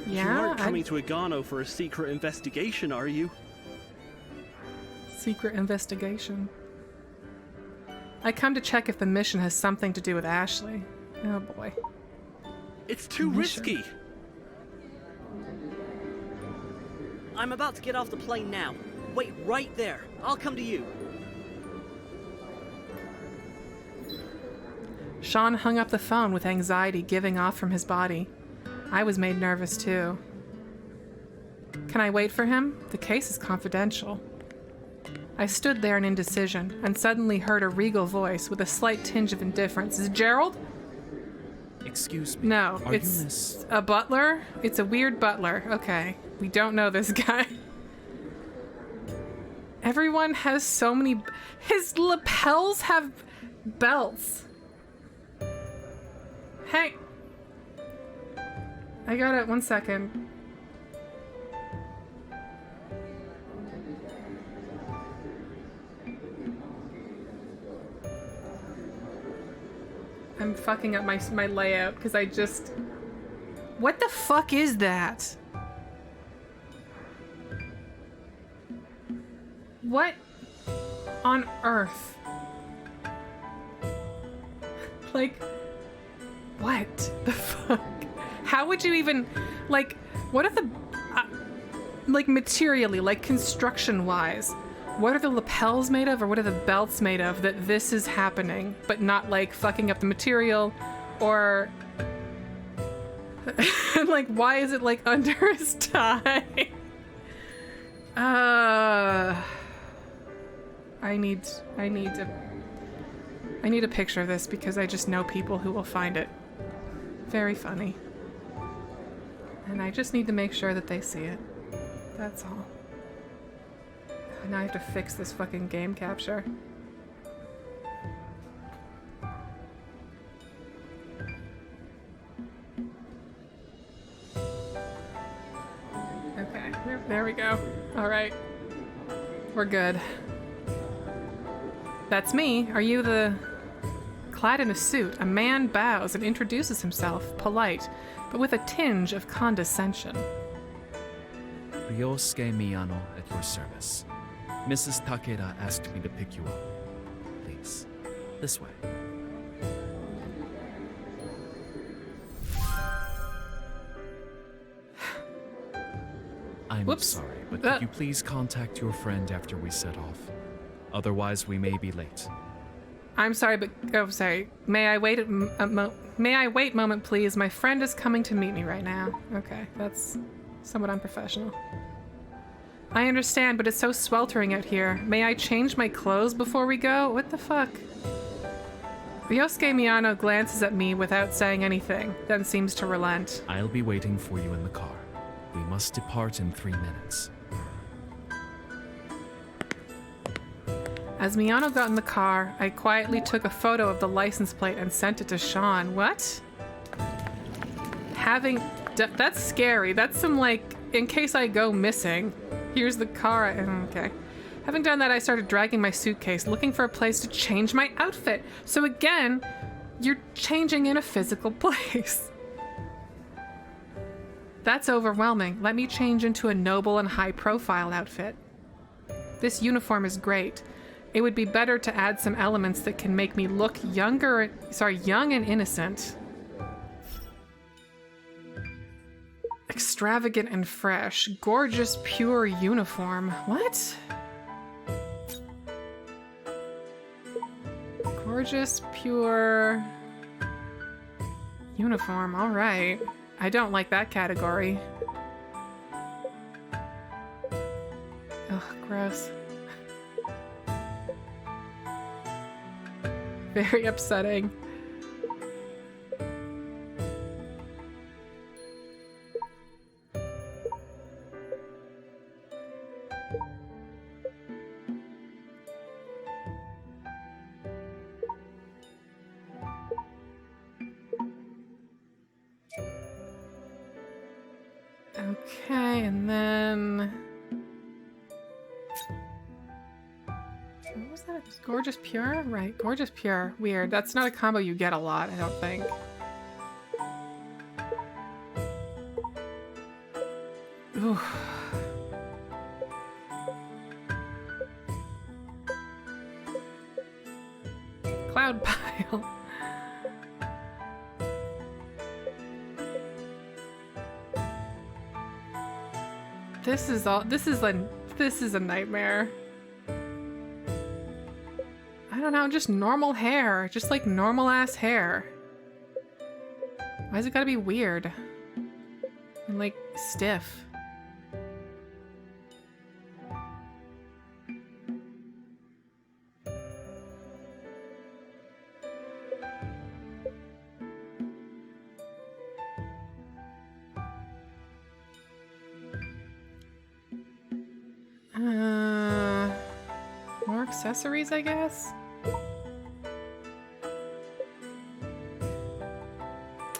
yeah. You aren't coming to Igano for a secret investigation, are you? Secret investigation. I come to check if the mission has something to do with Ashley. Oh boy. It's too Mission. risky. I'm about to get off the plane now. Wait right there. I'll come to you. Shawn hung up the phone with anxiety giving off from his body. I was made nervous too. Can I wait for him? The case is confidential. I stood there in indecision and suddenly heard a regal voice with a slight tinge of indifference. Is it Gerald? Excuse me. No, Are it's you Miss? a butler. It's a weird butler. Okay, we don't know this guy. Everyone has so many... His lapels have belts. Hey. I got it. 1 second. I'm fucking up my layout because I just... What the fuck is that? What on earth? Like, what the fuck? How would you even, like, what are the, like, materially, like, construction-wise, what are the lapels made of, or what are the belts made of that this is happening, but not, like, fucking up the material, or, like, why is it, like, under his tie? I need a picture of this because I just know people who will find it very funny. And I just need to make sure that they see it. That's all. Now I have to fix this fucking game capture. Okay, there we go. All right. We're good. That's me. Are you the... Clad in a suit, a man bows and introduces himself, polite, but with a tinge of condescension. Ryosuke Miyano at your service. Mrs. Takeda asked me to pick you up. Please, this way. I'm Whoops. sorry, but could you please contact your friend after we set off? Otherwise, we may be late. I'm sorry, but... Oh, sorry. May I wait May I wait a moment, please? My friend is coming to meet me right now. Okay, that's somewhat unprofessional. I understand, but it's so sweltering out here. May I change my clothes before we go? What the fuck? Ryosuke Miyano glances at me without saying anything, then seems to relent. I'll be waiting for you in the car. We must depart in 3 minutes. As Miyano got in the car, I quietly took a photo of the license plate and sent it to Shawn. What? That's scary. That's some, like, in case I go missing. Here's the car. Okay. Having done that, I started dragging my suitcase, looking for a place to change my outfit. So again, you're changing in a physical place. That's overwhelming. Let me change into a noble and high-profile outfit. This uniform is great. It would be better to add some elements that can make me look young and innocent. Extravagant and fresh. Gorgeous, pure uniform. What? Gorgeous, pure uniform. All right. I don't like that category. Ugh, gross. Very upsetting. Okay, and then... What was that? Gorgeous Pure? Right, Gorgeous Pure. Weird. That's not a combo you get a lot, I don't think. Ooh. Cloud Pile. This is a nightmare. I don't know, just normal hair. Just like normal ass hair. Why's it gotta be weird? And like stiff. More accessories, I guess?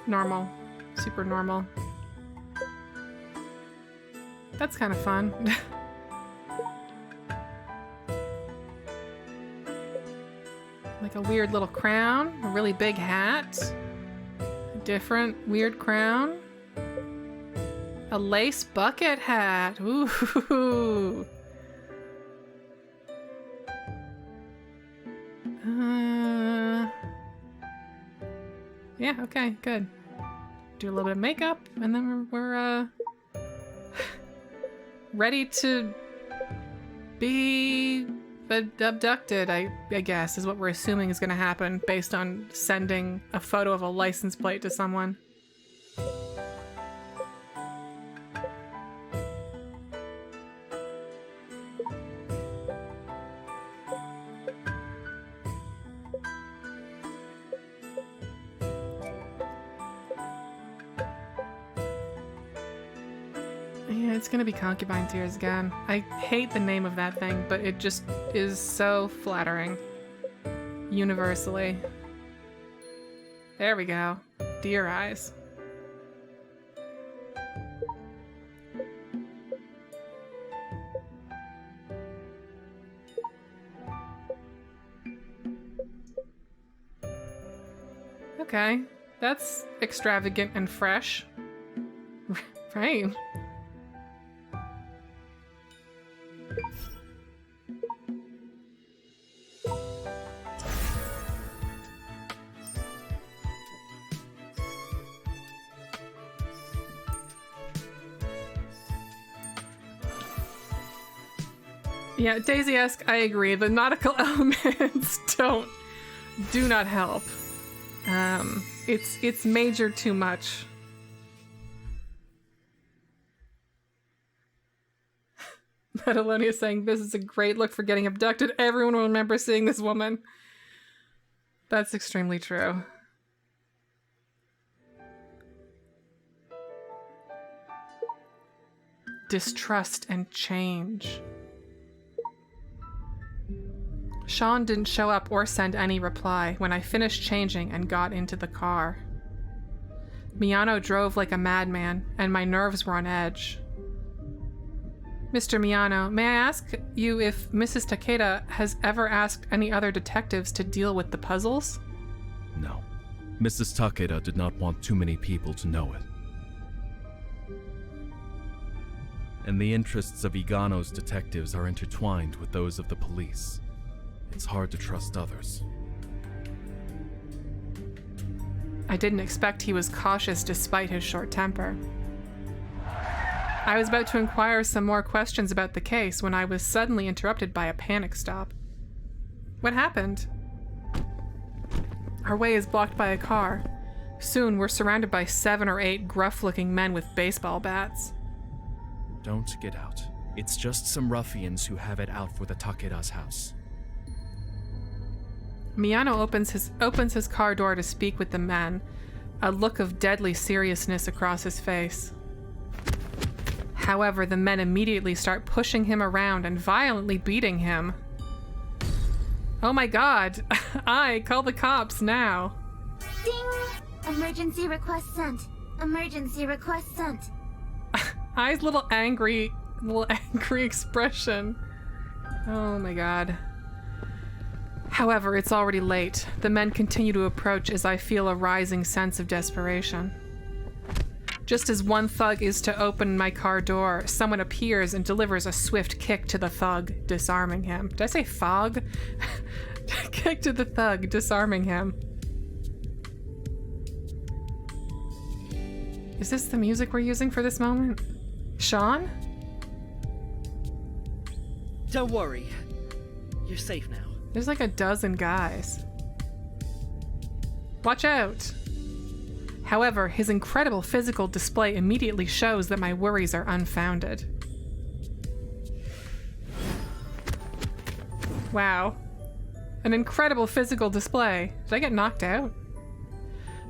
Normal. Super normal. That's kind of fun. Like a weird little crown, a really big hat, a different weird crown, a lace bucket hat. Ooh. Yeah, okay, good. Do a little bit of makeup, and then we're ready to be abducted, I guess, is what we're assuming is going to happen based on sending a photo of a license plate to someone. Yeah, it's gonna be Concubine Tears again. I hate the name of that thing, but it just is so flattering. Universally. There we go. Dear eyes. Okay, that's extravagant and fresh. Right. Yeah, Daisy-esque, I agree. The nautical elements do not help. It's major too much. Metalonia is saying, this is a great look for getting abducted. Everyone will remember seeing this woman. That's extremely true. Distrust and change. Shawn didn't show up or send any reply when I finished changing and got into the car. Miyano drove like a madman, and my nerves were on edge. Mr. Miyano, may I ask you if Mrs. Takeda has ever asked any other detectives to deal with the puzzles? No. Mrs. Takeda did not want too many people to know it. And the interests of Igano's detectives are intertwined with those of the police. It's hard to trust others. I didn't expect he was cautious despite his short temper. I was about to inquire some more questions about the case when I was suddenly interrupted by a panic stop. What happened? Our way is blocked by a car. Soon we're surrounded by 7 or 8 gruff-looking men with baseball bats. Don't get out. It's just some ruffians who have it out for the Takeda's house. Miyano opens his car door to speak with the men, a look of deadly seriousness across his face. However, the men immediately start pushing him around and violently beating him. Oh my god! Call the cops now! Ding! Emergency request sent. Emergency request sent. I's little angry expression. Oh my god. However, it's already late. The men continue to approach as I feel a rising sense of desperation. Just as one thug is to open my car door, someone appears and delivers a swift kick to the thug, disarming him. Did I say thug? Kick to the thug, disarming him. Is this the music we're using for this moment? Shawn? Don't worry. You're safe now. There's like a dozen guys. Watch out! However, his incredible physical display immediately shows that my worries are unfounded. Wow. An incredible physical display. Did I get knocked out?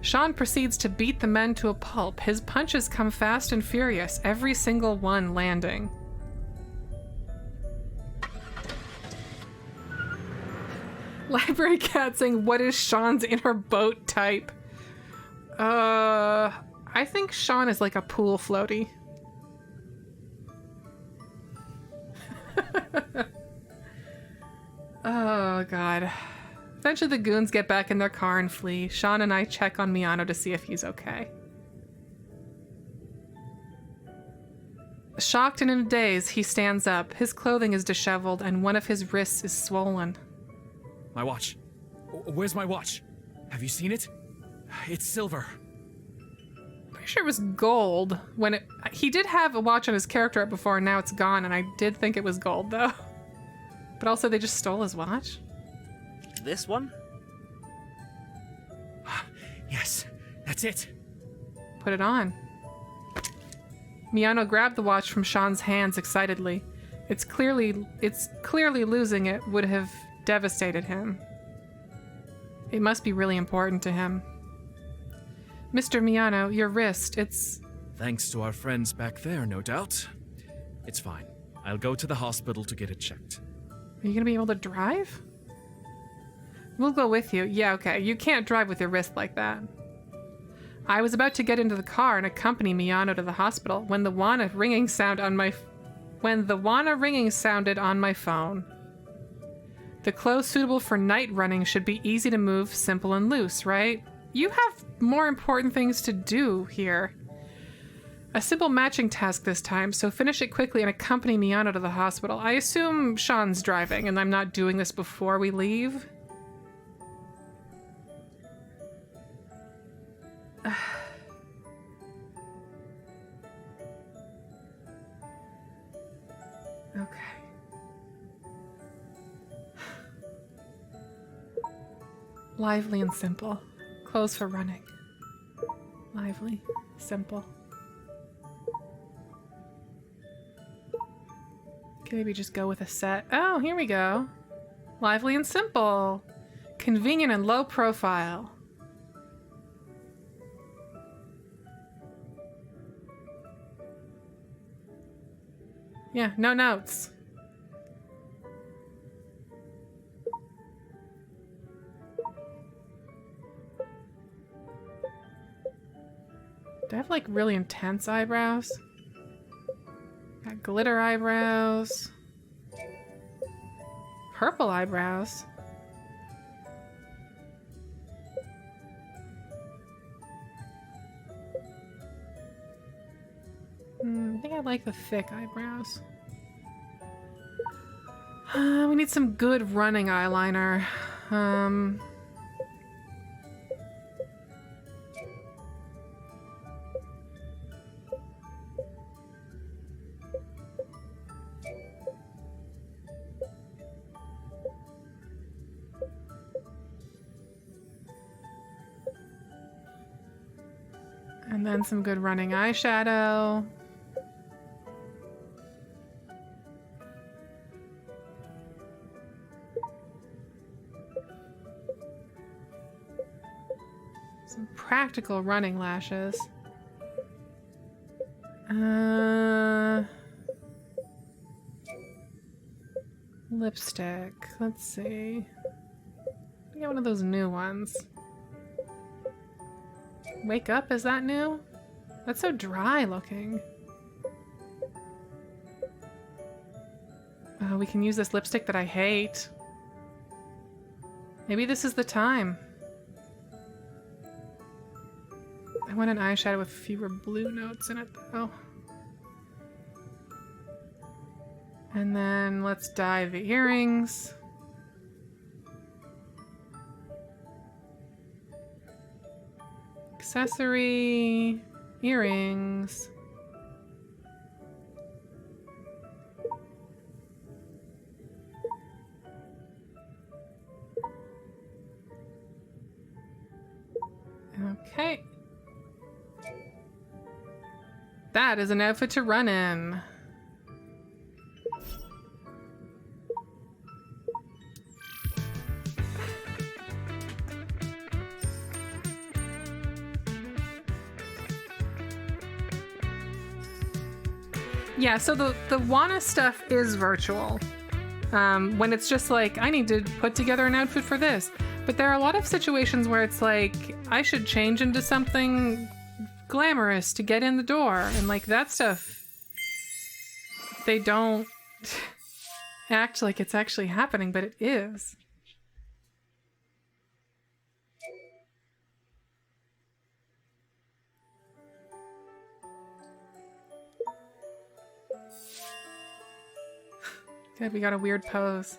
Shawn proceeds to beat the men to a pulp. His punches come fast and furious, every single one landing. Library cat saying, what is Shawn's inner boat type? I think Shawn is like a pool floaty. Oh, God. Eventually the goons get back in their car and flee. Shawn and I check on Miyano to see if he's okay. Shocked and in a daze, he stands up. His clothing is disheveled and one of his wrists is swollen. My watch. Where's my watch? Have you seen it? It's silver. Pretty sure it was gold when he did have a watch on his character art before and now it's gone, and I did think it was gold though. But also they just stole his watch. This one? Yes, that's it. Put it on. Miyano grabbed the watch from Shawn's hands excitedly. It's clearly losing it would have devastated him. It must be really important to him. Mr. Miyano, your wrist, it's... Thanks to our friends back there, no doubt. It's fine. I'll go to the hospital to get it checked. Are you gonna be able to drive? We'll go with you. Yeah, okay. You can't drive with your wrist like that. I was about to get into the car and accompany Miyano to the hospital when the Wana ringing sounded on my phone. The clothes suitable for night running should be easy to move, simple and loose, right? You have more important things to do here. A simple matching task this time, so finish it quickly and accompany Miyano to the hospital. I assume Shawn's driving and I'm not doing this before we leave. Okay. Lively and simple. Clothes for running. Lively, simple. Can maybe just go with a set. Oh, here we go. Lively and simple. Convenient and low profile. Yeah, no notes. like really intense eyebrows. Got glitter eyebrows. Purple eyebrows. I think I like the thick eyebrows. We need some good running eyeliner. And then some good running eyeshadow. Some practical running lashes. Lipstick. Let's see. Get one of those new ones. Wake Up, is that new? That's so dry looking. Oh, we can use this lipstick that I hate. Maybe this is the time. I want an eyeshadow with fewer blue notes in it, though. And then let's dye the earrings. Accessory, earrings. Okay. That is an outfit to run in. Yeah, so the Wana stuff is virtual. When it's just like, I need to put together an outfit for this. But there are a lot of situations where it's like, I should change into something glamorous to get in the door. And like that stuff, they don't act like it's actually happening, but it is. Good, we got a weird pose.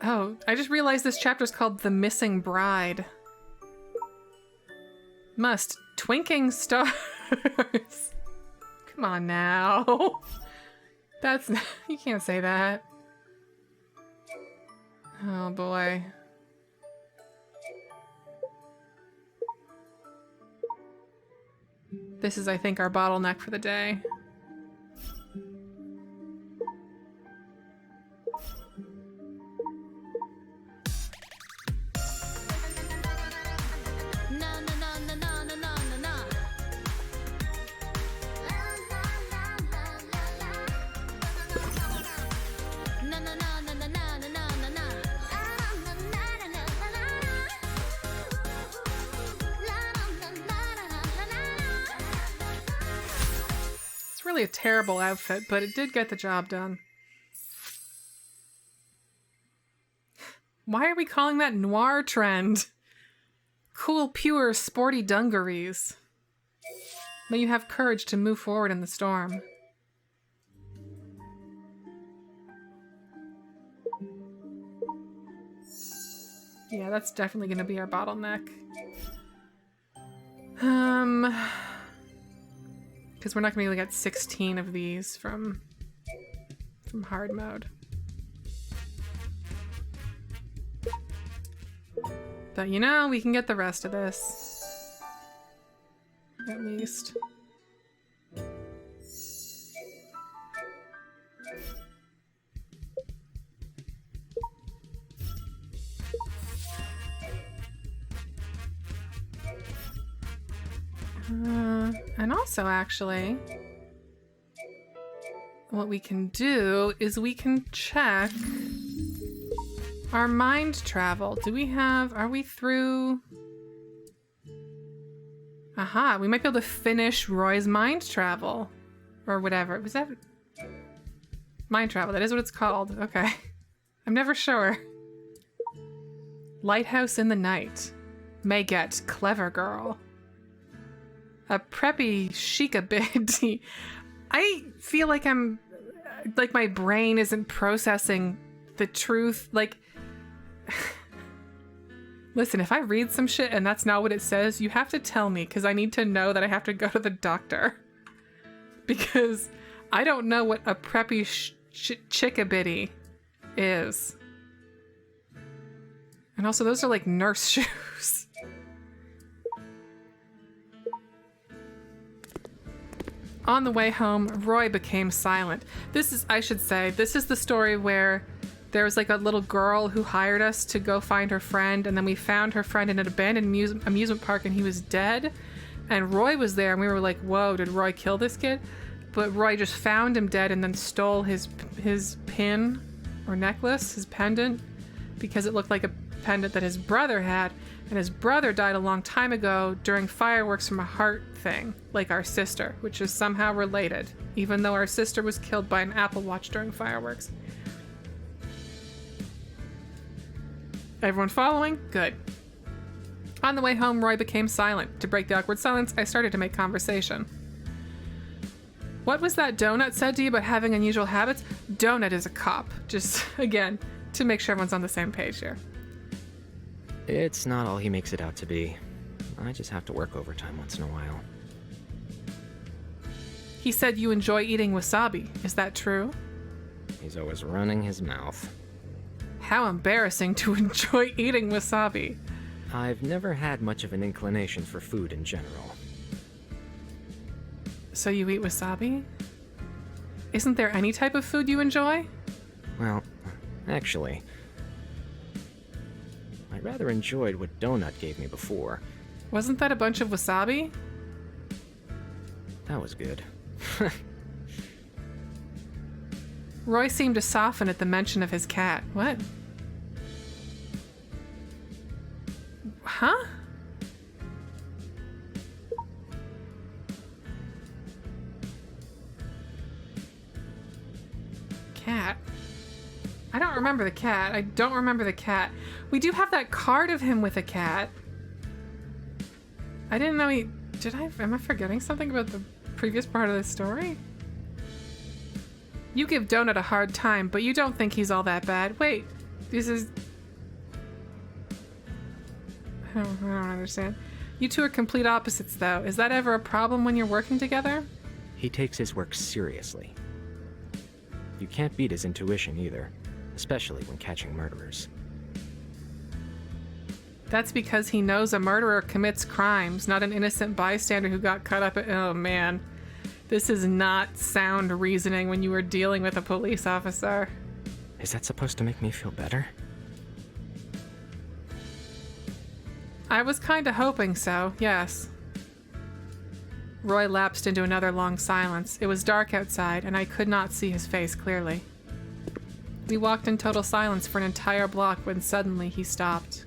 Oh, I just realized this chapter's called The Missing Bride. Must. Twinking stars. Come on now. That's... You can't say that. Oh boy. This is, I think, our bottleneck for the day. A terrible outfit, but it did get the job done. Why are we calling that noir trend? Cool, pure, sporty dungarees. May you have courage to move forward in the storm. Yeah, that's definitely gonna be our bottleneck. Because we're not going to be able to get 16 of these from hard mode. But you know, we can get the rest of this. At least. And also, actually, what we can do is we can check Our mind travel. Are we through? Aha, we might be able to finish Roy's mind travel. Or whatever. Was that? Mind travel, that is what it's called. Okay. I'm never sure. Lighthouse in the night. May get clever girl. A preppy chic-a-bit. I feel like like my brain isn't processing the truth. Like, listen, if I read some shit and that's not what it says, you have to tell me, because I need to know that I have to go to the doctor. Because I don't know what a preppy chick-a-bitty is. And also, those are like nurse shoes. On the way home, Roy became silent. This is the story where there was like a little girl who hired us to go find her friend, and then we found her friend in an abandoned amusement park, and he was dead. And Roy was there, and we were like, whoa, did Roy kill this kid? But Roy just found him dead and then stole his pin or necklace, his pendant, because it looked like a pendant that his brother had. And his brother died a long time ago during fireworks from a heart thing, like our sister, which is somehow related, even though our sister was killed by an Apple Watch during fireworks. Everyone following? Good. On the way home, Roy became silent. To break the awkward silence, I started to make conversation. What was that Donut said to you about having unusual habits? Donut is a cop. Just, again, to make sure everyone's on the same page here. It's not all he makes it out to be. I just have to work overtime once in a while. He said you enjoy eating wasabi. Is that true? He's always running his mouth. How embarrassing to enjoy eating wasabi. I've never had much of an inclination for food in general. So you eat wasabi? Isn't there any type of food you enjoy? Well, actually, I rather enjoyed what Donut gave me before. Wasn't that a bunch of wasabi? That was good. Roy seemed to soften at the mention of his cat. What? Huh? Cat? I don't remember the cat. I don't remember the cat. We do have that card of him with a cat. I didn't know he... Am I forgetting something about the previous part of the story? You give Donut a hard time, but you don't think he's all that bad. Wait, this is... I don't understand. You two are complete opposites, though. Is that ever a problem when you're working together? He takes his work seriously. You can't beat his intuition either, especially when catching murderers. That's because he knows a murderer commits crimes, not an innocent bystander who got cut up at... Oh, man. This is not sound reasoning when you are dealing with a police officer. Is that supposed to make me feel better? I was kinda hoping so, yes. Roy lapsed into another long silence. It was dark outside, and I could not see his face clearly. We walked in total silence for an entire block when suddenly he stopped.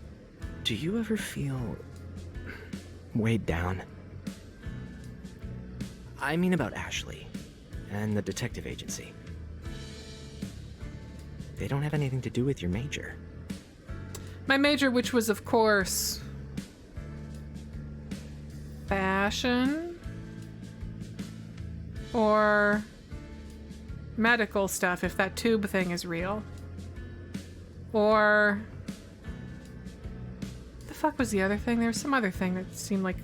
Do you ever feel... weighed down? I mean about Ashley and the detective agency. They don't have anything to do with your major. My major, which was, of course... fashion? Or... medical stuff, if that tube thing is real. Or... the fuck was the other thing? There was some other thing that seemed like...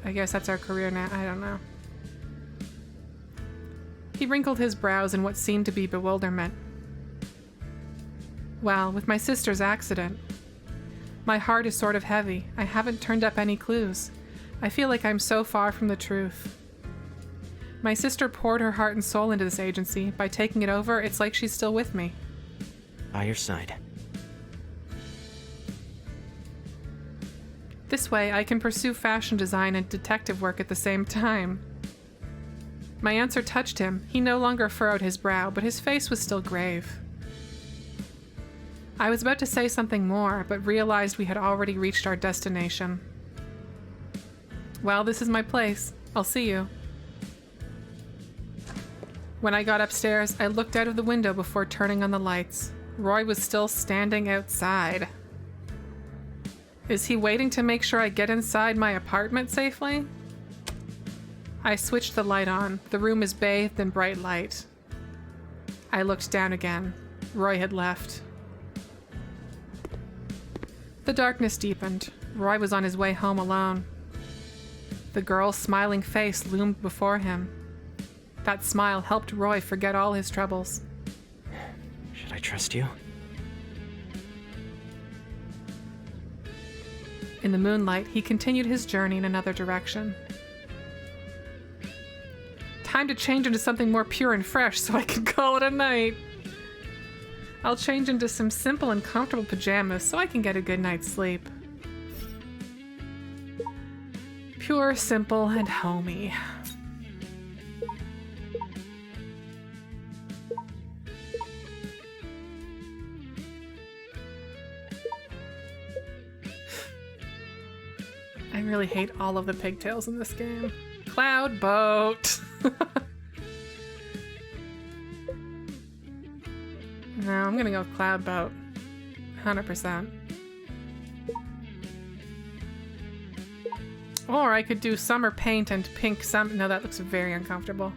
I guess that's our career now. I don't know. He wrinkled his brows in what seemed to be bewilderment. Well, with my sister's accident, my heart is sort of heavy. I haven't turned up any clues. I feel like I'm so far from the truth. My sister poured her heart and soul into this agency. By taking it over, it's like she's still with me. By your side. This way, I can pursue fashion design and detective work at the same time. My answer touched him. He no longer furrowed his brow, but his face was still grave. I was about to say something more, but realized we had already reached our destination. Well, this is my place. I'll see you. When I got upstairs, I looked out of the window before turning on the lights. Roy was still standing outside. Is he waiting to make sure I get inside my apartment safely? I switched the light on. The room is bathed in bright light. I looked down again. Roy had left. The darkness deepened. Roy was on his way home alone. The girl's smiling face loomed before him. That smile helped Roy forget all his troubles. Should I trust you? In the moonlight, he continued his journey in another direction. Time to change into something more pure and fresh so I can call it a night. I'll change into some simple and comfortable pajamas so I can get a good night's sleep. Pure, simple, and homey. I really hate all of the pigtails in this game. Cloud boat. No, I'm gonna go with cloud boat. 100%. Or I could do summer paint and pink no, that looks very uncomfortable.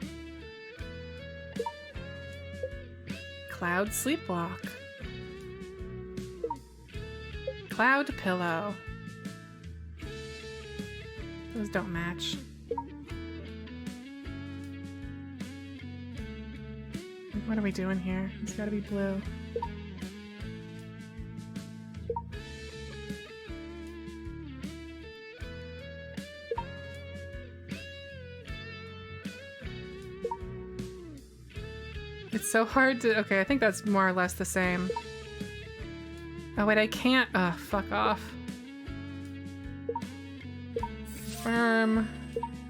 Cloud sleepwalk. Cloud pillow. Those don't match. What are we doing here? It's gotta be blue. It's so hard to... Okay, I think that's more or less the same. Oh wait, I can't... fuck off. Confirm.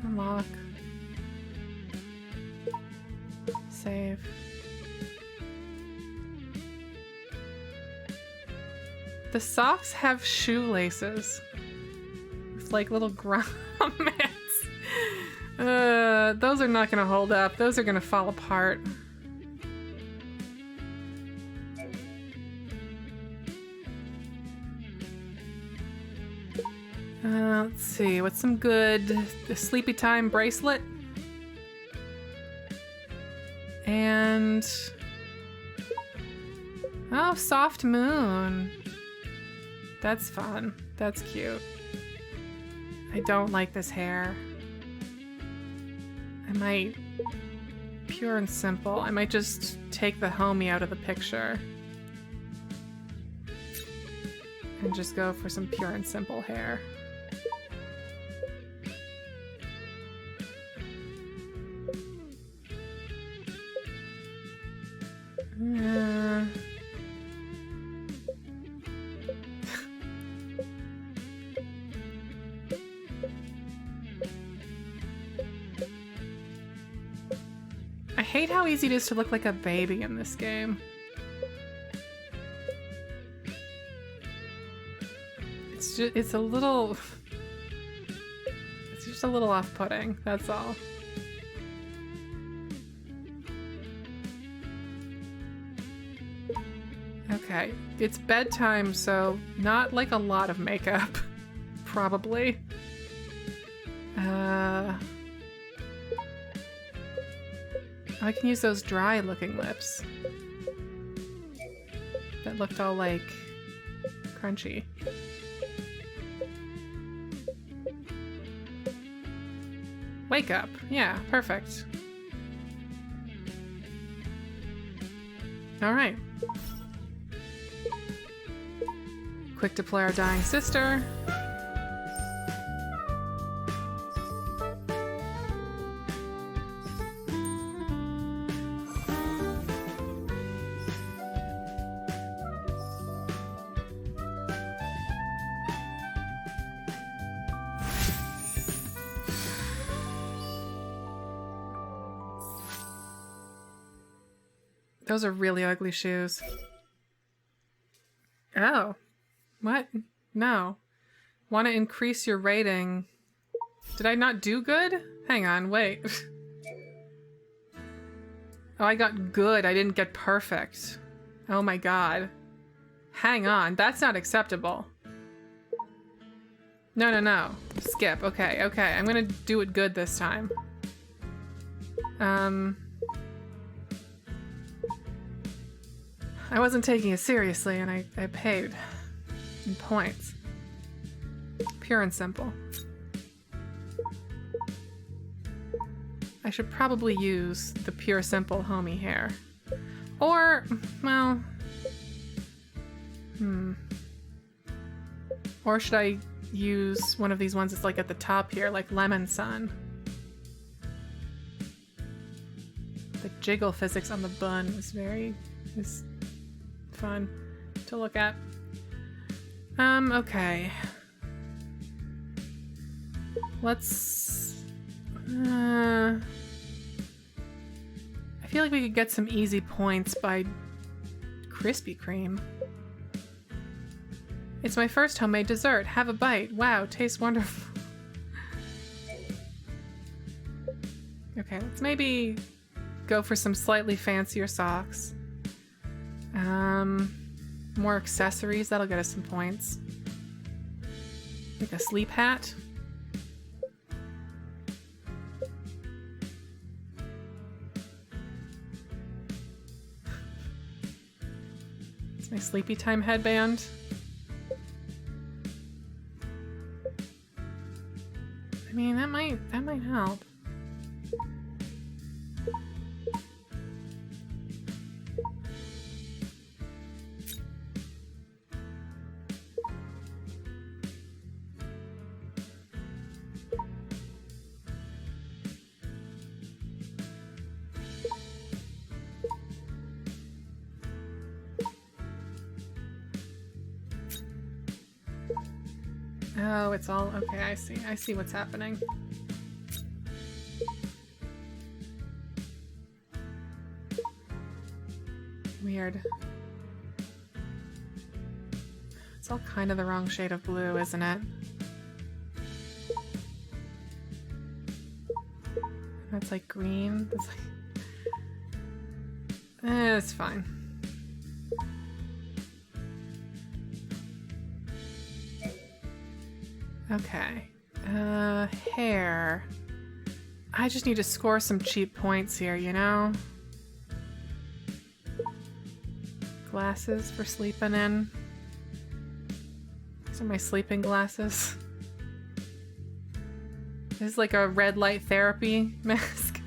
Unlock. Save. The socks have shoelaces. It's like little grommets. Those are not gonna hold up. Those are gonna fall apart. Let's see, what's some good... The Sleepy Time bracelet. And... Oh, Soft Moon. That's fun. That's cute. I don't like this hair. I might... Pure and simple. I might just take the homie out of the picture. And just go for some pure and simple hair. I hate how easy it is to look like a baby in this game. It's a little... It's just a little off-putting, that's all. Okay, it's bedtime, so not like a lot of makeup. Probably. I can use those dry-looking lips. That looked all, like, crunchy. Wake up. Yeah, perfect. Alright. Quick deploy our dying sister. Those are really ugly shoes. Oh. What? No. Want to increase your rating. Did I not do good? Hang on, wait. Oh, I got good. I didn't get perfect. Oh my god. Hang on. That's not acceptable. No, no, no. Skip. Okay, okay. I'm gonna do it good this time. I wasn't taking it seriously, and I paid in points. Pure and simple. I should probably use the pure simple homie hair. Or, well... Or should I use one of these ones that's like at the top here, like Lemon Sun? The jiggle physics on the bun is fun to look at. Okay. Let's... I feel like we could get some easy points by Krispy Kreme. It's my first homemade dessert. Have a bite. Wow, tastes wonderful. Okay, let's maybe go for some slightly fancier socks. More accessories. That'll get us some points. Like a sleep hat. It's my sleepy time headband. I mean, that might help. Oh, it's all okay. I see what's happening. Weird. It's all kind of the wrong shade of blue, isn't it? That's like green. That's like... it's fine. Okay. Hair. I just need to score some cheap points here, you know? Glasses for sleeping in. These are my sleeping glasses. This is like a red light therapy mask.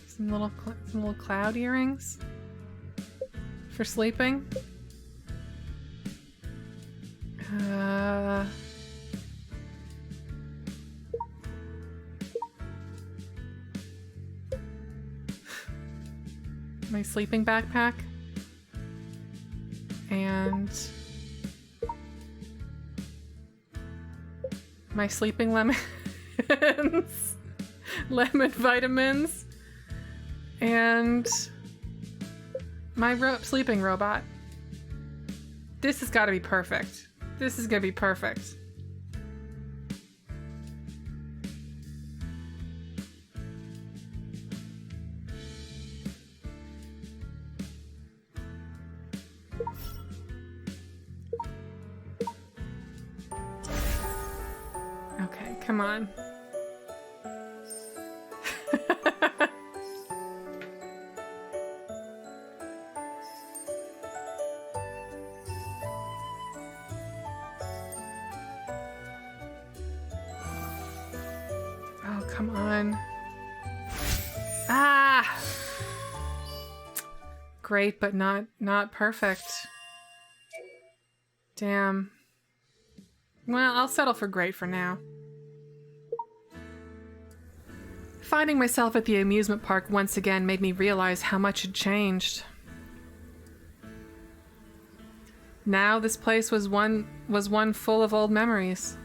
Some little cloud earrings for sleeping. My sleeping backpack. And my sleeping lemons. Lemon vitamins. And my sleeping robot. This has got to be perfect. This is gonna be perfect. Okay, come on. Oh, come on. Ah! Great, but not perfect. Damn. Well, I'll settle for great for now. Finding myself at the amusement park once again made me realize how much had changed. Now this place was one full of old memories.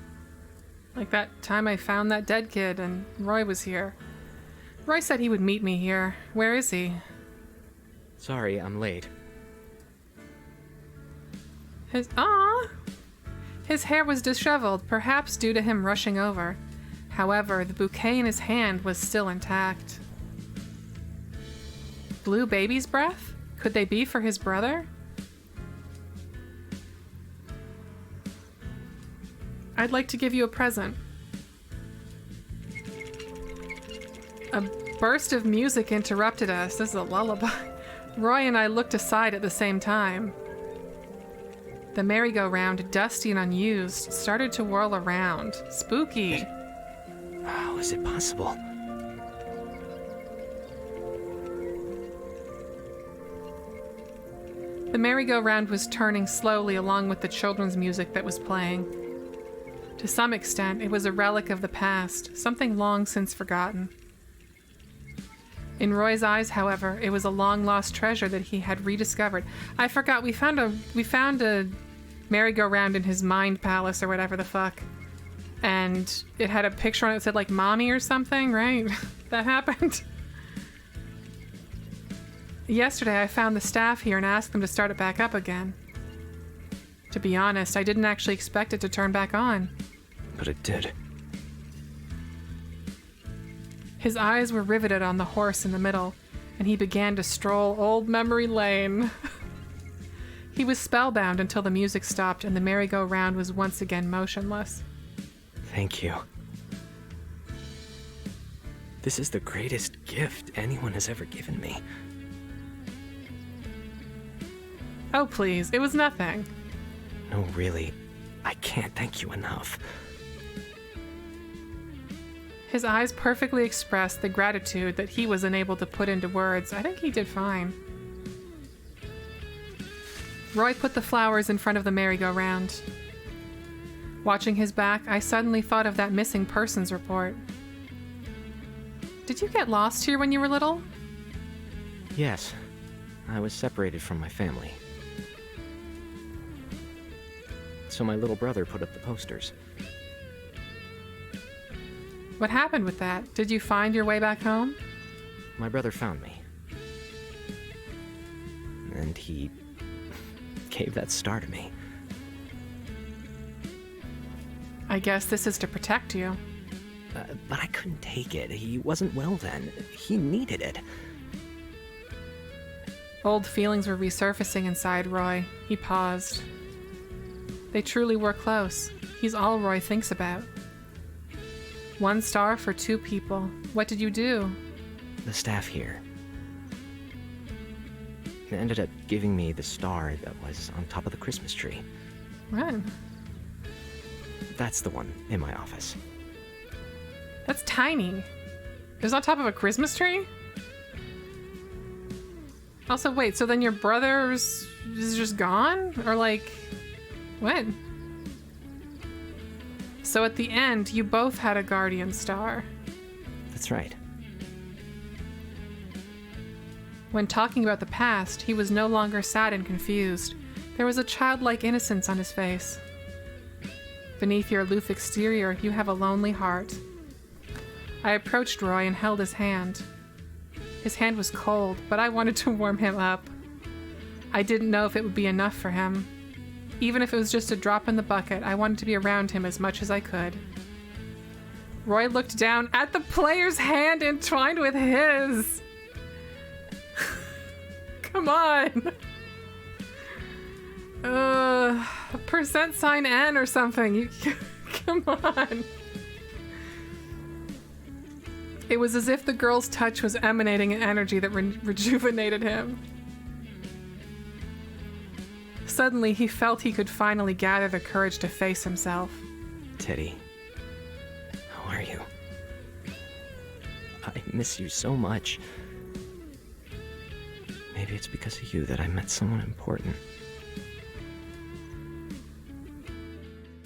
Like that time I found that dead kid and Roy was here. Roy said he would meet me here. Where is he? Sorry, I'm late. His hair was disheveled, perhaps due to him rushing over. However, the bouquet in his hand was still intact. Blue baby's breath? Could they be for his brother? I'd like to give you a present. A burst of music interrupted us. This is a lullaby. Roy and I looked aside at the same time. The merry-go-round, dusty and unused, started to whirl around. Spooky. How is it possible? The merry-go-round was turning slowly along with the children's music that was playing. To some extent, it was a relic of the past, something long since forgotten. In Roy's eyes, however, it was a long-lost treasure that he had rediscovered. I forgot, we found a merry-go-round in his mind palace or whatever the fuck. And it had a picture on it that said, like, mommy or something, right? That happened. Yesterday, I found the staff here and asked them to start it back up again. To be honest, I didn't actually expect it to turn back on. But it did. His eyes were riveted on the horse in the middle, and he began to stroll old memory lane. He was spellbound until the music stopped and the merry-go-round was once again motionless. Thank you. This is the greatest gift anyone has ever given me. Oh, please, it was nothing. No, really, I can't thank you enough. His eyes perfectly expressed the gratitude that he was unable to put into words. I think he did fine. Roy put the flowers in front of the merry-go-round. Watching his back, I suddenly thought of that missing persons report. Did you get lost here when you were little? Yes, I was separated from my family. So my little brother put up the posters. What happened with that? Did you find your way back home? My brother found me. And he gave that star to me. I guess this is to protect you. But I couldn't take it. He wasn't well then. He needed it. Old feelings were resurfacing inside Roy. He paused. They truly were close. He's all Roy thinks about. 1 star for 2 people. What did you do? The staff here. They ended up giving me the star that was on top of the Christmas tree. When? That's the one in my office. That's tiny. It was on top of a Christmas tree? Also, wait, so then your brother's is just gone? Or like, when? So at the end, you both had a guardian star. That's right. When talking about the past, he was no longer sad and confused. There was a childlike innocence on his face. Beneath your aloof exterior, you have a lonely heart. I approached Roy and held his hand. His hand was cold, but I wanted to warm him up. I didn't know if it would be enough for him. Even if it was just a drop in the bucket, I wanted to be around him as much as I could. Roy looked down at the player's hand entwined with his. Come on. %N or something. Come on. It was as if the girl's touch was emanating an energy that rejuvenated him. Suddenly, he felt he could finally gather the courage to face himself. Teddy, how are you? I miss you so much. Maybe it's because of you that I met someone important.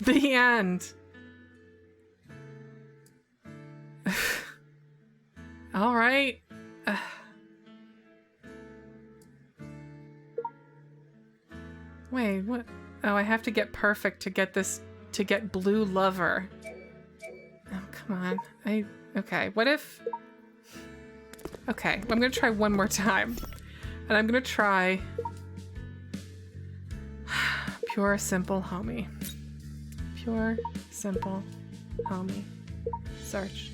The end. All right. Wait, what? Oh, I have to get perfect to get this, to get blue lover. Oh, come on. Okay, what if... Okay, I'm gonna try one more time. And I'm gonna try pure, simple, homie. Pure, simple, homie. Search.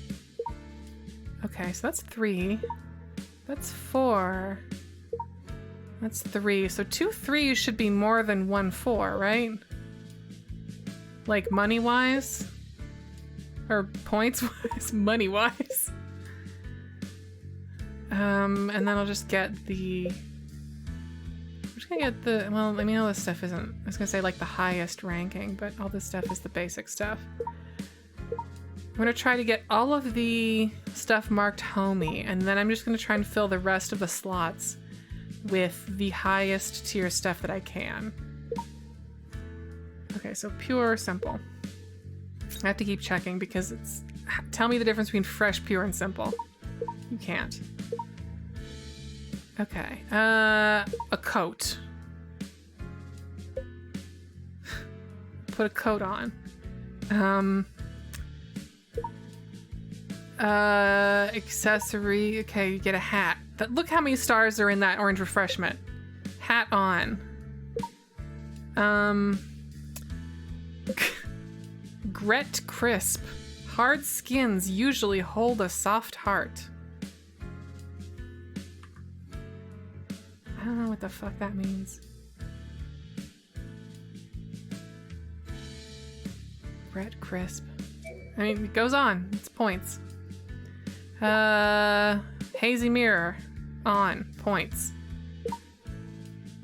Okay, so that's 3. That's 4. That's 3. So 2 3s should be more than 1 4, right? Like money-wise? Or points-wise? Money-wise? And then I'll just get the... I'm just gonna get the... Well, I mean, all this stuff isn't... I was gonna say, like, the highest ranking, but all this stuff is the basic stuff. I'm gonna try to get all of the stuff marked homie, and then I'm just gonna try and fill the rest of the slots with the highest tier stuff that I can. Okay, so pure, simple. I have to keep checking because it's... Tell me the difference between fresh, pure, and simple. You can't. Okay, a coat. Put a coat on. Accessory. Okay, you get a hat. Look how many stars are in that orange refreshment. Hat on. Gret crisp. Hard skins usually hold a soft heart. I don't know what the fuck that means. Gret crisp. I mean, it goes on. It's points. Hazy mirror. On. Points.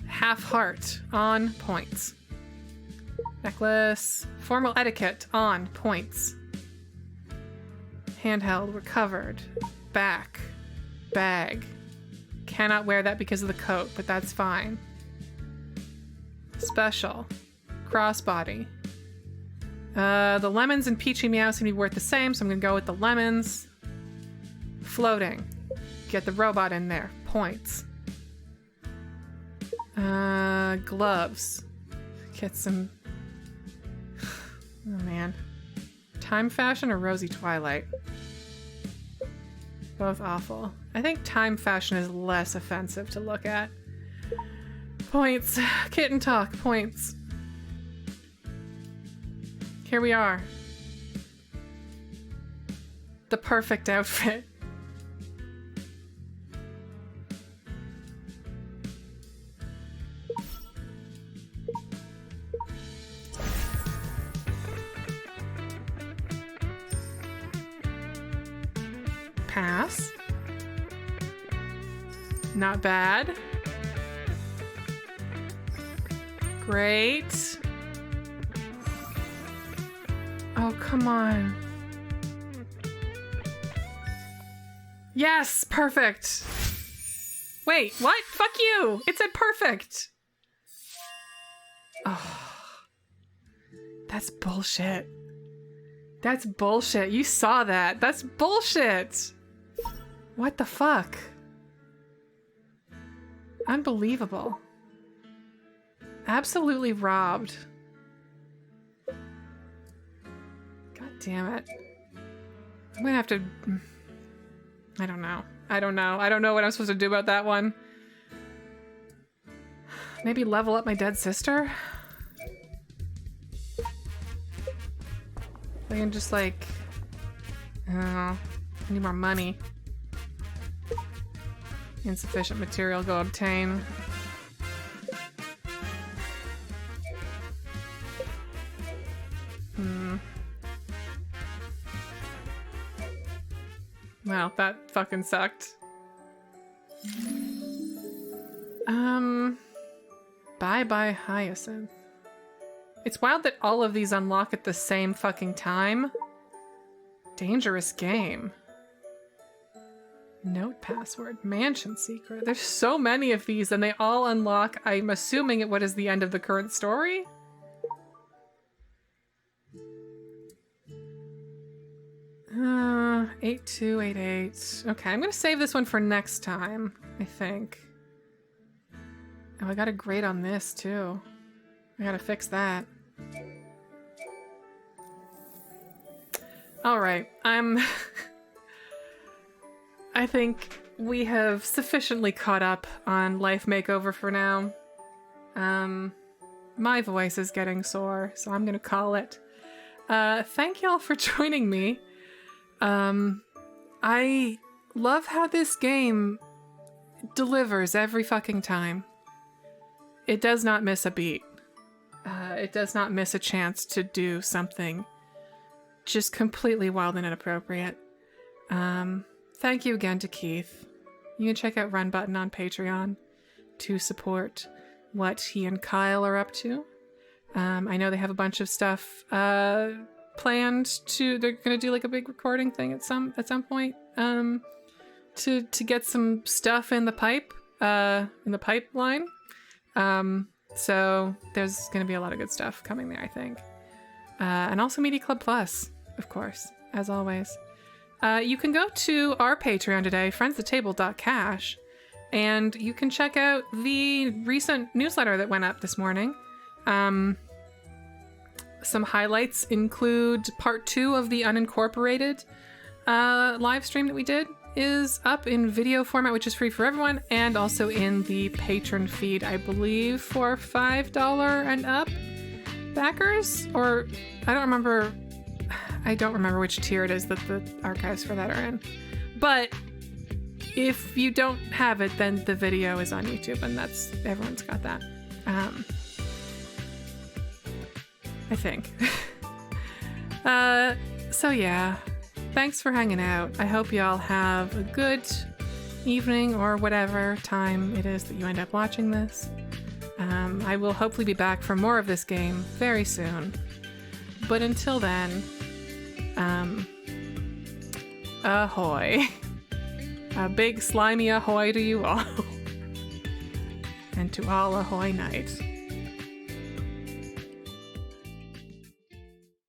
Half heart. On. Points. Necklace. Formal etiquette. On. Points. Handheld. Recovered. Back. Bag. Cannot wear that because of the coat, but that's fine. Special. Crossbody. The lemons and peachy meow seem to be worth the same, so I'm gonna go with the lemons. Floating. Get the robot in there. Points. Gloves. Get some... Oh man. Time Fashion or Rosy Twilight? Both awful. I think Time Fashion is less offensive to look at. Points. Kitten talk. Points. Here we are. The perfect outfit. Pass. Not bad. Great. Oh, come on. Yes, perfect. Wait, what? Fuck you. It said perfect. Oh. That's bullshit. That's bullshit. You saw that. That's bullshit. What the fuck? Unbelievable. Absolutely robbed. God damn it. I'm gonna have to... I don't know. I don't know what I'm supposed to do about that one. Maybe level up my dead sister? I can just like... I don't know. I need more money. Insufficient material, go obtain. Well, that fucking sucked. Bye-bye Hyacinth. It's wild that all of these unlock at the same fucking time. Dangerous game. Note password. Mansion secret. There's so many of these and they all unlock, I'm assuming, at what is the end of the current story? Uh, 8288. Okay, I'm gonna save this one for next time, I think. Oh, I got a grade on this too. I gotta fix that. Alright, I think we have sufficiently caught up on Life Makeover for now. My voice is getting sore, so I'm gonna call it. Thank y'all for joining me. I love how this game delivers every fucking time. It does not miss a beat. It does not miss a chance to do something just completely wild and inappropriate. Thank you again to Keith. You can check out Run Button on Patreon to support what he and Kyle are up to. I know they have a bunch of stuff planned to. They're gonna do like a big recording thing at some point. To get some stuff in the pipeline. So there's gonna be a lot of good stuff coming there, I think. And also Media Club Plus, of course, as always. You can go to our Patreon today, friendsatable.cash, and you can check out the recent newsletter that went up this morning. Some highlights include part 2 of the unincorporated live stream that we did is up in video format, which is free for everyone, and also in the patron feed, I believe, for $5 and up backers, or I don't remember which tier it is that the archives for that are in. But if you don't have it, then the video is on YouTube, and everyone's got that. I think. So yeah, thanks for hanging out. I hope y'all have a good evening or whatever time it is that you end up watching this. I will hopefully be back for more of this game very soon. But until then, ahoy. A big slimy ahoy to you all. And to all ahoy night.